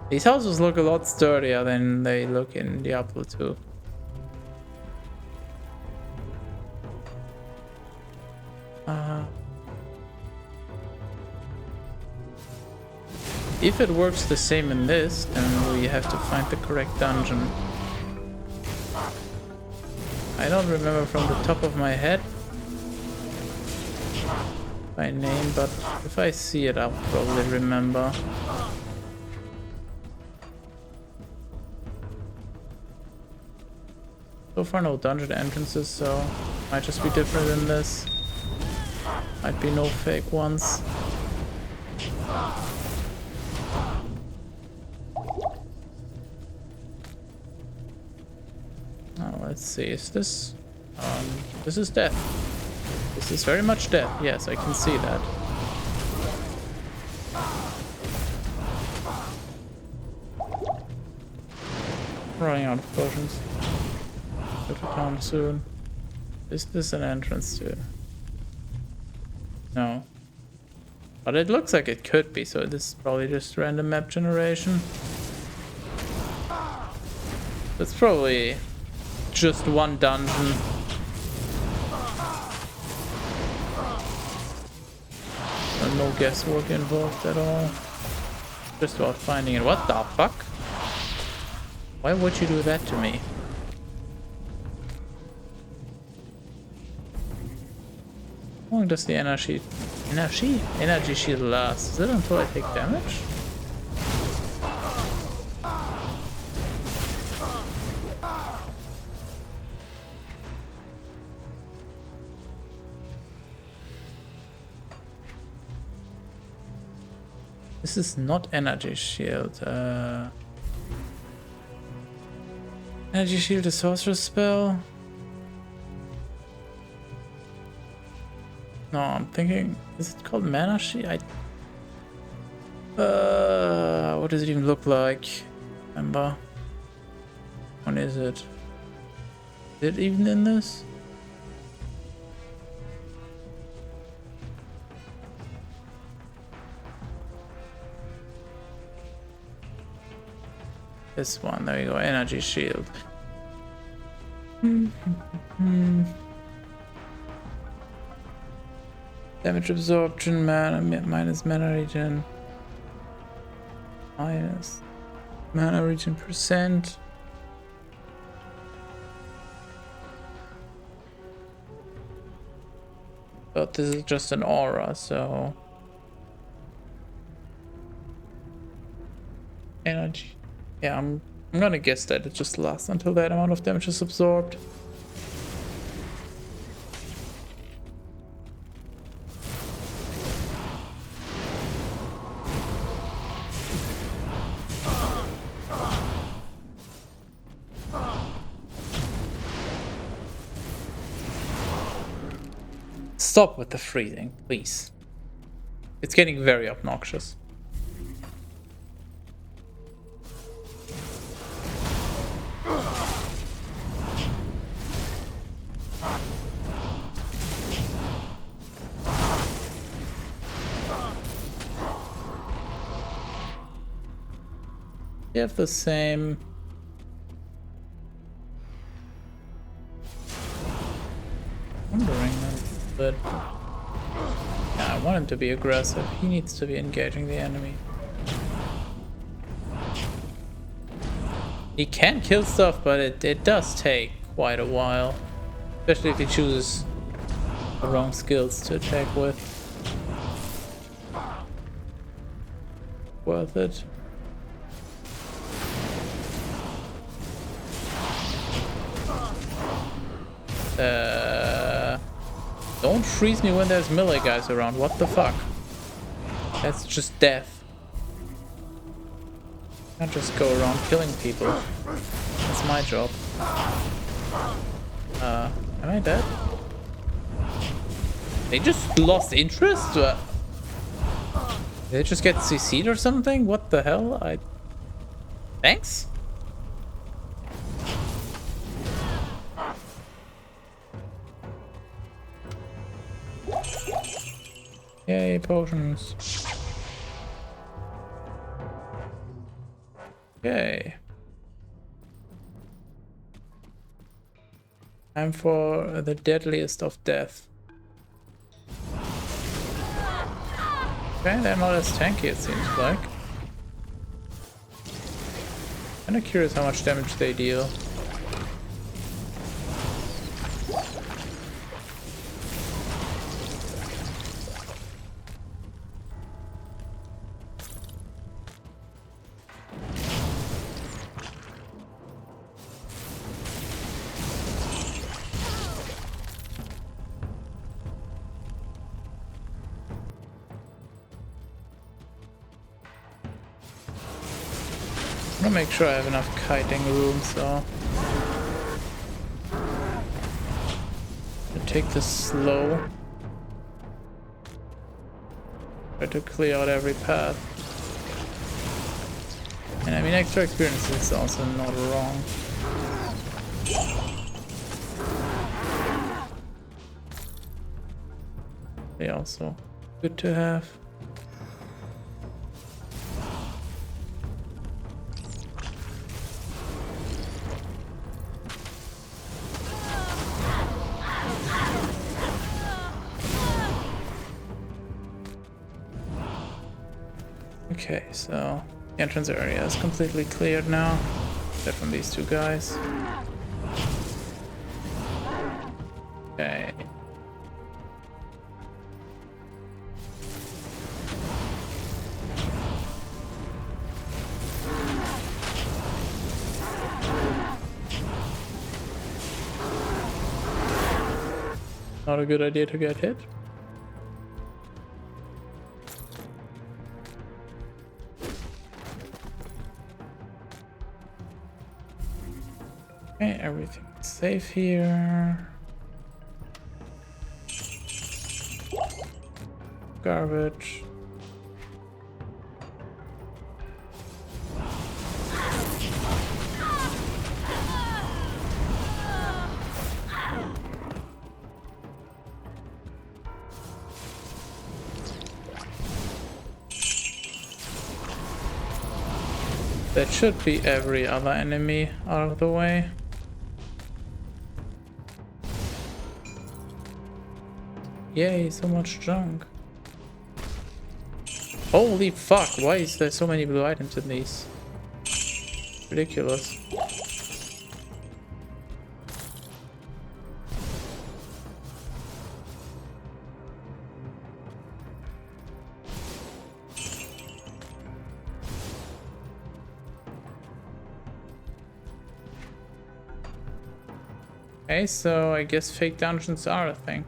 These houses look a lot sturdier than they look in Diablo 2. If it works the same in this, then we have to find the correct dungeon. I don't remember from the top of my head by name, but if I see it, I'll probably remember. So far no dungeon entrances, so might just be different than this. Might be no fake ones. Oh, let's see, is this... this is death. This is very much death, yes, I can see that. Running out of potions. Go to town soon. Is this an entrance to it? No. But it looks like it could be, so this is probably just random map generation. It's probably just one dungeon. And no guesswork involved at all. Just about finding it. What the fuck? Why would you do that to me? How long does the energy shield last? Is it until I take damage? This is not energy shield. Energy shield, a sorcerer's spell. No, I'm thinking, is it called mana shield? What does it even look like? Remember? When is it? Is it even in this? This one, there you go, energy shield. Damage absorption, mana, minus mana regen. Minus mana regen percent. But this is just an aura, so. Energy. Yeah, I'm gonna guess that it just lasts until that amount of damage is absorbed. stop with the freezing, please. It's getting very obnoxious. You have the same. Wondering but yeah, I want him to be aggressive. He needs to be engaging the enemy. He can kill stuff, but it does take quite a while. Especially if he chooses the wrong skills to attack with. Worth it. Don't freeze me when there's melee guys around. What the fuck? That's just death. I can't just go around killing people. That's my job. Am I dead? They just lost interest? Did they just get CC'd or something? What the hell? Thanks? Yay, potions. Okay. Time for the deadliest of death. Okay, they're not as tanky, it seems like. Kinda curious how much damage they deal. I'm gonna make sure I have enough kiting room, so I'll take this slow. Try to clear out every path. And I mean, extra experience is also not wrong. They also good to have. Okay, so the entrance area is completely cleared now, except from these two guys. Okay. Not a good idea to get hit. Okay, everything's safe here. Garbage. That should be every other enemy out of the way. Yay, so much junk. Holy fuck, why is there so many blue items in these? Ridiculous. Okay, so I guess fake dungeons are a thing.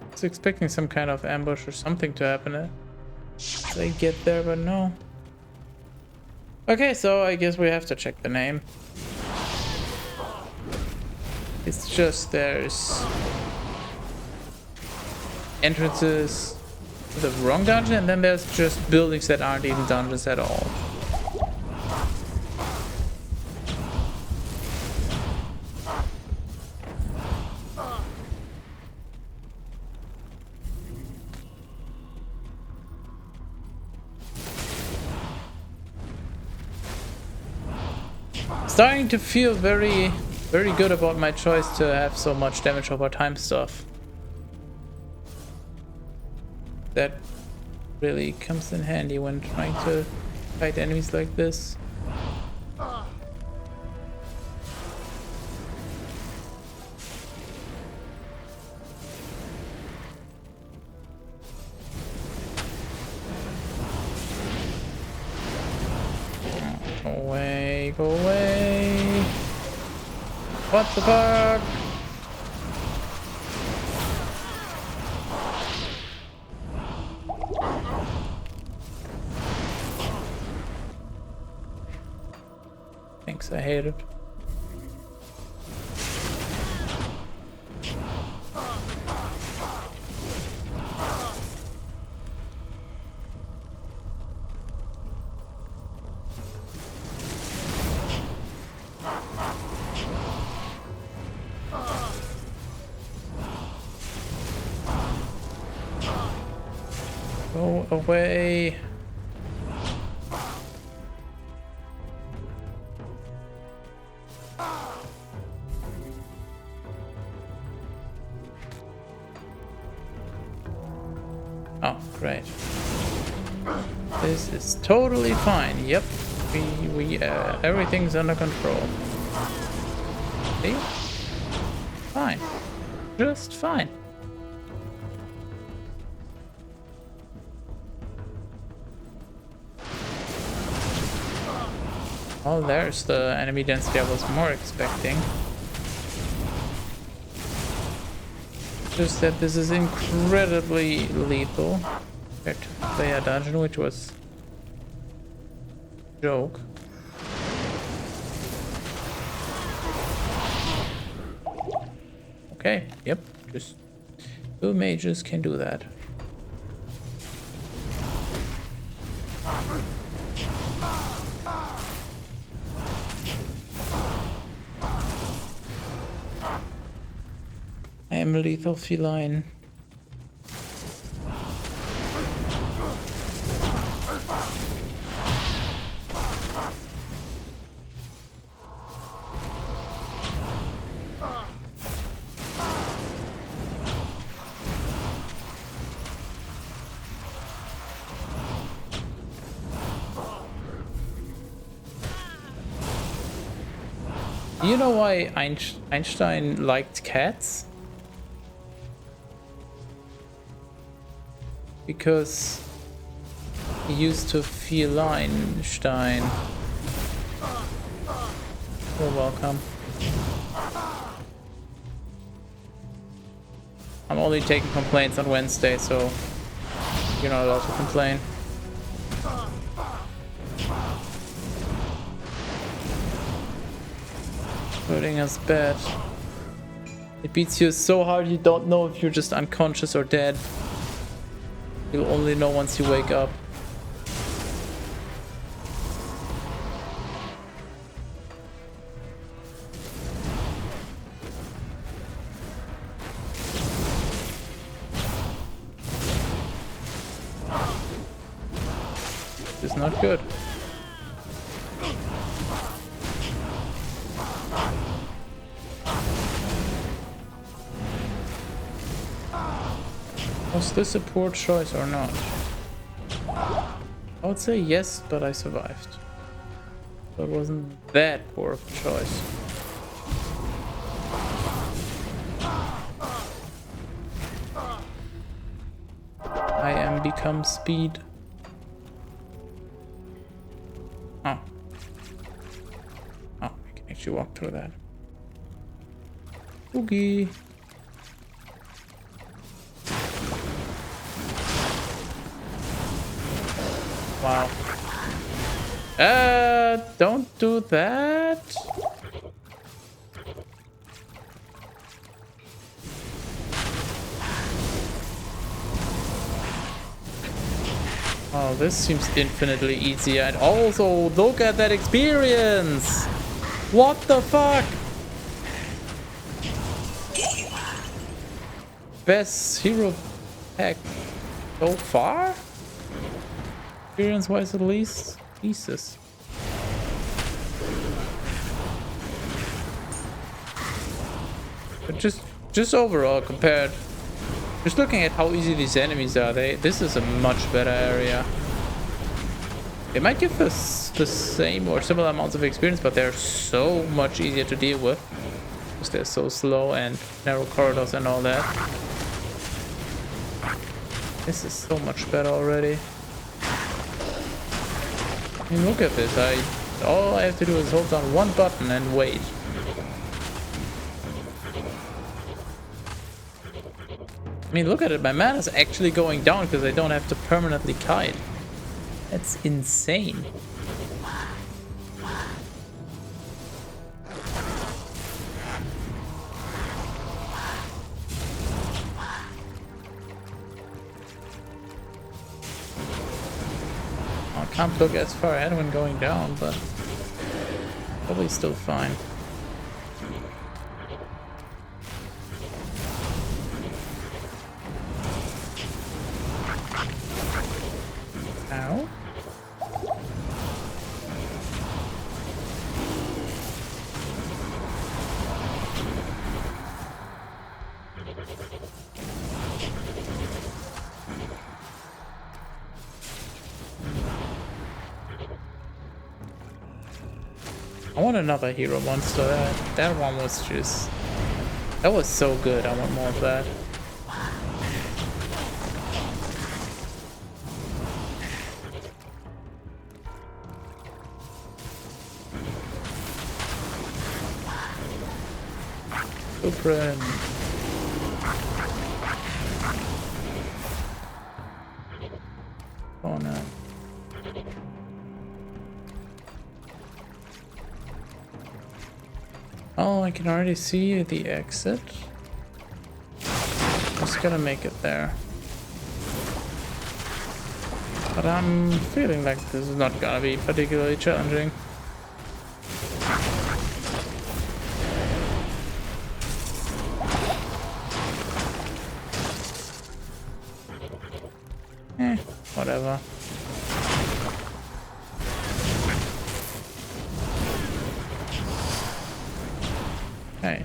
I was expecting some kind of ambush or something to happen as I get there, but no. Okay, so I guess we have to check the name. It's just there's entrances to the wrong dungeon, and then there's just buildings that aren't even dungeons at all. Starting to feel very good about my choice to have so much damage over time stuff. That really comes in handy when trying to fight enemies like this. Go away, go away. What the fuck? Thanks, I hate it. Go away. Oh, great. This is totally fine. Yep, everything's under control. See? Fine. Just fine. Oh, there's the enemy density I was more expecting. Just that this is incredibly lethal compared to play a dungeon, which was a joke. Okay, yep, just 2 mages can do that. I am lethal feline. Do you know why Einstein liked cats? Because he used to feline Stein. You're welcome. I'm only taking complaints on Wednesday, so you're not allowed to complain. Hurting us bad. It beats you so hard you don't know if you're just unconscious or dead. You'll only know once you wake up. It's not good. Was this a poor choice or not? I would say yes, but I survived. So it wasn't that poor of a choice. I am become speed. Oh. Oh, I can actually walk through that. Oogie. Wow. Don't do that. Oh, this seems infinitely easy. And also, look at that experience! What the fuck? Best hero pack so far? Experience-wise at least? Jesus. But just overall compared, just looking at how easy these enemies are, this is a much better area. They might give us the same or similar amounts of experience, but they're so much easier to deal with because they're so slow and narrow corridors and all that. This is so much better already. I mean, look at this. All I have to do is hold down one button and wait. I mean, look at it. My mana's actually going down because I don't have to permanently kite. That's insane. I can't look as far ahead when going down, but probably still fine. Ow. I want another hero monster. That one was just... That was so good. I want more of that. Friend. Oh no. Oh, I can already see the exit. Just gotta make it there. But I'm feeling like this is not gonna be particularly challenging. Whatever. Hey,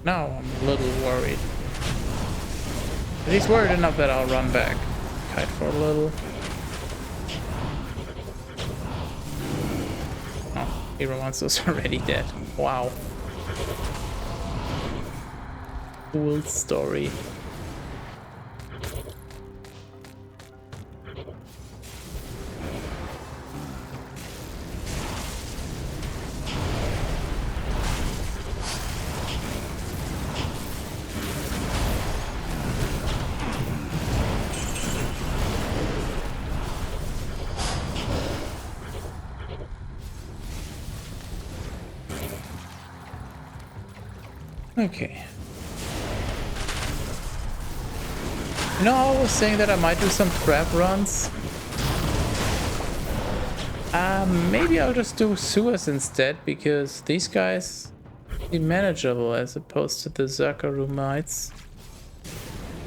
now I'm a little worried. At least worried enough that I'll run back. Kite for a little. Oh, Hero Monster's already dead. Wow. Cool story. Okay. You know, I was saying that I might do some trap runs. Maybe I'll just do sewers instead, because these guys seem manageable as opposed to the Zakarumites,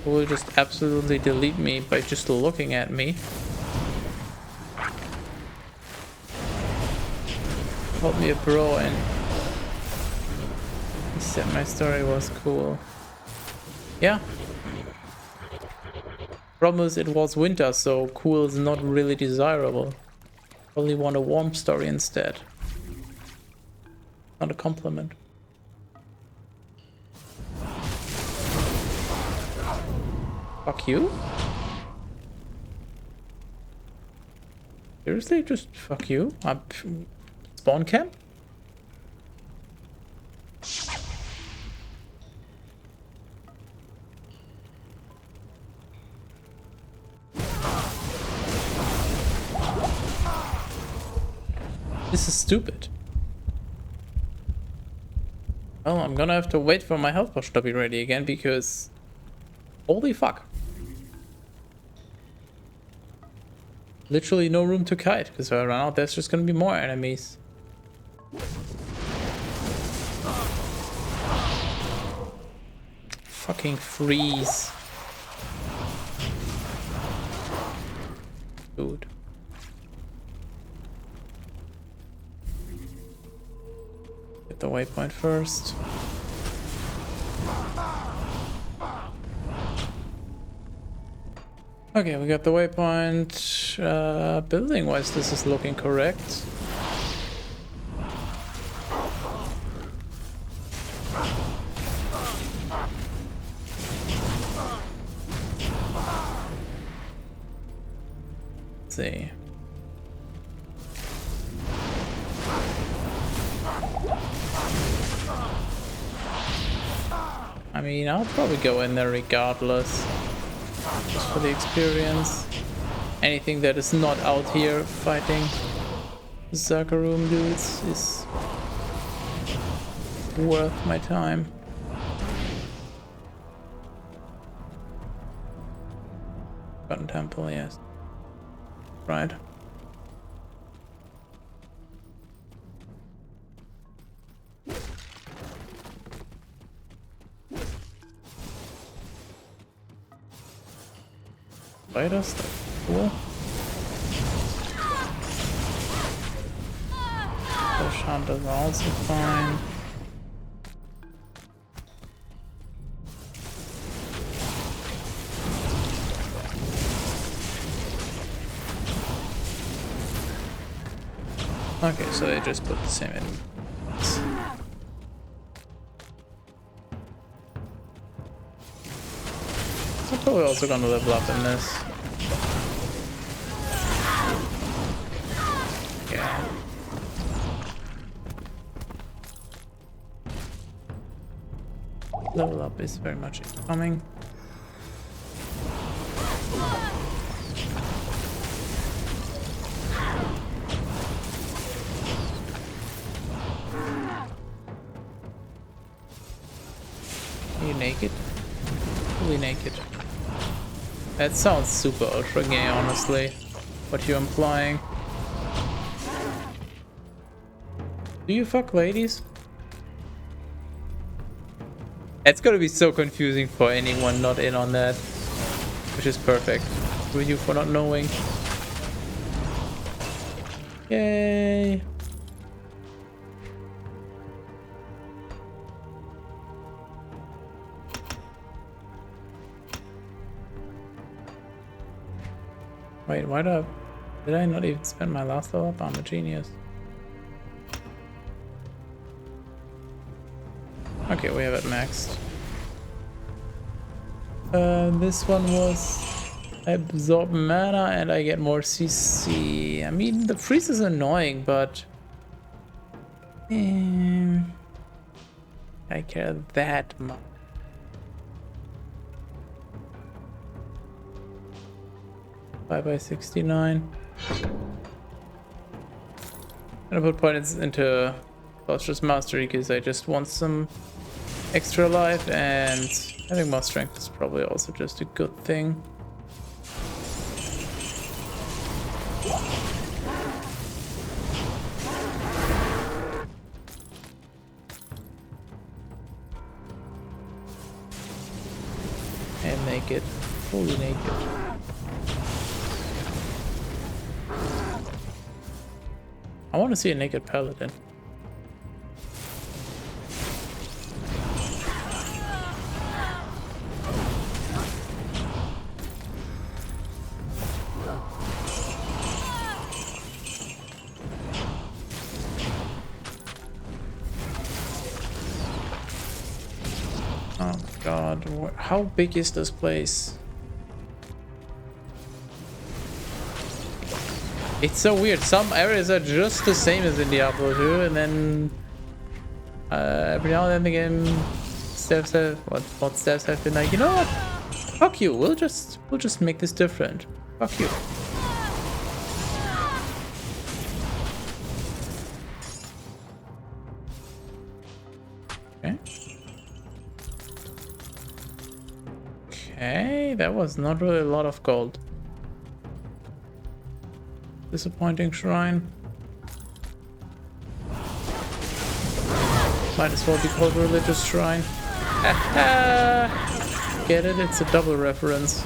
who will just absolutely delete me by just looking at me. Called me a bro and he said my story was cool. Yeah. Problem is it was winter, so cool is not really desirable. Probably want a warm story instead. Not a compliment. Fuck you? Seriously? Just fuck you? Spawn camp? This is stupid. Well, I'm gonna have to wait for my health potion to be ready again because... Holy fuck. literally no room to kite, because if I run out, there's just gonna be more enemies. Fucking freeze. Dude. Get the waypoint first. Okay, we got the waypoint. Building-wise, this is looking correct. Let's see. I mean, I'll probably go in there regardless. Just for the experience. Anything that is not out here fighting Zakarum dudes is worth my time. Button Temple, yes. Right. Spiders, that's cool. Bush hunters are also fine. Okay, so they just put the same in. I'm probably also gonna level up in this. Yeah. Level up is very much coming. Are you naked? Fully naked. That sounds super ultra gay, honestly. What you're implying. Do you fuck ladies? It's gonna be so confusing for anyone not in on that. Which is perfect. For you for not knowing. Yay! Wait, why did I not even spend my last level up? I'm a genius. Okay, we have it maxed. This one was absorb mana and I get more CC. I mean, the freeze is annoying, but I care that much. Bye bye 69. I'm gonna put points into Foster's Mastery because I just want some extra life, and having more strength is probably also just a good thing. And naked, fully naked. I want to see a naked paladin. Oh god, how big is this place? It's so weird. Some areas are just the same as in Diablo 2, and then every now and then again, devs have devs have been like, you know what? Fuck you. We'll just make this different. Fuck you. Okay. Okay, that was not really a lot of gold. Disappointing shrine. Might as well be called religious shrine. Get it? It's a double reference.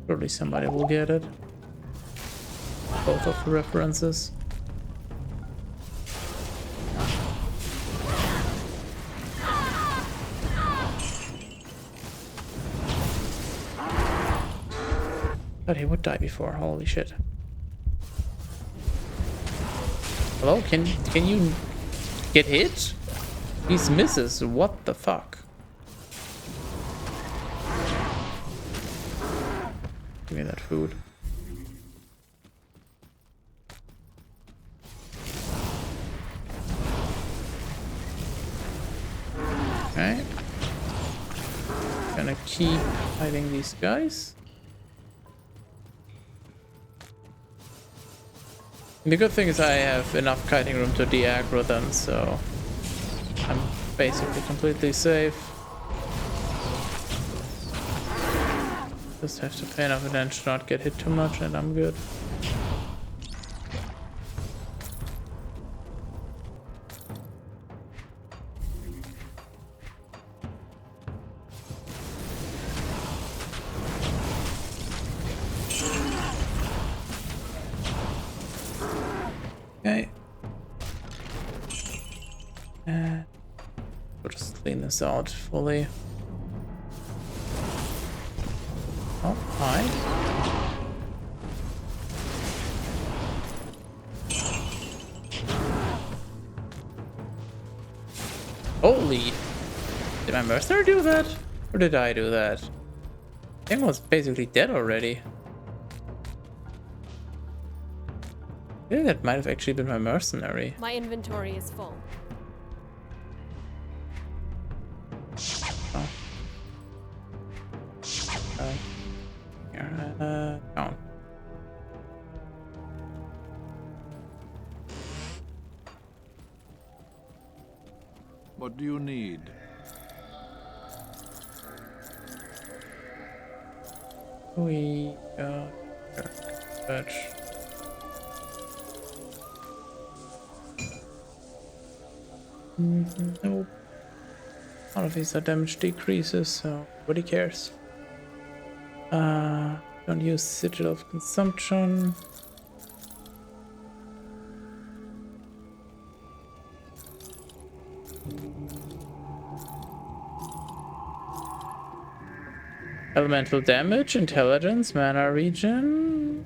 Surely somebody will get it. Both of the references. But he would die before. Holy shit. Hello? Can you get hit? These misses. What the fuck? Give me that food. Okay. Gonna keep hiding these guys. The good thing is I have enough kiting room to de-aggro them, so I'm basically completely safe. Just have to pay enough attention to not get hit too much and I'm good. Okay. We'll just clean this out fully. Oh, hi. Holy! Did my mercenary do that? Or did I do that? Thing was basically dead already. I think that might have actually been my mercenary. My inventory is full. Oh. Here, down. What do you need? We got fetch. Nope. All of these are damage decreases, so nobody cares. Don't use Sigil of Consumption. Elemental damage, intelligence, mana regen.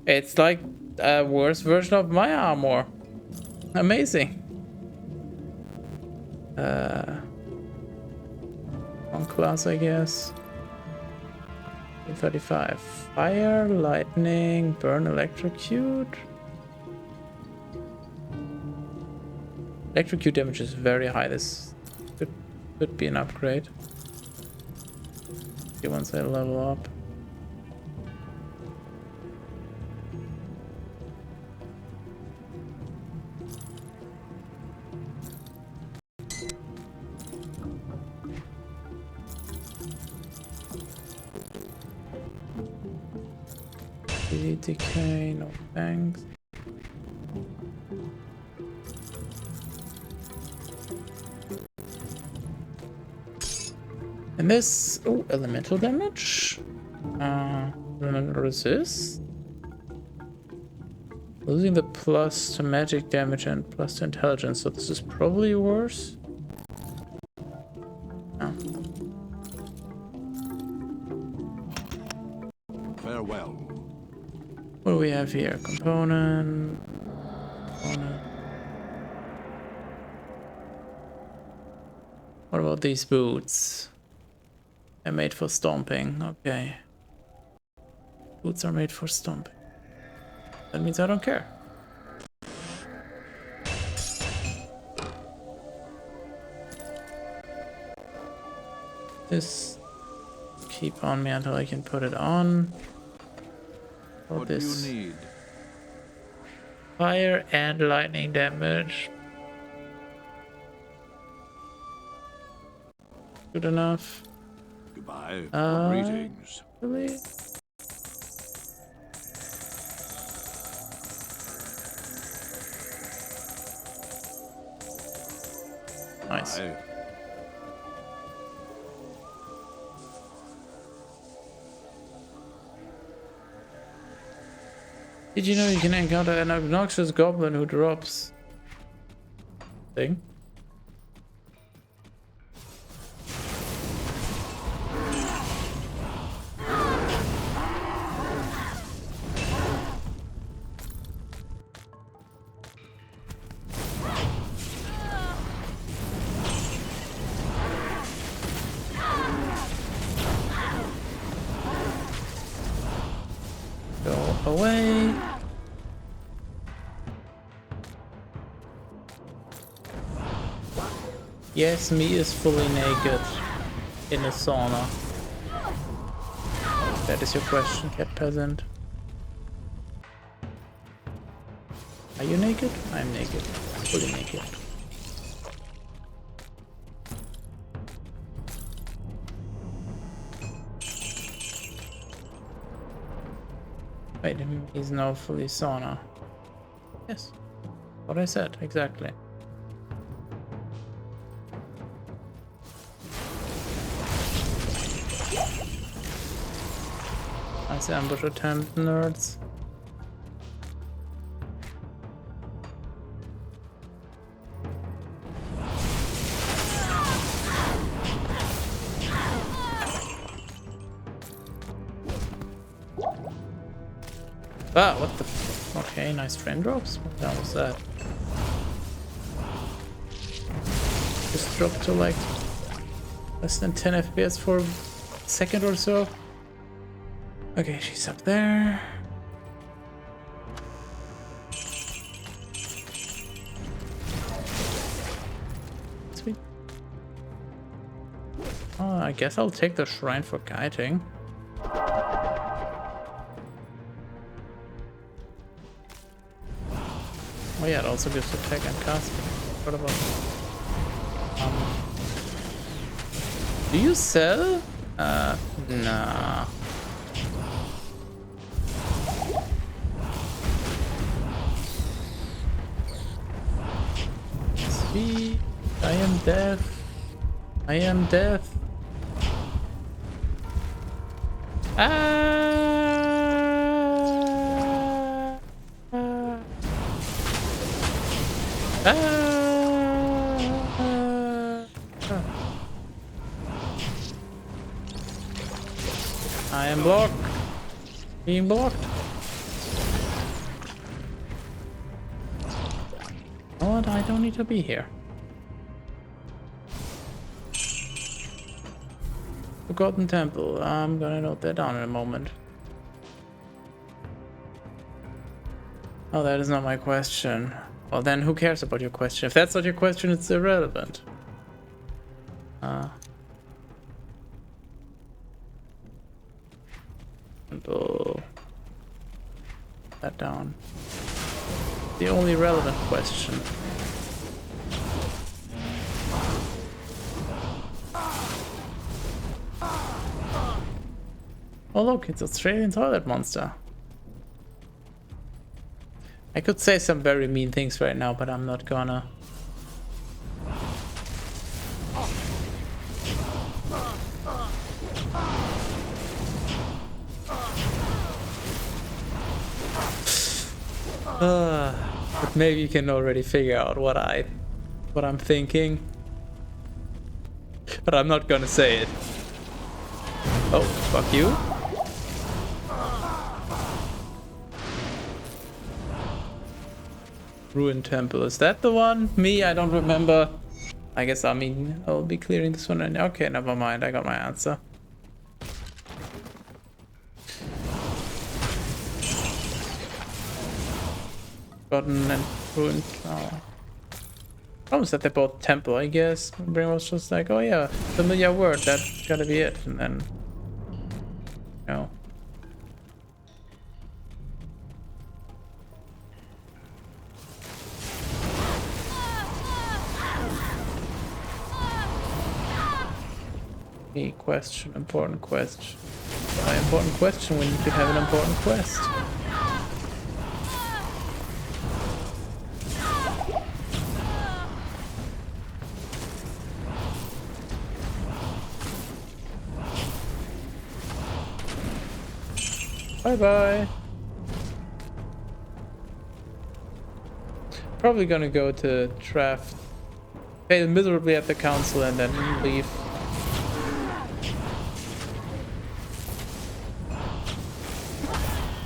It's like a worse version of my armor. Amazing. One class, I guess. 35. Fire, lightning, burn, electrocute. Electrocute damage is very high. This could be an upgrade. Okay, once I level up. Decay, no thanks. And this, oh, elemental damage. Elemental resist. Losing the plus to magic damage and plus to intelligence, so this is probably worse. Oh. Farewell. What do we have here? Component. What about these boots? They're made for stomping. Okay. Boots are made for stomping. That means I don't care. This keep on me until I can put it on. What do you need? Fire and lightning damage. Good enough. Goodbye. Uh, Greetings. Really? Nice. Bye. Did you know you can encounter an obnoxious goblin who drops thing? Go away. Yes, me is fully naked in a sauna. That is your question, cat peasant. Are you naked? I'm naked. Fully naked. Wait, he's now fully sauna. Yes. What I said, exactly. Nice ambush attempt, nerds. Ah, what the f— okay, nice frame drops. What the hell was that? Just dropped to like less than 10 FPS for a second or so. Okay, she's up there. Sweet. Oh, I guess I'll take the shrine for guiding. Oh yeah, it also gives attack and cast. What about? Do you sell? Nah. Speed. I am death. I am death. I am blocked. Being blocked. What? I don't need to be here. Forgotten Temple. I'm gonna note that down in a moment. Oh, that is not my question. Well, then who cares about your question? If that's not your question, it's irrelevant. Temple. That down. The only relevant question. Oh look, it's Australian toilet monster. I could say some very mean things right now, but I'm not gonna. But maybe you can already figure out what I'm thinking. But I'm not gonna say it. Oh, fuck you. Ruined Temple, is that the one? Me, I don't remember. I guess, I mean, I'll be clearing this one. Okay, never mind, I got my answer. Forgotten and ruined. Oh. Promise that they bought Temple, I guess. Brain was just like, oh yeah, familiar word, that's gotta be it. And then, you know. A question, important question. Why important question when you could have an important quest? Bye bye. Probably gonna go to Traff, fail miserably at the council, and then leave.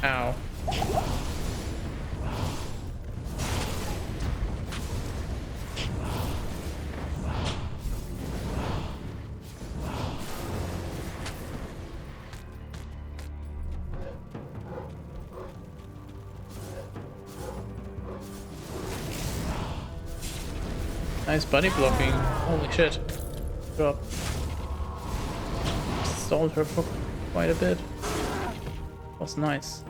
Ow. Nice body blocking. Holy shit. Drop. Stalled her for quite a bit. Was nice.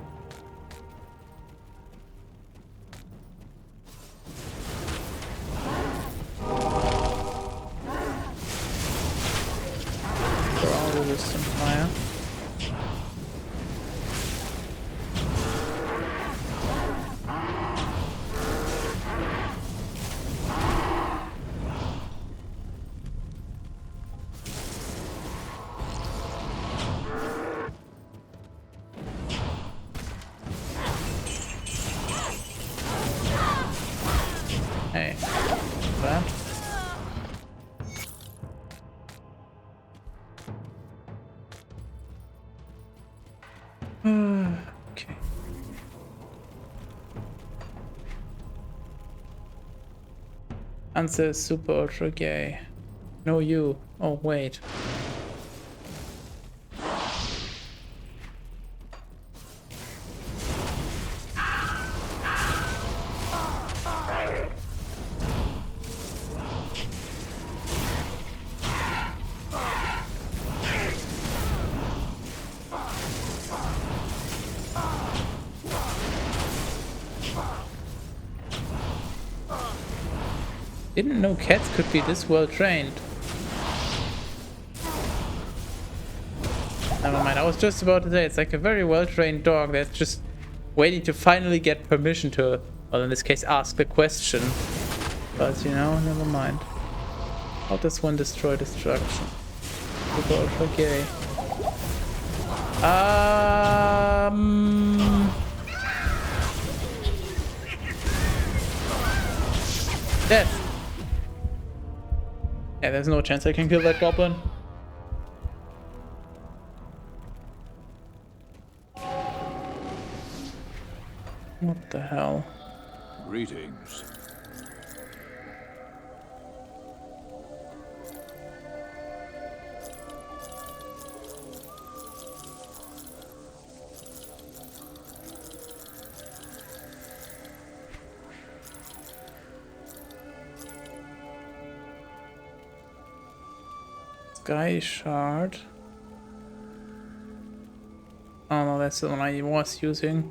For all resistant fire. Hey, that. Okay. Answer is super ultra gay. No, you. Oh, wait. Didn't know cats could be this well trained. Never mind, I was just about to say, it's like a very well trained dog that's just waiting to finally get permission to, well, in this case, ask the question. But, you know, never mind. How does one destroy destruction? Super ultra gay. Death. Yeah, there's no chance I can kill that goblin. What the hell? Greetings. Sky Shard. Oh no, that's the one I was using.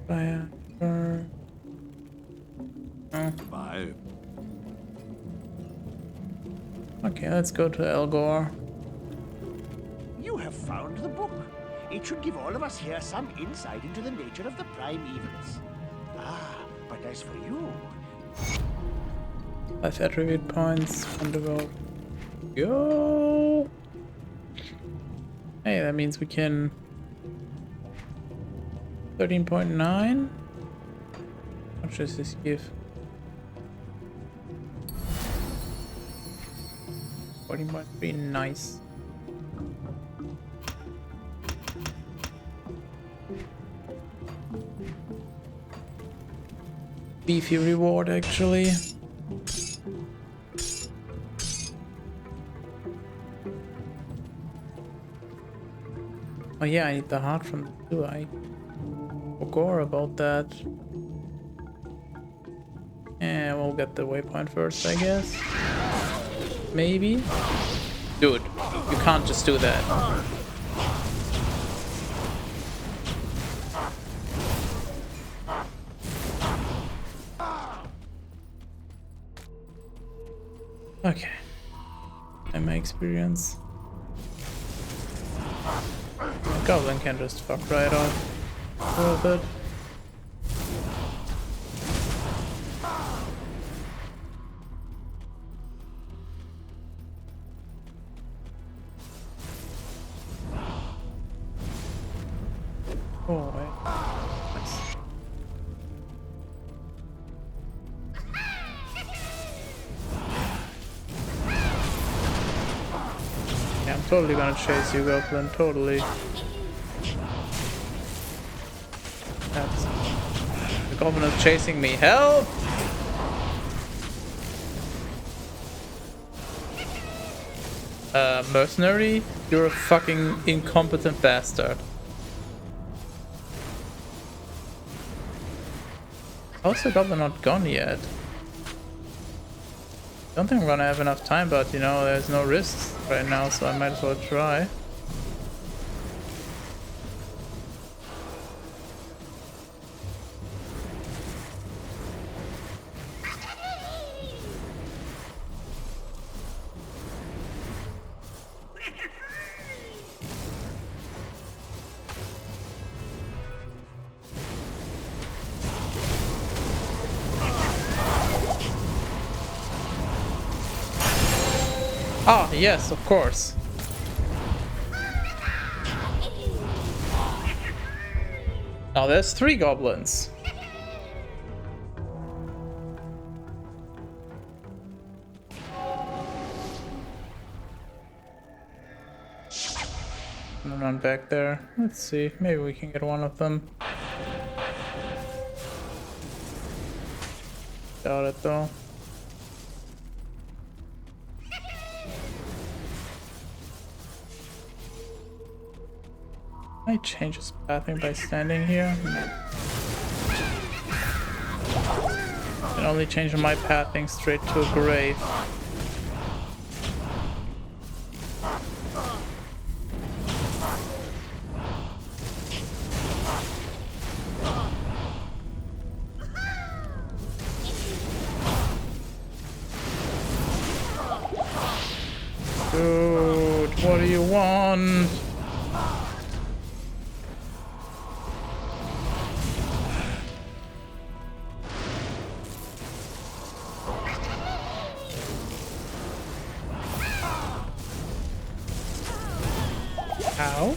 Fire. Oh. Bye. Okay, let's go to Elgor. You have found the book. It should give all of us here some insight into the nature of the prime evils. Ah, but as for you... 5 attribute points from the world. Go! Hey, that means we can... 13.9? How much does this give? 14.3, nice. Beefy reward, actually. Oh yeah, I need the heart from the two. I forgot about that. Yeah, we'll get the waypoint first, I guess. Maybe? Dude, you can't just do that. Okay. In my experience. Goblin can just fuck right off a little bit. Oh, wait. Nice. Yeah, I'm totally gonna chase you, Goblin, totally. The Goblin is chasing me. Help! Mercenary? You're a fucking incompetent bastard. How's the Goblin not gone yet? Don't think I'm gonna have enough time, but you know, there's no risks right now, so I might as well try. Ah, yes, of course. Now there's 3 goblins. I'm gonna run back there. Let's see, maybe we can get one of them. Doubt it though. Can I change his pathing by standing here? No. I can only change my pathing straight to a grave. Dude, what do you want? Ow.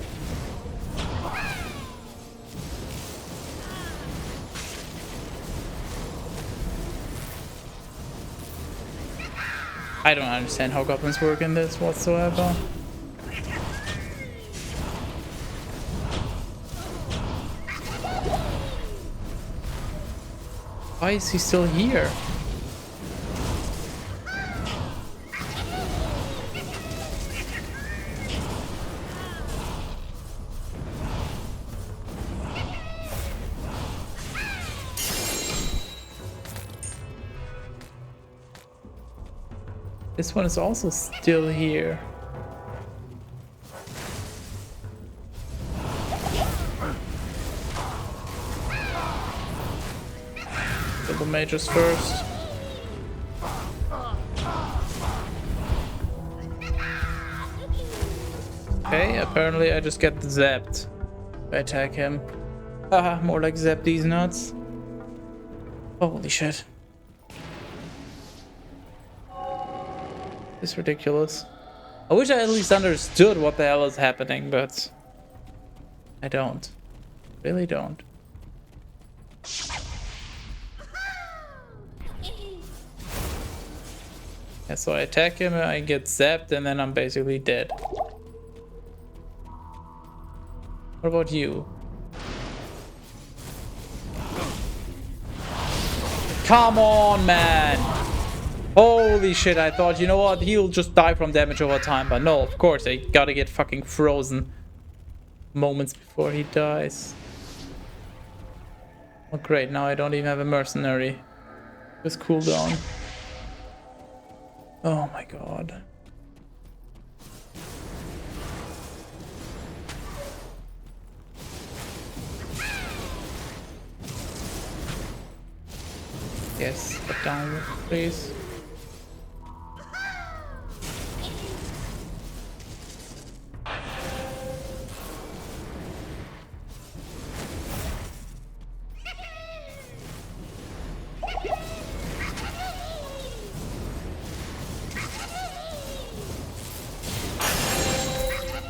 I don't understand how goblins work in this whatsoever. Why is he still here? This one is also still here. Kill the mages first. Okay, apparently I just get zapped if I attack him. Haha, more like zap these nuts. Holy shit. It's ridiculous. I wish I at least understood what the hell is happening, but I don't. Really don't. Yeah, so I attack him, I get zapped, and then I'm basically dead. What about you? Come on, man! Holy shit, I thought, you know what, he'll just die from damage over time, but no, of course, I gotta get fucking frozen moments before he dies. Oh great, now I don't even have a mercenary. Just cooldown. Oh my god. Yes, get down, please.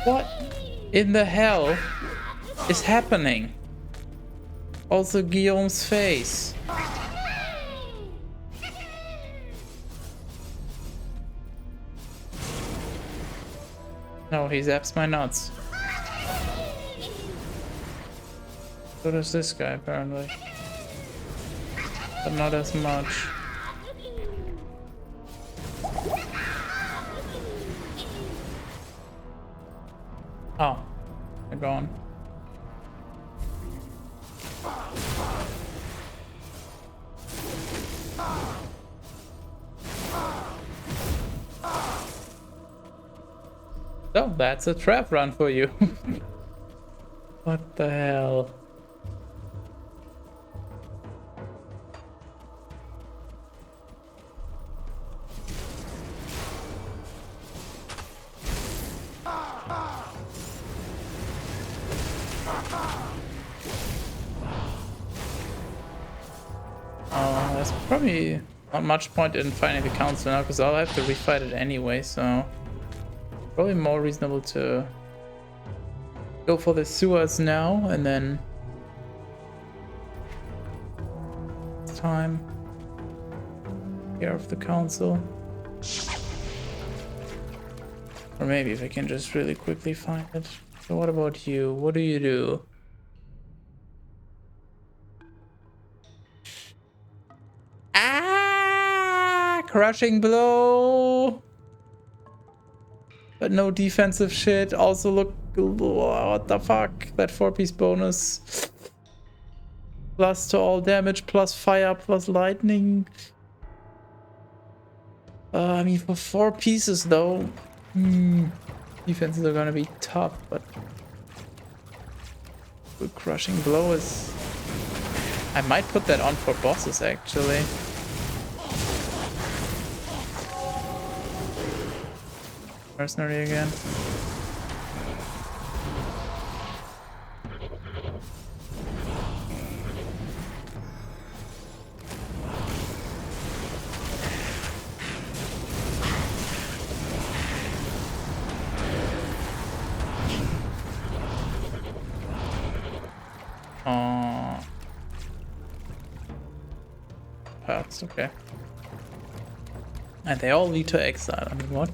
What in the hell is happening? Also Guillaume's face. No, he zaps my nuts. So does this guy, apparently. But not as much. Oh, they're gone. So that's a trap run for you. What the hell? There's probably not much point in fighting the council now because I'll have to refight it anyway, so probably more reasonable to go for the sewers now and then it's time care of the council. Or maybe if I can just really quickly find it. So what about you? What do you do? Crushing blow, but no defensive shit. Also look, what the fuck, that 4-piece bonus plus to all damage plus fire plus lightning. I mean, for 4 pieces though, defenses are gonna be tough, but good crushing blow is, I might put that on for bosses actually. Mercenary again. That's okay. And they all lead to exile. I mean, what?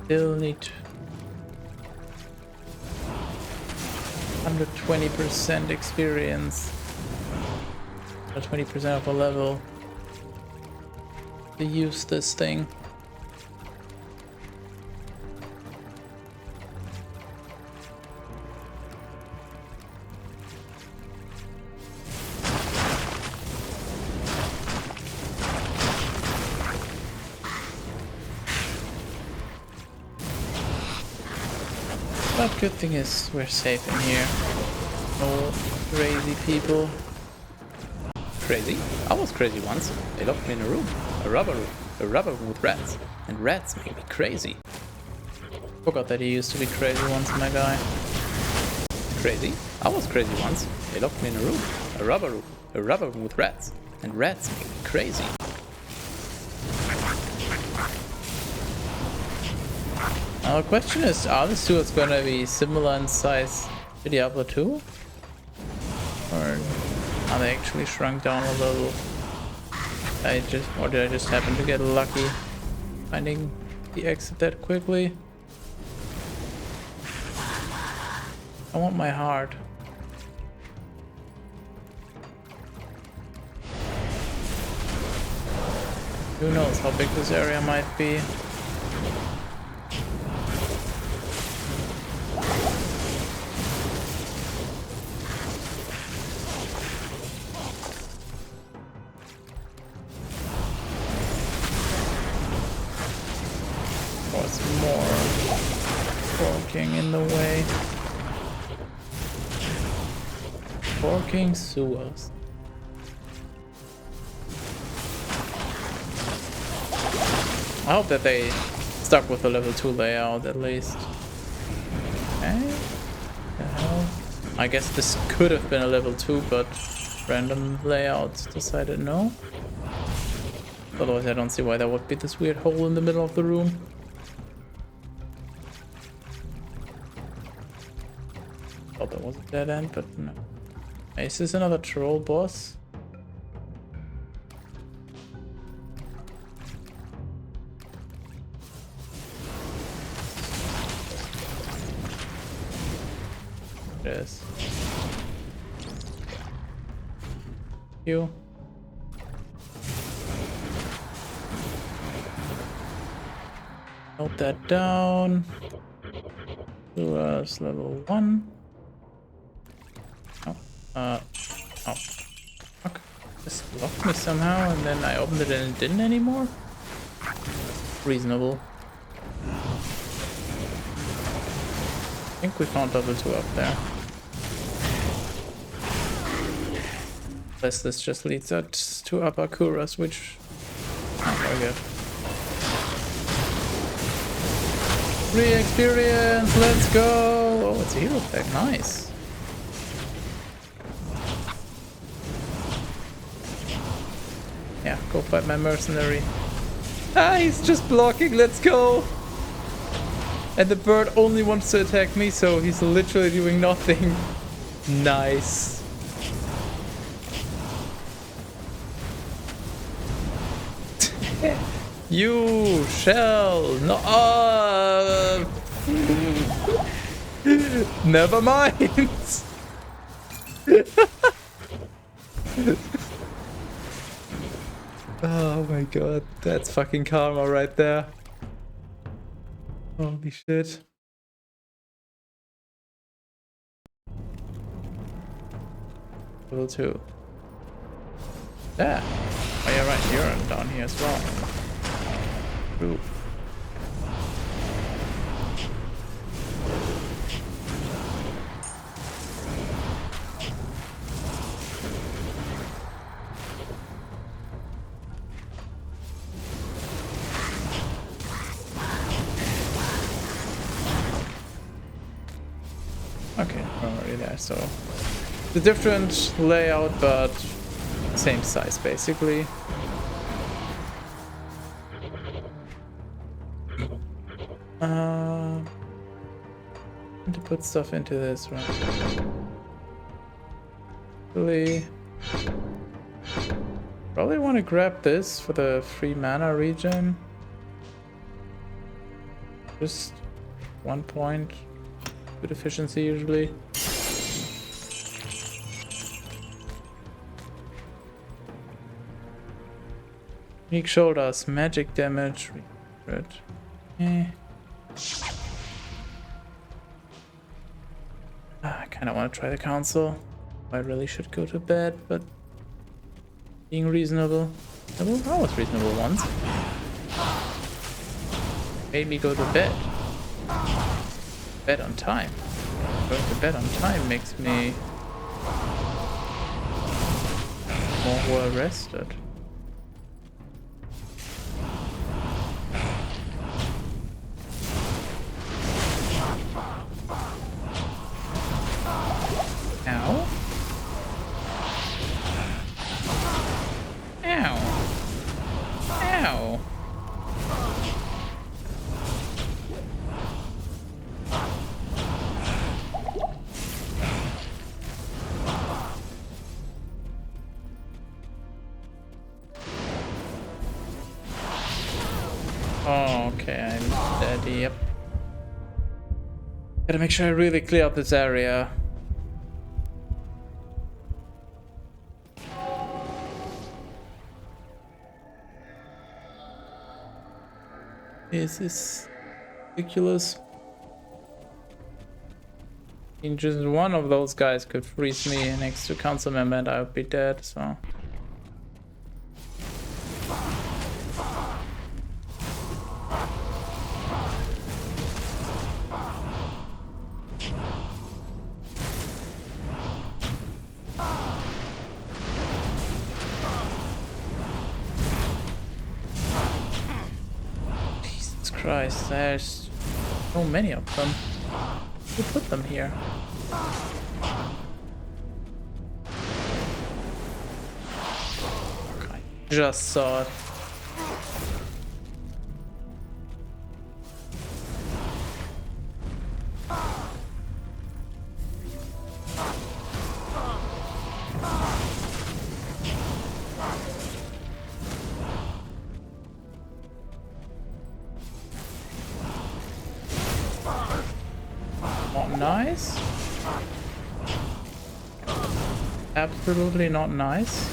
Still need 120% experience, 20% of a level to use this thing. But good thing is we're safe in here. No crazy people. Crazy? I was crazy once. They locked me in a room. A rubber room with rats. And rats make me crazy. Forgot that he used to be crazy once, my guy. Crazy? I was crazy once. They locked me in a room. A rubber room with rats. And rats make me crazy. Now the question is, are the sewers gonna be similar in size to Diablo 2? Or are they actually shrunk down a little? Or did I just happen to get lucky finding the exit that quickly? I want my heart. Who knows how big this area might be. In the way. Forking sewers. I hope that they stuck with the level 2 layout at least. Okay. The hell? I guess this could have been a level 2, but random layouts decided no. Otherwise I don't see why there would be this weird hole in the middle of the room. Thought that was a dead end, but no. Is this another troll boss? Yes. You. Note that down. To us level 1. Oh, oh. Fuck. This blocked me somehow and then I opened it and it didn't anymore? Reasonable. I think we found level 2 up there. Unless this just leads us to Upper Kuras, which I forget. Free experience, let's go! Oh, it's a hero pack, nice. Yeah, go fight my mercenary. Ah, he's just blocking, let's go! And the bird only wants to attack me, so he's literally doing nothing. Nice. You shall not. Never mind. Oh my god, that's fucking karma right there. Holy shit. Level 2. Yeah. Oh yeah, right, you're down here as well. Ooh. Okay, we're already there, so the different layout, but same size basically. Need to put stuff into this, right? Probably want to grab this for the free mana regen. Just 1 point. Good efficiency usually. Unique shoulders, magic damage. Good. I kind of want to try the council. I really should go to bed, but being reasonable. I was reasonable once. Made me go to bed. Bed on time. Going to bed on time makes me more well rested. Ow. Ow. Ow. Oh, okay, I'm dead, yep. Gotta make sure I really clear out this area. This is ridiculous. I mean, just one of those guys could freeze me next to council member and I would be dead, so. Christ, there's so many of them. Who put them here? Just saw it. Not nice. Absolutely not nice.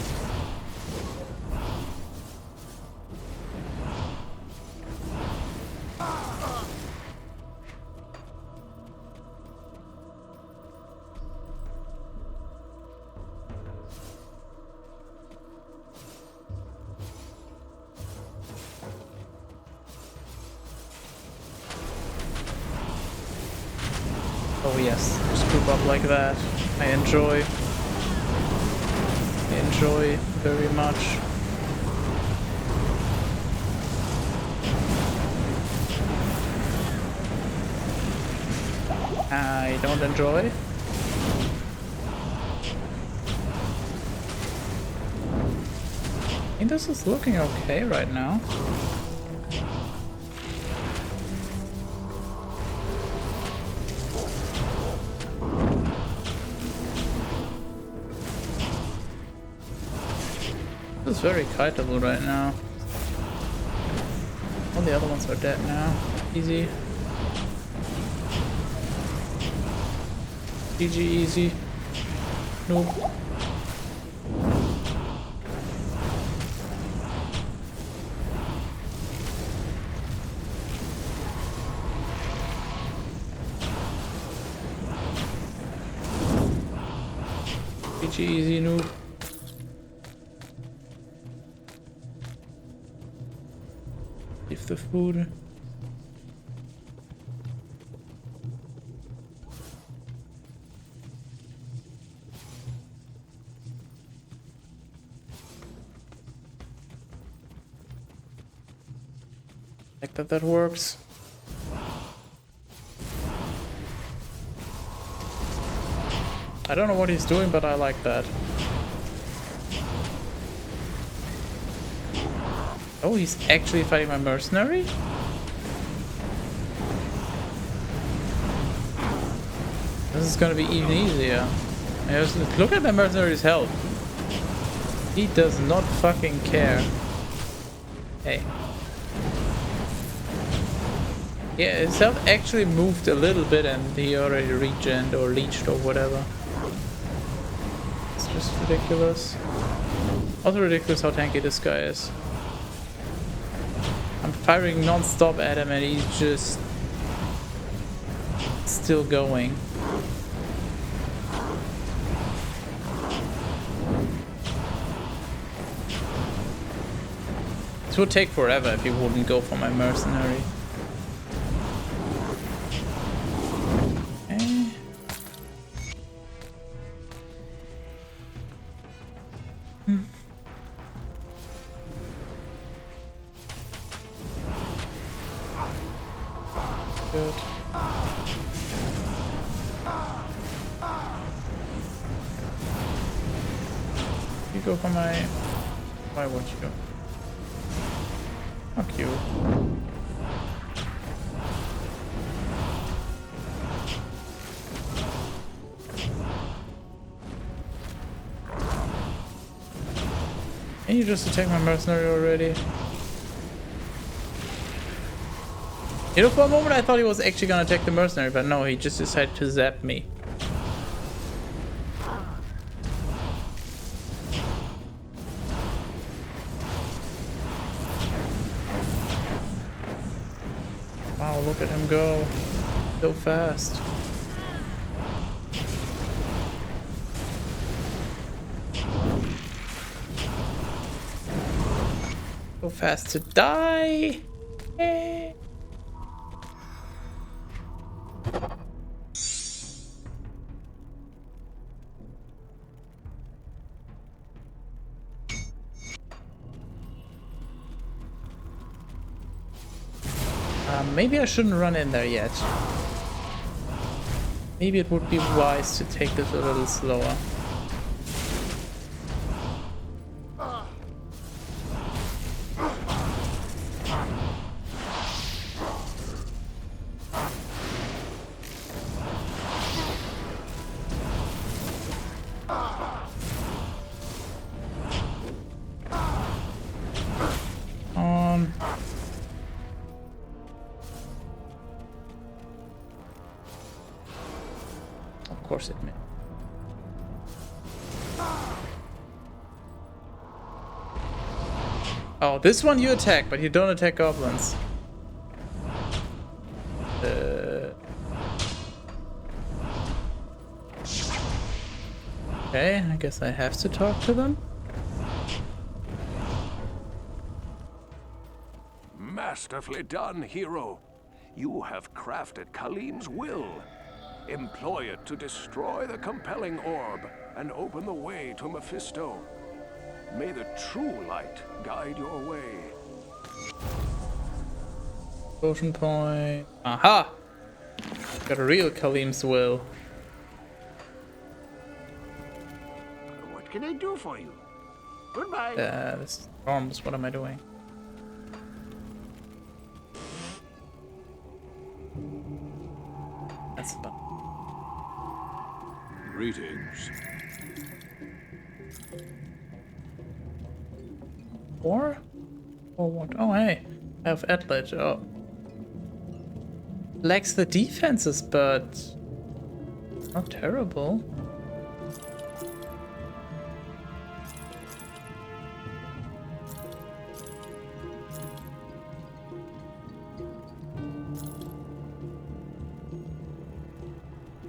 Oh yes, scoop up like that. I enjoy very much. I don't enjoy. I think this is looking okay right now. This is very kiteable right now. All the other ones are dead now. Easy. GG easy. Nope. GG easy noob. Leave the food. Like that works. I don't know what he's doing, but I like that. Oh, he's actually fighting my mercenary? This is gonna be even easier. Look at the mercenary's health. He does not fucking care. Hey. Yeah, his health actually moved a little bit and he already regened or leeched or whatever. It's just ridiculous. Also ridiculous how tanky this guy is. I'm firing non-stop at him and he's just still going. This would take forever if he wouldn't go for my mercenary. Good. You go for my... Why would you? Fuck you. Can you just attack my mercenary already? You know, for a moment I thought he was actually gonna attack the mercenary, but no, he just decided to zap me. Wow, look at him go. So fast. So fast to die. Eh. Maybe I shouldn't run in there yet. Maybe it would be wise to take this a little slower. course it may. Oh, this one you attack, but you don't attack goblins. Okay, I guess I have to talk to them. Masterfully done, hero. You have crafted Khalim's will. Employ it to destroy the compelling orb and open the way to Mephisto. May the true light guide your way. Potion point. Aha! Got a real Khalim's will. What can I do for you? Goodbye. This is arms. What am I doing? That's the button. Greetings. Or what? Oh, hey. I have Atledge. Oh. Lacks the defenses, but not terrible.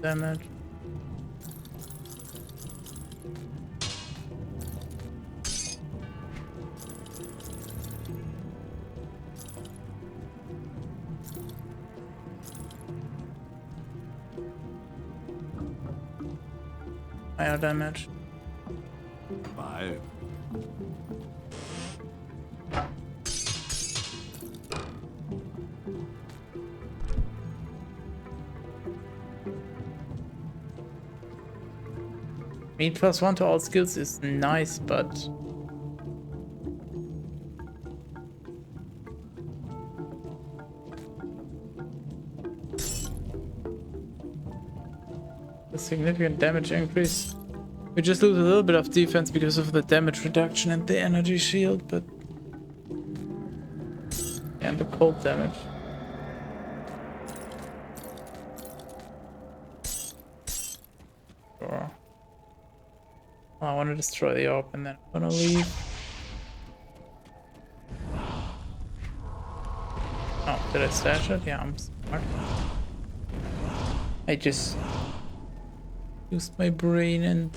Damage. Higher damage. 5. I mean, +1 to all skills is nice, but a significant damage increase. We just lose a little bit of defense because of the damage reduction and the energy shield, but and the cold damage. Sure. I want to destroy the orb and then I'm gonna leave. Oh, did I stash it? Yeah, I'm smart. I just used my brain and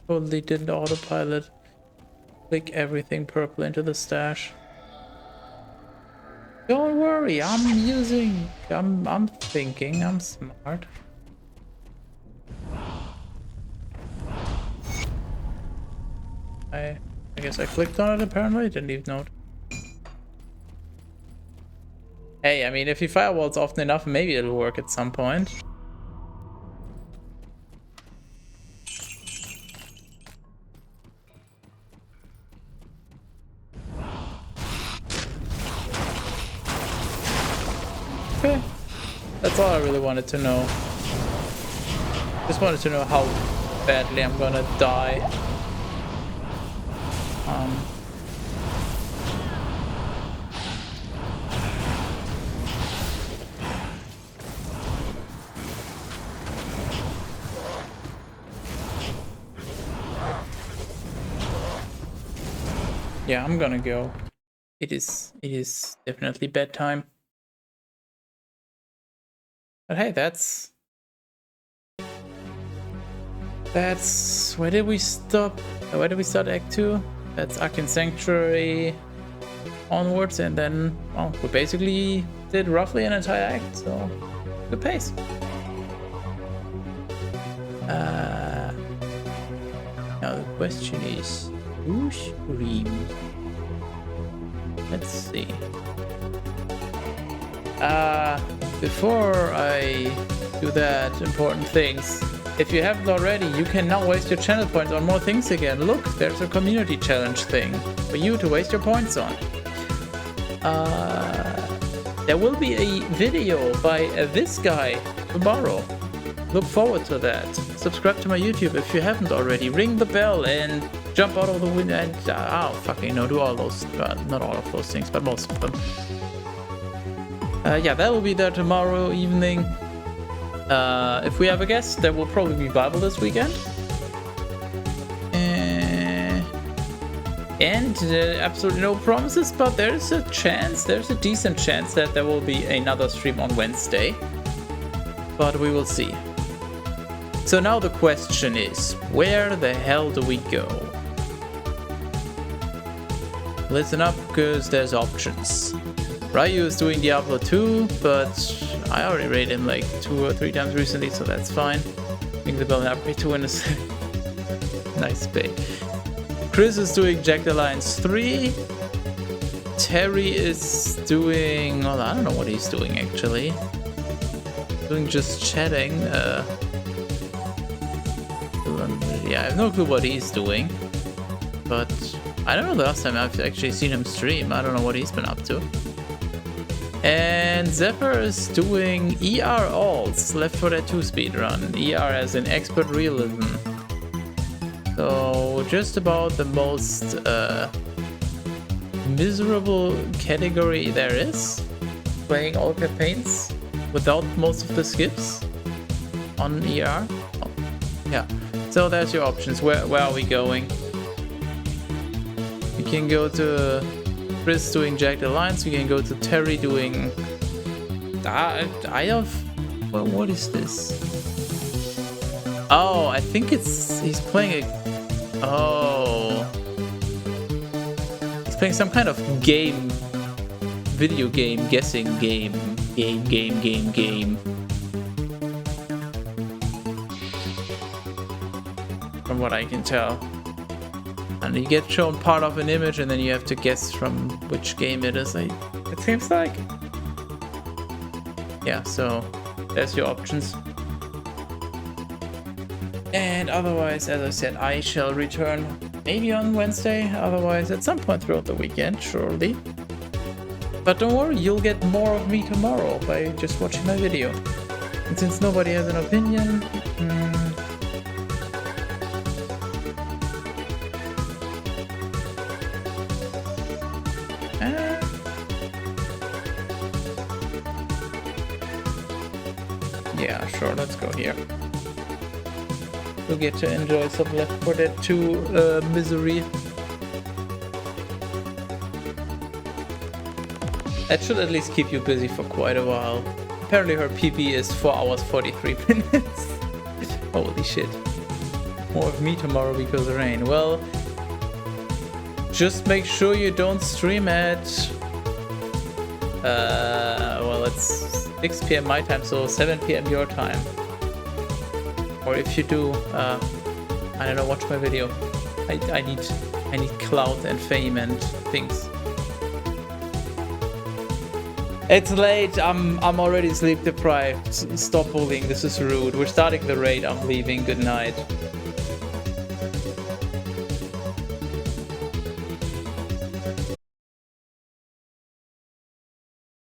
totally didn't autopilot. Click everything purple into the stash. Don't worry, I'm thinking, I'm smart. I guess I clicked on it apparently, didn't even know it. Hey, I mean, if you firewalls often enough, maybe it'll work at some point. Okay, that's all I really wanted to know. Just wanted to know how badly I'm gonna die. Yeah, I'm gonna go. It is definitely bedtime. But hey, that's where did we stop? Where did we start Act 2? That's Arcane Sanctuary onwards, and then, well, we basically did roughly an entire act, so good pace. Now the question is, who stream? Let's see. Before I do that, important things. If you haven't already, you can now waste your channel points on more things again. Look, there's a community challenge thing for you to waste your points on. There will be a video by this guy tomorrow. Look forward to that. Subscribe to my YouTube if you haven't already. Ring the bell and jump out of the window and do all those, not all of those things, but most of them. Yeah, that will be there tomorrow evening. If we have a guest, there will probably be Bible this weekend. And absolutely no promises, but there's a decent chance that there will be another stream on Wednesday. But we will see. So now the question is, where the hell do we go? Listen up, because there's options. Ryu is doing Diablo 2, but I already raided him like 2 or 3 times recently, so that's fine. Ring the bell and upgrade to win a nice pay. Chris is doing Jagged Alliance 3. Terry is doing... well, I don't know what he's doing actually. Doing just chatting. Yeah, I have no clue what he's doing. But I don't know the last time I've actually seen him stream. I don't know what he's been up to. And Zephyr is doing ER Alts, Left 4 Dead 2 speedrun. ER as in expert realism. So just about the most miserable category there is. Playing all campaigns without most of the skips on ER. Oh, yeah. So there's your options. Where are we going? We can go to Chris doing Jagged Alliance. We can go to Terry doing... I have... well, what is this? Oh, I think it's... he's playing a... oh. He's playing some kind of game. Video game, guessing game. Game. From what I can tell. And you get shown part of an image and then you have to guess from which game it is. It seems like. Yeah, so there's your options. And otherwise, as I said, I shall return maybe on Wednesday, otherwise at some point throughout the weekend, surely. But don't worry, you'll get more of me tomorrow by just watching my video. And since nobody has an opinion... yeah, sure, let's go here. You'll get to enjoy some Left 4 Dead 2 misery. That should at least keep you busy for quite a while. Apparently her PP is 4 hours 43 minutes. Holy shit. More of me tomorrow because of rain. Well, just make sure you don't stream at... well, it's 6 PM my time, so 7 PM your time. Or if you do, I don't know, watch my video. I need clout and fame and things. It's late, I'm already sleep deprived. Stop bullying, this is rude. We're starting the raid, I'm leaving, good night.